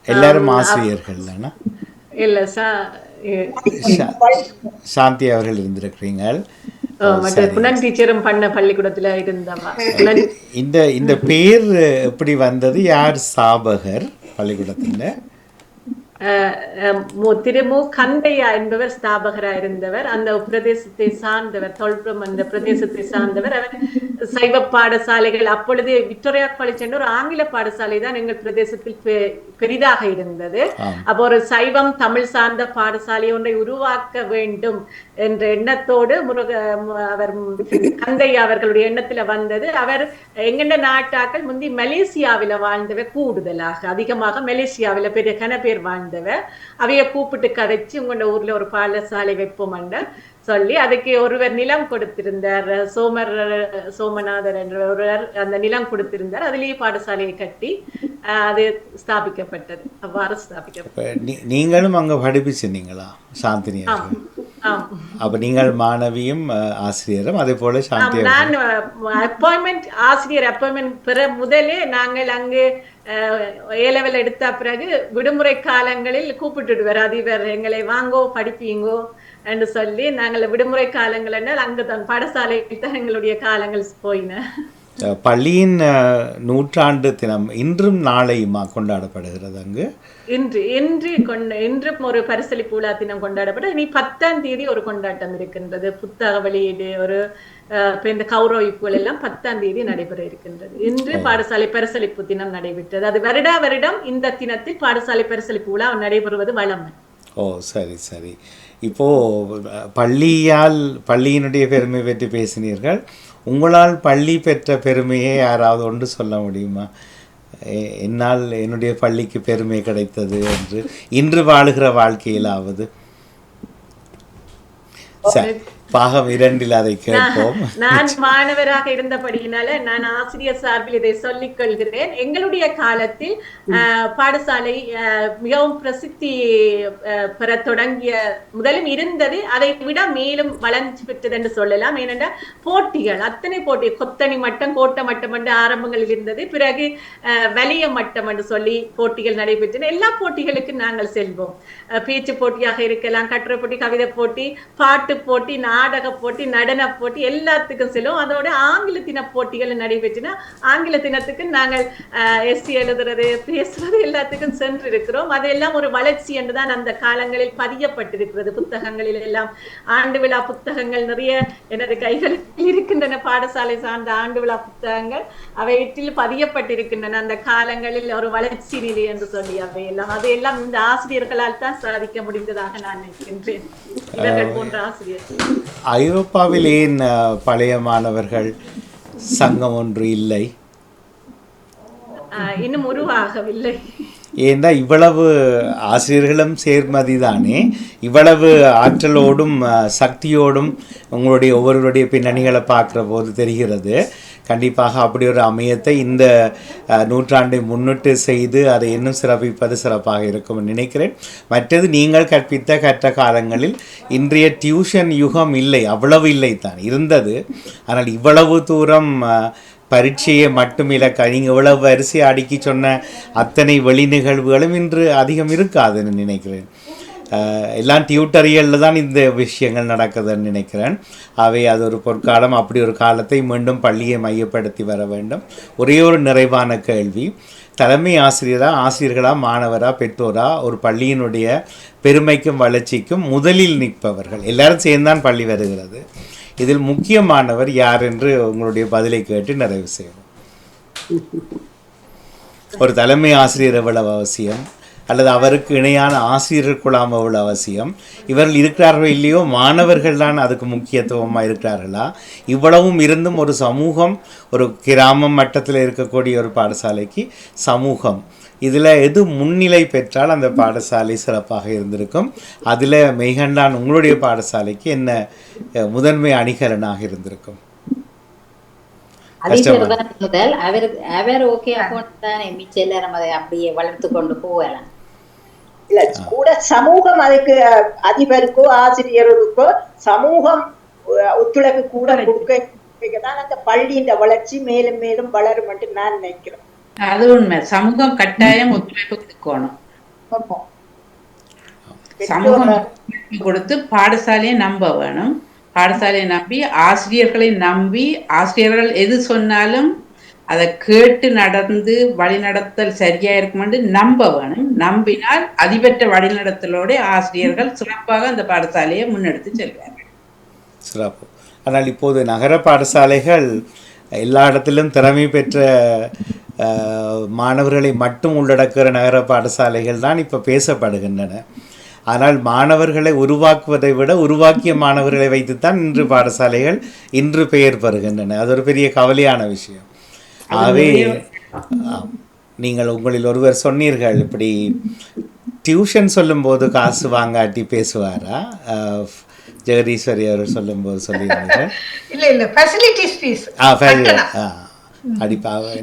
எல்லாரும் ஆசிரியர்கள் தானே? இல்ல சாந்தி அவர்கள் இருந்திருக்கிறீங்க. டீச்சரும் பண்ண பள்ளிக்கூடத்துல இருந்தவா. இந்த பேர் எப்படி வந்தது? யார் ஸ்தாபகர் பள்ளிக்கூடத்துல? திரு கந்தையா என்பவர் ஸ்தாபகராக இருந்தவர். அந்த பிரதேசத்தை சார்ந்தவர், தொல்புரம் அந்த பிரதேசத்தை சார்ந்தவர். அவர் சைவ பாடசாலைகள், அப்பொழுது விக்டோரியா காலேஜ் என்ற ஒரு ஆங்கில பாடசாலை தான் எங்கள் பிரதேசத்தில் பெரிதாக இருந்தது. அப்போ ஒரு சைவம் தமிழ் சார்ந்த பாடசாலை ஒன்றை உருவாக்க வேண்டும் என்ற எண்ணத்தோடு அவர் கந்தையா அவர்களுடைய எண்ணத்துல வந்தது. அவர் எங்கெண்ட நாட்டாக்கள் முந்தி மலேசியாவில வாழ்ந்தவர், கூடுதலாக அதிகமாக மலேசியாவில பெரிய கனப்பேர் வாழ்ந்தவர். அவைய கூப்பிட்டு கதைச்சு உங்களோட ஊர்ல ஒரு பாடசாலை வைப்போம் சொல்லி அதுக்கு ஒருவர் நிலம் கொடுத்திருந்தார். சோமநாதர் என்ற ஒருவர் அந்த நிலம் கொடுத்திருந்தார். அதிலேயே பாடசாலையை கட்டி அது ஸ்தாபிக்கப்பட்டது. அவ்வாறு ஸ்தாபிக்கப்பட்டது. நீங்களும் அங்க படிப்பிச்சிருந்தீங்களா சாந்தினி? அப்ப நீங்கள் மாணவியும் ஆசிரியரும் அதே போல சாந்தி நான் அப்பாயின்மெண்ட் ஆசிரியர் அப்பாயின்மெண்ட் பெற முதலே நாங்கள் அங்கு ஏலெவல் எடுத்த பிறகு விடுமுறை காலங்களில் கூப்பிட்டுடுவார் அதிபர், எங்களை வாங்கோ படிப்பீங்கோ என்று சொல்லி நாங்கள் விடுமுறை காலங்கள் என்றால் அங்குதான் பாடசாலையில் தான் எங்களுடைய காலங்கள் போயின. பள்ளியின் நூற்றாண்டு தினம் இன்றும் நாளையுமா கொண்டாடப்படுகிறது அங்கு? இன்றும் ஒரு பரிசளிப்பு விழா தினம் கொண்டாடப்படும். இனி 10ஆம் தேதி ஒரு கொண்டாட்டம் இருக்கின்றது, புத்தக வெளியீடு, ஒரு இந்த கௌரவிப்புகள் எல்லாம் 10ஆம் தேதி நடைபெற இருக்கின்றது. இன்று பாடசாலை பரிசளிப்பு தினம் நடைபெற்றது. அது வருடம் இந்த தினத்தில் பாடசாலை பரிசளிப்பு விழா நடைபெறுவது வழமை. ஓ சரி சரி. இப்போ பள்ளியினுடைய பெருமை பற்றி பேசினீர்கள். உங்களால் பள்ளி பெற்ற பெருமையை யாராவது ஒன்று சொல்ல முடியுமா? என்னால் என்னுடைய பள்ளிக்கு பெருமை கிடைத்தது என்று இன்று வாழுகிற வாழ்க்கையிலாவது. பாகம் 2 அதை கேட்போம். நான் மாணவராக இருந்தபடியினால நான் ஆசிரியர் சார்பில் இதை சொல்லிக் கொள்கிறேன். எங்களுடைய காலத்தில் பாடசாலை மிகவும் பிரசித்தி பெற தொடங்கிய முதலும் இருந்தது, அதை விட மேலும் வளர்ச்சி பெற்றது என்று சொல்லலாம். ஏனென்றால் போட்டிகள், அத்தனை போட்டி, கொத்தணி மட்டம், கோட்ட மட்டம் என்று ஆரம்பங்களில் இருந்தது. பிறகு வலிய மட்டம் என்று சொல்லி போட்டிகள் நடைபெற்றன. எல்லா போட்டிகளுக்கும் நாங்கள் செல்வோம். பேச்சு போட்டியாக இருக்கலாம், கட்டுரை போட்டி, கவிதை போட்டி, பாட்டு போட்டி, நாடக போட்டி, நடன போட்டி, எல்லாத்துக்கும் செல்லும். அதோட ஆங்கில தின போட்டிகள் நடைபெற்றினா ஆங்கில தினத்துக்கு நாங்கள் எஸ்சி எழுதுறது, பேசுறது எல்லாத்துக்கும் சென்று இருக்கிறோம். அதெல்லாம் ஒரு வளர்ச்சி என்றுதான் அந்த காலங்களில் பதியப்பட்டிருக்கிறது. புத்தகங்களில் எல்லாம் ஆண்டு விழா புத்தகங்கள் நிறைய எனது கைகளில் இருக்கின்றன. பாடசாலை சார்ந்த ஆண்டு விழா புத்தகங்கள் அவையில் பதியப்பட்டிருக்கின்றன. அந்த காலங்களில் ஒரு வளர்ச்சி நிலை என்று சொல்லி அதையெல்லாம் இந்த ஆசிரியர்களால் தான் சாதிக்க முடிந்ததாக நான் நினைக்கின்றேன். இவர்கள் போன்ற ஆசிரியர்கள். ஐரோப்பாவில் ஏன் பழைய மாணவர்கள் சங்கம் ஒன்று இல்லை? இன்னும் உருவாகவில்லை. ஏன்னா இவ்வளவு ஆசிரியர்களும் சேர்மதி தானே, இவ்வளவு ஆற்றலோடும் சக்தியோடும் உங்களுடைய ஒவ்வொருவருடைய பின்னணிகளை பார்க்குற போது தெரிகிறது. கண்டிப்பாக அப்படி ஒரு அமையத்தை இந்த நூற்றாண்டை முன்னிட்டு செய்து அதை இன்னும் சிறப்பிப்பது சிறப்பாக இருக்கும் நினைக்கிறேன். மற்றது நீங்கள் கற்ற காலங்களில் இன்றைய டியூஷன் யுகம் இல்லை, அவ்வளவு இல்லை தான் இருந்தது. ஆனால் இவ்வளவு தூரம் பரீட்சையை மட்டும் இலக்க நீங்கள் இவ்வளவு வரிசை அடுக்கி சொன்ன அத்தனை வெளி நிகழ்வுகளும் இன்று அதிகம் இருக்காதுன்னு நினைக்கிறேன். எல்லாம் டியூட்டரியலில் தான் இந்த விஷயங்கள் நடக்குதுன்னு நினைக்கிறேன். அவை அது ஒரு பொற்காலம். அப்படி ஒரு காலத்தை மீண்டும் பள்ளியை மையப்படுத்தி வர வேண்டும். ஒரே ஒரு நிறைவான கேள்வி, தலைமை ஆசிரியர்களா மாணவரா பெற்றோரா ஒரு பள்ளியினுடைய பெருமைக்கும் வளர்ச்சிக்கும் முதலில் நிற்பவர்கள் எல்லாரும் சேர்ந்தான் பள்ளி வருகிறது. இதில் முக்கியமானவர் யார் என்று உங்களுடைய பதிலை கேட்டு நிறைவு செய்வோம். ஒரு தலைமை ஆசிரியர் எவ்வளவு அவசியம், அல்லது அவருக்கு இணையான ஆசிரியர் குழாம் எவ்வளவு அவசியம், இவர்கள் இருக்கிறார்களோ இல்லையோ மாணவர்கள் தான் அதுக்கு முக்கியத்துவமாக இருக்கிறார்களா? இவ்வளவும் இருந்தும் ஒரு சமூகம், ஒரு கிராமம் மட்டத்தில் இருக்கக்கூடிய ஒரு பாடசாலைக்கு சமூகம், இதில் எது முன்னிலை பெற்றால் அந்த பாடசாலை சிறப்பாக இருந்திருக்கும்? அதில் மெய்கண்டான் உங்களுடைய பாடசாலைக்கு என்ன முதன்மை அணிகலனாக இருந்திருக்கும்? முதல் அவர் ஓகே தானே மிச்ச எல்லாரும் அதை அப்படியே வளர்த்து கொண்டு போகலாம். இல்ல கூட சமூகம் அதுக்கு அதிபருக்கோ ஆசிரியருக்கோ சமூகம் ஒத்துழைப்பு கூட கொடுக்கதான் அந்த பள்ளியின் வளர்ச்சி மேலும் மேலும் வளரும் என்று நான் நினைக்கிறேன். அது உண்மை. சமூகம் கட்டாயம் ஒத்துழைப்பு கொடுக்கணும். சமூகம் கொடுத்து பாடசாலையை நம்ப வேணும். பாடசாலையை நம்பி ஆசிரியர்களை நம்பி ஆசிரியர்கள் எது சொன்னாலும் அதை கேட்டு நடந்து வழிநடத்தல் சரியா இருக்குமென்று நம்ப வேணும். நம்பினால் அதிபற்ற வழிநடத்தலோட ஆசிரியர்கள் சிறப்பாக அந்த பாடசாலையை முன்னெடுத்து செல்வார்கள். சிறப்பு. ஆனால் இப்போது நகர பாடசாலைகள் எல்லா இடத்திலும் திறமை பெற்ற மாணவர்களை மட்டும் உள்ளடக்குகிற நகர பாடசாலைகள் தான் இப்போ பேசப்படுகின்றன. ஆனால் மாணவர்களை உருவாக்குவதை விட உருவாக்கிய மாணவர்களை வைத்துத்தான் இன்று பாடசாலைகள் இன்று பெயர் பெறுகின்றன. அது ஒரு பெரிய கவலையான விஷயம். ஆகவே நீங்கள் உங்களில் ஒருவர் சொன்னீர்கள், இப்படி டியூஷன் சொல்லும்போது காசு வாங்காட்டி பேசுவாரா? ஜெகதீஸ்வரி அவர் சொல்லும்போது சொல்லியிருந்தீர்கள்.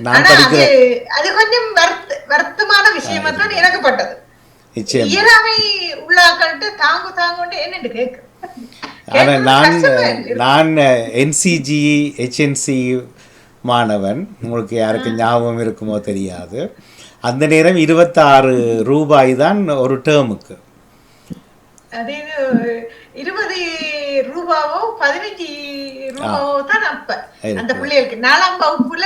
நான் படிக்கிறேன். அது கொஞ்சம் வருத்தமான விஷயமா தான் எனக்கு பட்டது. இயலாமை உள்ளாக்கள்கிட்ட தாங்கு என்னன்னு கேட்கு ஆனால் கேட்கறது நான் கஷ்டமா இருக்கு. நான் என்சிஜி ஹெச்என்சி மாணவன். உங்களுக்கு யாருக்கு ஞாபகம் இருக்குமோ தெரியாது. அந்த நேரம் 26 ரூபாய் தான் ஒரு டேர்முக்கு. அது 20 ரூபாவோ 15 ரூபாவோ தான் அப்ப அந்த பிள்ளைகளுக்கு 4ஆம் வகுப்புல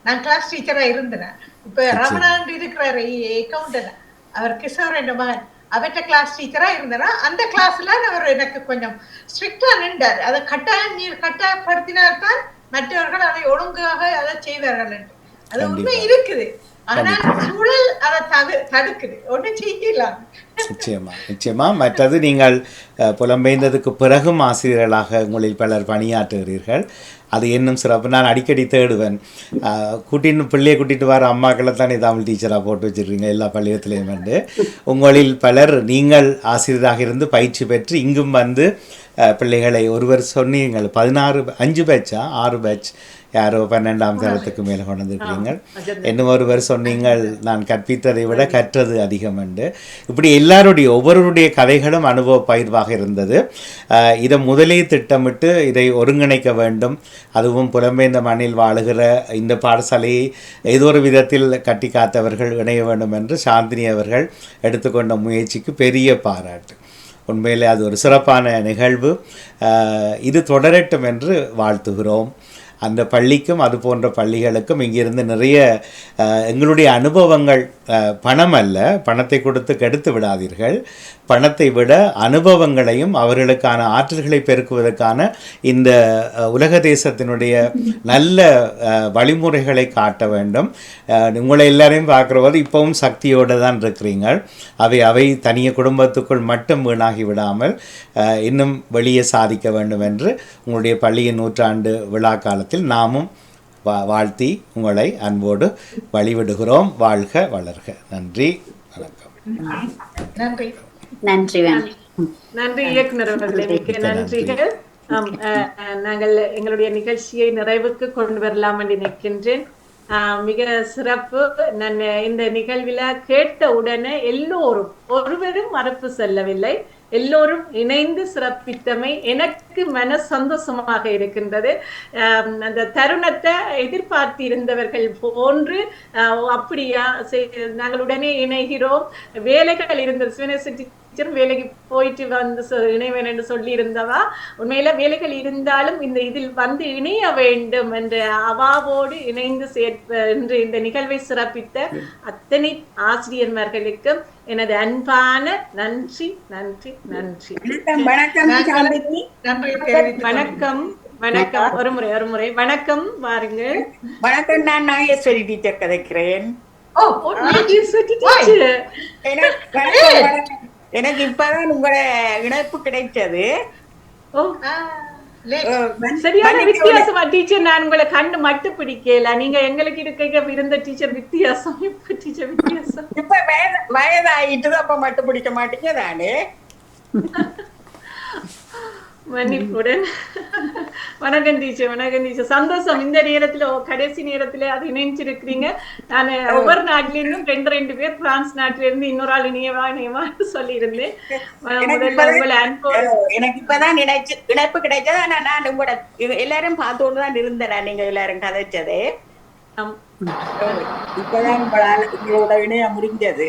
நான் கிளாஸ் டீச்சரா இருந்தேன். இப்ப ரமணான் இருக்கிறாரு அக்கௌண்டன்ட், அவர் கிஷோர் என்ற மகன், அவர்கிட்ட கிளாஸ் டீச்சரா இருந்தேன்னா அந்த கிளாஸ்ல அவர் எனக்கு கொஞ்சம் ஸ்ட்ரிக்டா நின்றார். அதை கட்டாயப்படுத்தினால்தான் மற்றவர்கள் அதை ஒழுங்காக அதை செய்வார்கள் என்று. அது உண்மை இருக்குது. ஆனால் சூழல் அதை தடுக்குது, ஒன்றும் செய்யலாம். நிச்சயமா. மற்றது நீங்கள் புலம்பெயர்ந்ததுக்கு பிறகும் ஆசிரியர்களாக உங்களில் பலர் பணியாற்றுகிறீர்கள். அது இன்னும் சிறப்பு. நான் அடிக்கடி தேடுவேன், பிள்ளையை கூட்டிகிட்டு வர அம்மாக்களை தானே தமிழ் டீச்சராக போட்டு வச்சுருக்கீங்க எல்லா பள்ளியத்திலையும் வந்து. உங்களில் பலர் நீங்கள் ஆசிரியராக இருந்து பயிற்சி பெற்று இங்கும் வந்து பிள்ளைகளை ஒருவர் சொன்னீங்கள் 5 பேட்சா 6 பேட்ச் யாரோ 12ஆம் தரத்துக்கு மேலே கொண்டு வந்துருக்கிறீங்க. இன்னும் ஒருவர் சொன்னீங்கள் நான் கற்பித்ததை விட கற்றது அதிகம் என்று. இப்படி எல்லாருடைய ஒவ்வொருடைய கதைகளும் அனுபவ பயிர்வாக இருந்தது. இதை முதலே திட்டமிட்டு இதை ஒருங்கிணைக்க வேண்டும். அதுவும் புலம்பெயர்ந்த மண்ணில் வாழுகிற இந்த பாடசாலையை ஏதோ ஒரு விதத்தில் கட்டி காத்தவர்கள் இணைய வேண்டும் என்று சாந்தினி அவர்கள் எடுத்துக்கொண்ட முயற்சிக்கு பெரிய பாராட்டு. உண்மையிலே அது ஒரு சிறப்பான நிகழ்வு. இது தொடரட்டும் என்று வாழ்த்துகிறோம். அந்த பள்ளிக்கும் அது போன்ற பள்ளிகளுக்கும் இங்கிருந்து நிறைய எங்களுடைய அனுபவங்கள், பணம் அல்ல, பணத்தை கொடுத்து கெடுத்து விடாதீர்கள், பணத்தை விட அனுபவங்களையும் அவர்களுக்கான ஆற்றல்களை பெருக்குவதற்கான இந்த உலக தேசத்தினுடைய நல்ல வழிமுறைகளை காட்ட வேண்டும். உங்களை எல்லாரையும் பார்க்குறபோது இப்போவும் சக்தியோடு தான் இருக்கிறீங்க. அவை தனிய குடும்பத்துக்குள் மட்டும் வீணாகி விடாமல் இன்னும் வெளியே சாதிக்க வேண்டும் என்று உங்களுடைய பள்ளியின் 100ஆண்டு விழா காலத்தில் நாமும் வாழ்த்தி உங்களை அன்போடு வழிவிடுகிறோம். வாழ்க வளர்க. நன்றி, வணக்கம். நன்றி. நன்றி இயக்குனர் அவர்களே, மிக்க நன்றிகள். நாங்கள் எங்களுடைய நிகழ்ச்சியை நிறைவுக்கு கொண்டு வரலாம் என்று நினைக்கின்றேன். மிக சிறப்பு. நான் இந்த நிகழ்வில் கேட்ட உடனே எல்லோரும் ஒருவரும் மறுப்பு செல்லவில்லை, எல்லோரும் இணைந்து சிறப்பித்தமை எனக்கு மன சந்தோஷமாக இருக்கின்றது. அந்த தருணத்தை எதிர்பார்த்து இருந்தவர்கள் போன்று அப்படியா நாங்கள் உடனே இணைகிறோம். வேலைகள் இருந்தது, சிவனேஸ்வரி டீச்சரும் வேலைக்கு போயிட்டு வந்து இணைவேன் என்று சொல்லி இருந்தவா. உண்மையில வேலைகள் இருந்தாலும் இந்த இதில் வந்து இணைய வேண்டும் என்ற அவாவோடு இணைந்து என்று இந்த நிகழ்வை சிறப்பித்த அத்தனை ஆசிரியர்மார்களுக்கும் எனது அன்பான நன்றி நன்றி நன்றி. வணக்கம் வணக்கம். ஒரு முறை வணக்கம். வாருங்கள். வணக்கம். நான் நாகேஸ்வரி டீச்சர் கதைக்கிறேன். எனக்கு இப்பதான் உங்களோட இணைப்பு கிடைச்சது. சரியான வித்தியாசமா டீச்சர்? நான் உங்களை கண்டு மட்டும் பிடிக்கல. நீங்க எங்களுக்கு இருக்க இருந்த டீச்சர் வித்தியாசம், இப்ப டீச்சர் வித்தியாசம். இப்ப வயதாயிட்டு அப்ப மட்டும் பிடிக்க மாட்டீங்க தானே? மன்னிப்புடன். வணக்கம் டீச்சர். வணக்கம் டீச்சர். சந்தோஷம். இந்த நேரத்துல கடைசி நேரத்துல அது இணைஞ்சிருக்கிறீங்க. நான் ஒவ்வொரு நாட்டில இருந்தும் 2 பேர் பிரான்ஸ் நாட்டில இருந்து இன்னொரு ஆள் இணையவா சொல்லி இருந்தேன். எனக்கு இப்பதான் இணைப்பு கிடைச்சது. ஆனா நான் உங்களோட எல்லாரும் பார்த்தோன்னுதான் இருந்தேன். நீங்க எல்லாரும் கதைச்சது இப்பதான் உங்களோட இணைய முடிஞ்சது.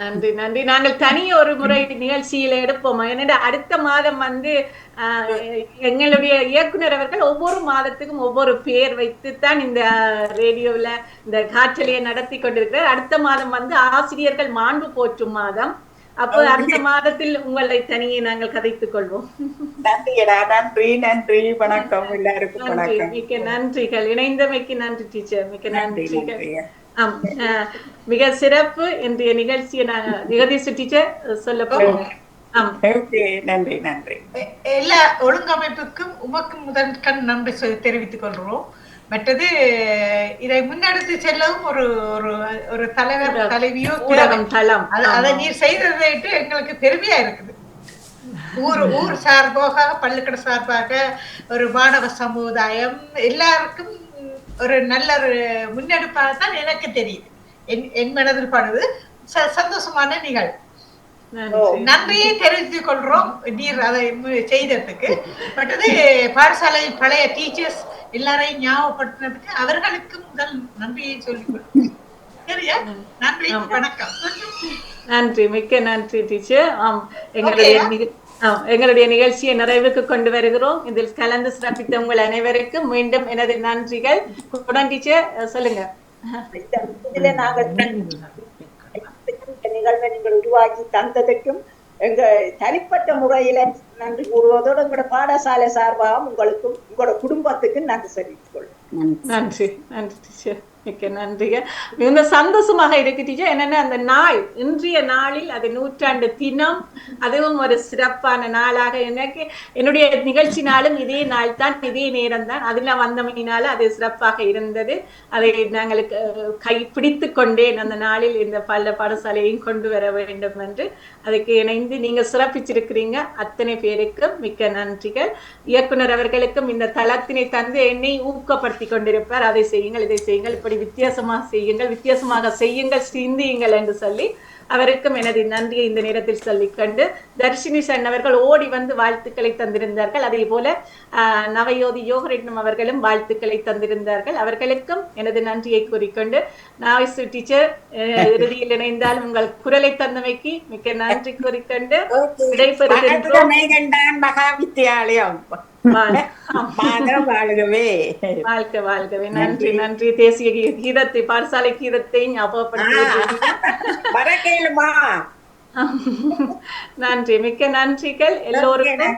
நன்றி நன்றி. நாங்கள் தனிய ஒரு முறை நிகழ்ச்சியில எடுப்போம். என்னடா அடுத்த மாதம் வந்து எங்களுடைய இயக்குனர் அவர்கள் ஒவ்வொரு மாதத்துக்கும் ஒவ்வொரு பெயர் வைத்துத்தான் இந்த ரேடியோல இந்த காற்றலையை நடத்தி கொண்டிருக்கிறார். அடுத்த மாதம் வந்து ஆசிரியர்கள் மாண்பு போற்றும் மாதம். அப்போ அடுத்த மாதத்தில் உங்களை தனியே நாங்கள் கதைத்துக் கொள்வோம். நன்றிடா. நன்றி நன்றி. வணக்கம் எல்லாருக்கும். நன்றி, மிக்க நன்றிகள். இணைந்தமைக்கு நன்றி டீச்சர், மிக்க நன்றிகள். மிக சிறப்பு. இன்றைய நிகழ்ச்சியை நாங்கள் ஜெகதீஷ் டீச்சர் சொல்ல போறோம். நன்றி நன்றி. எல்லா ஒழுங்கமைப்புக்கும் உமக்கும் முதற்கண் நன்றி தெரிவித்துக் கொள்கிறோம். மற்றது இதை முன்னெடுத்து செல்லவும் ஒரு தலைவர் தலைவியோ தளம், அதை நீர் செய்ததை எங்களுக்கு பெருமையா இருக்குது. ஊர் சார்பாக, பள்ளிக்கூட சார்பாக, ஒரு மாணவ சமுதாயம் எல்லாருக்கும் ஒரு நல்ல ஒரு முன்னெடுப்பாக தான் எனக்கு தெரியுது. என் மனதில் படுது. சந்தோஷமான நிகழ்வு. நன்றியை தெரிவித்துக் கொள்றோம் நீர் அதை செய்ததுக்கு. மற்றது பாடசாலை பழைய டீச்சர்ஸ் எல்லாரையும் ஞாபகப்படுத்தினதுக்கு அவர்களுக்கு முதல் நன்றியை சொல்லிக் சரியா? நன்றி, வணக்கம். நன்றி, மிக்க நன்றி டீச்சர். எங்களுடைய நிகழ்ச்சியை நிறைவுக்கு கொண்டு வருகிறோம். இதில் கலந்து சிறப்பித்த உங்கள் அனைவருக்கும் மீண்டும் எனது நன்றிகள். டீச்சர் சொல்லுங்க. நிகழ்வை நீங்கள் உருவாக்கி தந்ததுக்கும் எங்க தனிப்பட்ட முறையில நன்றி கூறுவதோடு உங்களோட பாடசாலை சார்பாக உங்களுக்கும் உங்களோட குடும்பத்துக்கும் நன்றி தெரிவித்துக் கொள்ளும். நன்றி, நன்றி டீச்சர், மிக்க நன்றிங்க. மிகுந்த சந்தோஷமாக இருக்கு டீச்சர். என்னன்னா அந்த நாள், இன்றைய நாளில் அது 100ஆண்டு தினம், அதுவும் ஒரு சிறப்பான நாளாக எனக்கு என்னுடைய நிகழ்ச்சி நாளும் இதே நாள் தான், இதே நேரம் தான். அதுல வந்தமையினால அது சிறப்பாக இருந்தது. அதை நாங்கள் பிடித்து கொண்டேன். அந்த நாளில் இந்த பல பாடசாலையையும் கொண்டு வர வேண்டும் என்று அதுக்கு இணைந்து நீங்க சிறப்பிச்சிருக்கிறீங்க. அத்தனை பேருக்கும் மிக்க நன்றிகள். இயக்குனர் அவர்களுக்கும் இந்த தளத்தினை தந்து என்னை ஊக்கப்படுத்தி கொண்டிருப்பார். அதை செய்யுங்கள், இதை செய்யுங்கள், இப்படி வித்தியாசமாக செய்யுங்கள், வித்தியாசமாக செய்யுங்கள், சிந்தியுங்கள் என்று சொல்லி அவருக்கும் எனது நன்றியை இந்த நேரத்தில் சொல்லிக்கொண்டு, தர்ஷினி சன் அவர்கள் ஓடி வந்து வாழ்த்துக்களை தந்திருந்தார்கள். அதே போல நவயோதி யோகரட்னம் அவர்களும் வாழ்த்துக்களை தந்திருந்தார்கள். அவர்களுக்கும் எனது நன்றியை கூறிக்கொண்டு, நாய்சு டீச்சர் இறுதியில் இணைந்தாலும் உங்கள் குரலை தந்தமைக்கு மிக்க நன்றி கூறிக்கொண்டு விடைபெறுகின்றோம். மகா வித்தியாலயம் வாழ்கவே, வாழ்க வாழ்கவே. நன்றி, நன்றி. தேசிய கீதத்தை, பாடசாலை கீதத்தை ஞாபகப்படுத்தி நன்றி, மிக்க நன்றிகள் எல்லோருக்கும்.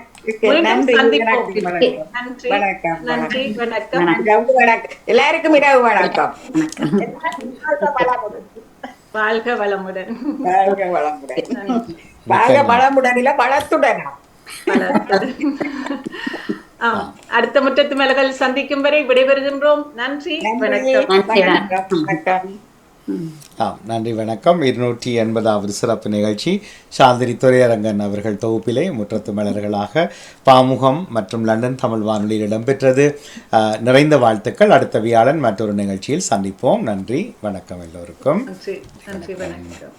சந்திப்போம். நன்றி, நன்றி, வணக்கம். எல்லாருக்கும் இரவு வணக்கம். வாழ்க வளமுடன். வாழ்க வளமுடன். வாழ்க வளமுடன் இல்ல வளத்துடன். அடுத்த முற்றத்து மலர்கள் சந்திக்கும் வரை விடைபெறுகின்றோம். நன்றி, வணக்கம். நன்றி, வணக்கம். 280வது சிறப்பு நிகழ்ச்சி சாந்தினி துரையரங்கன் அவர்கள் தொகுப்பிலே முற்றத்து மலர்களாக பாமுகம் மற்றும் லண்டன் தமிழ் வானொலியில் இடம்பெற்றது. நிறைந்த வாழ்த்துக்கள். அடுத்த வியாழன் மற்றொரு நிகழ்ச்சியில் சந்திப்போம். நன்றி, வணக்கம் எல்லோருக்கும். நன்றி, நன்றி, வணக்கம்.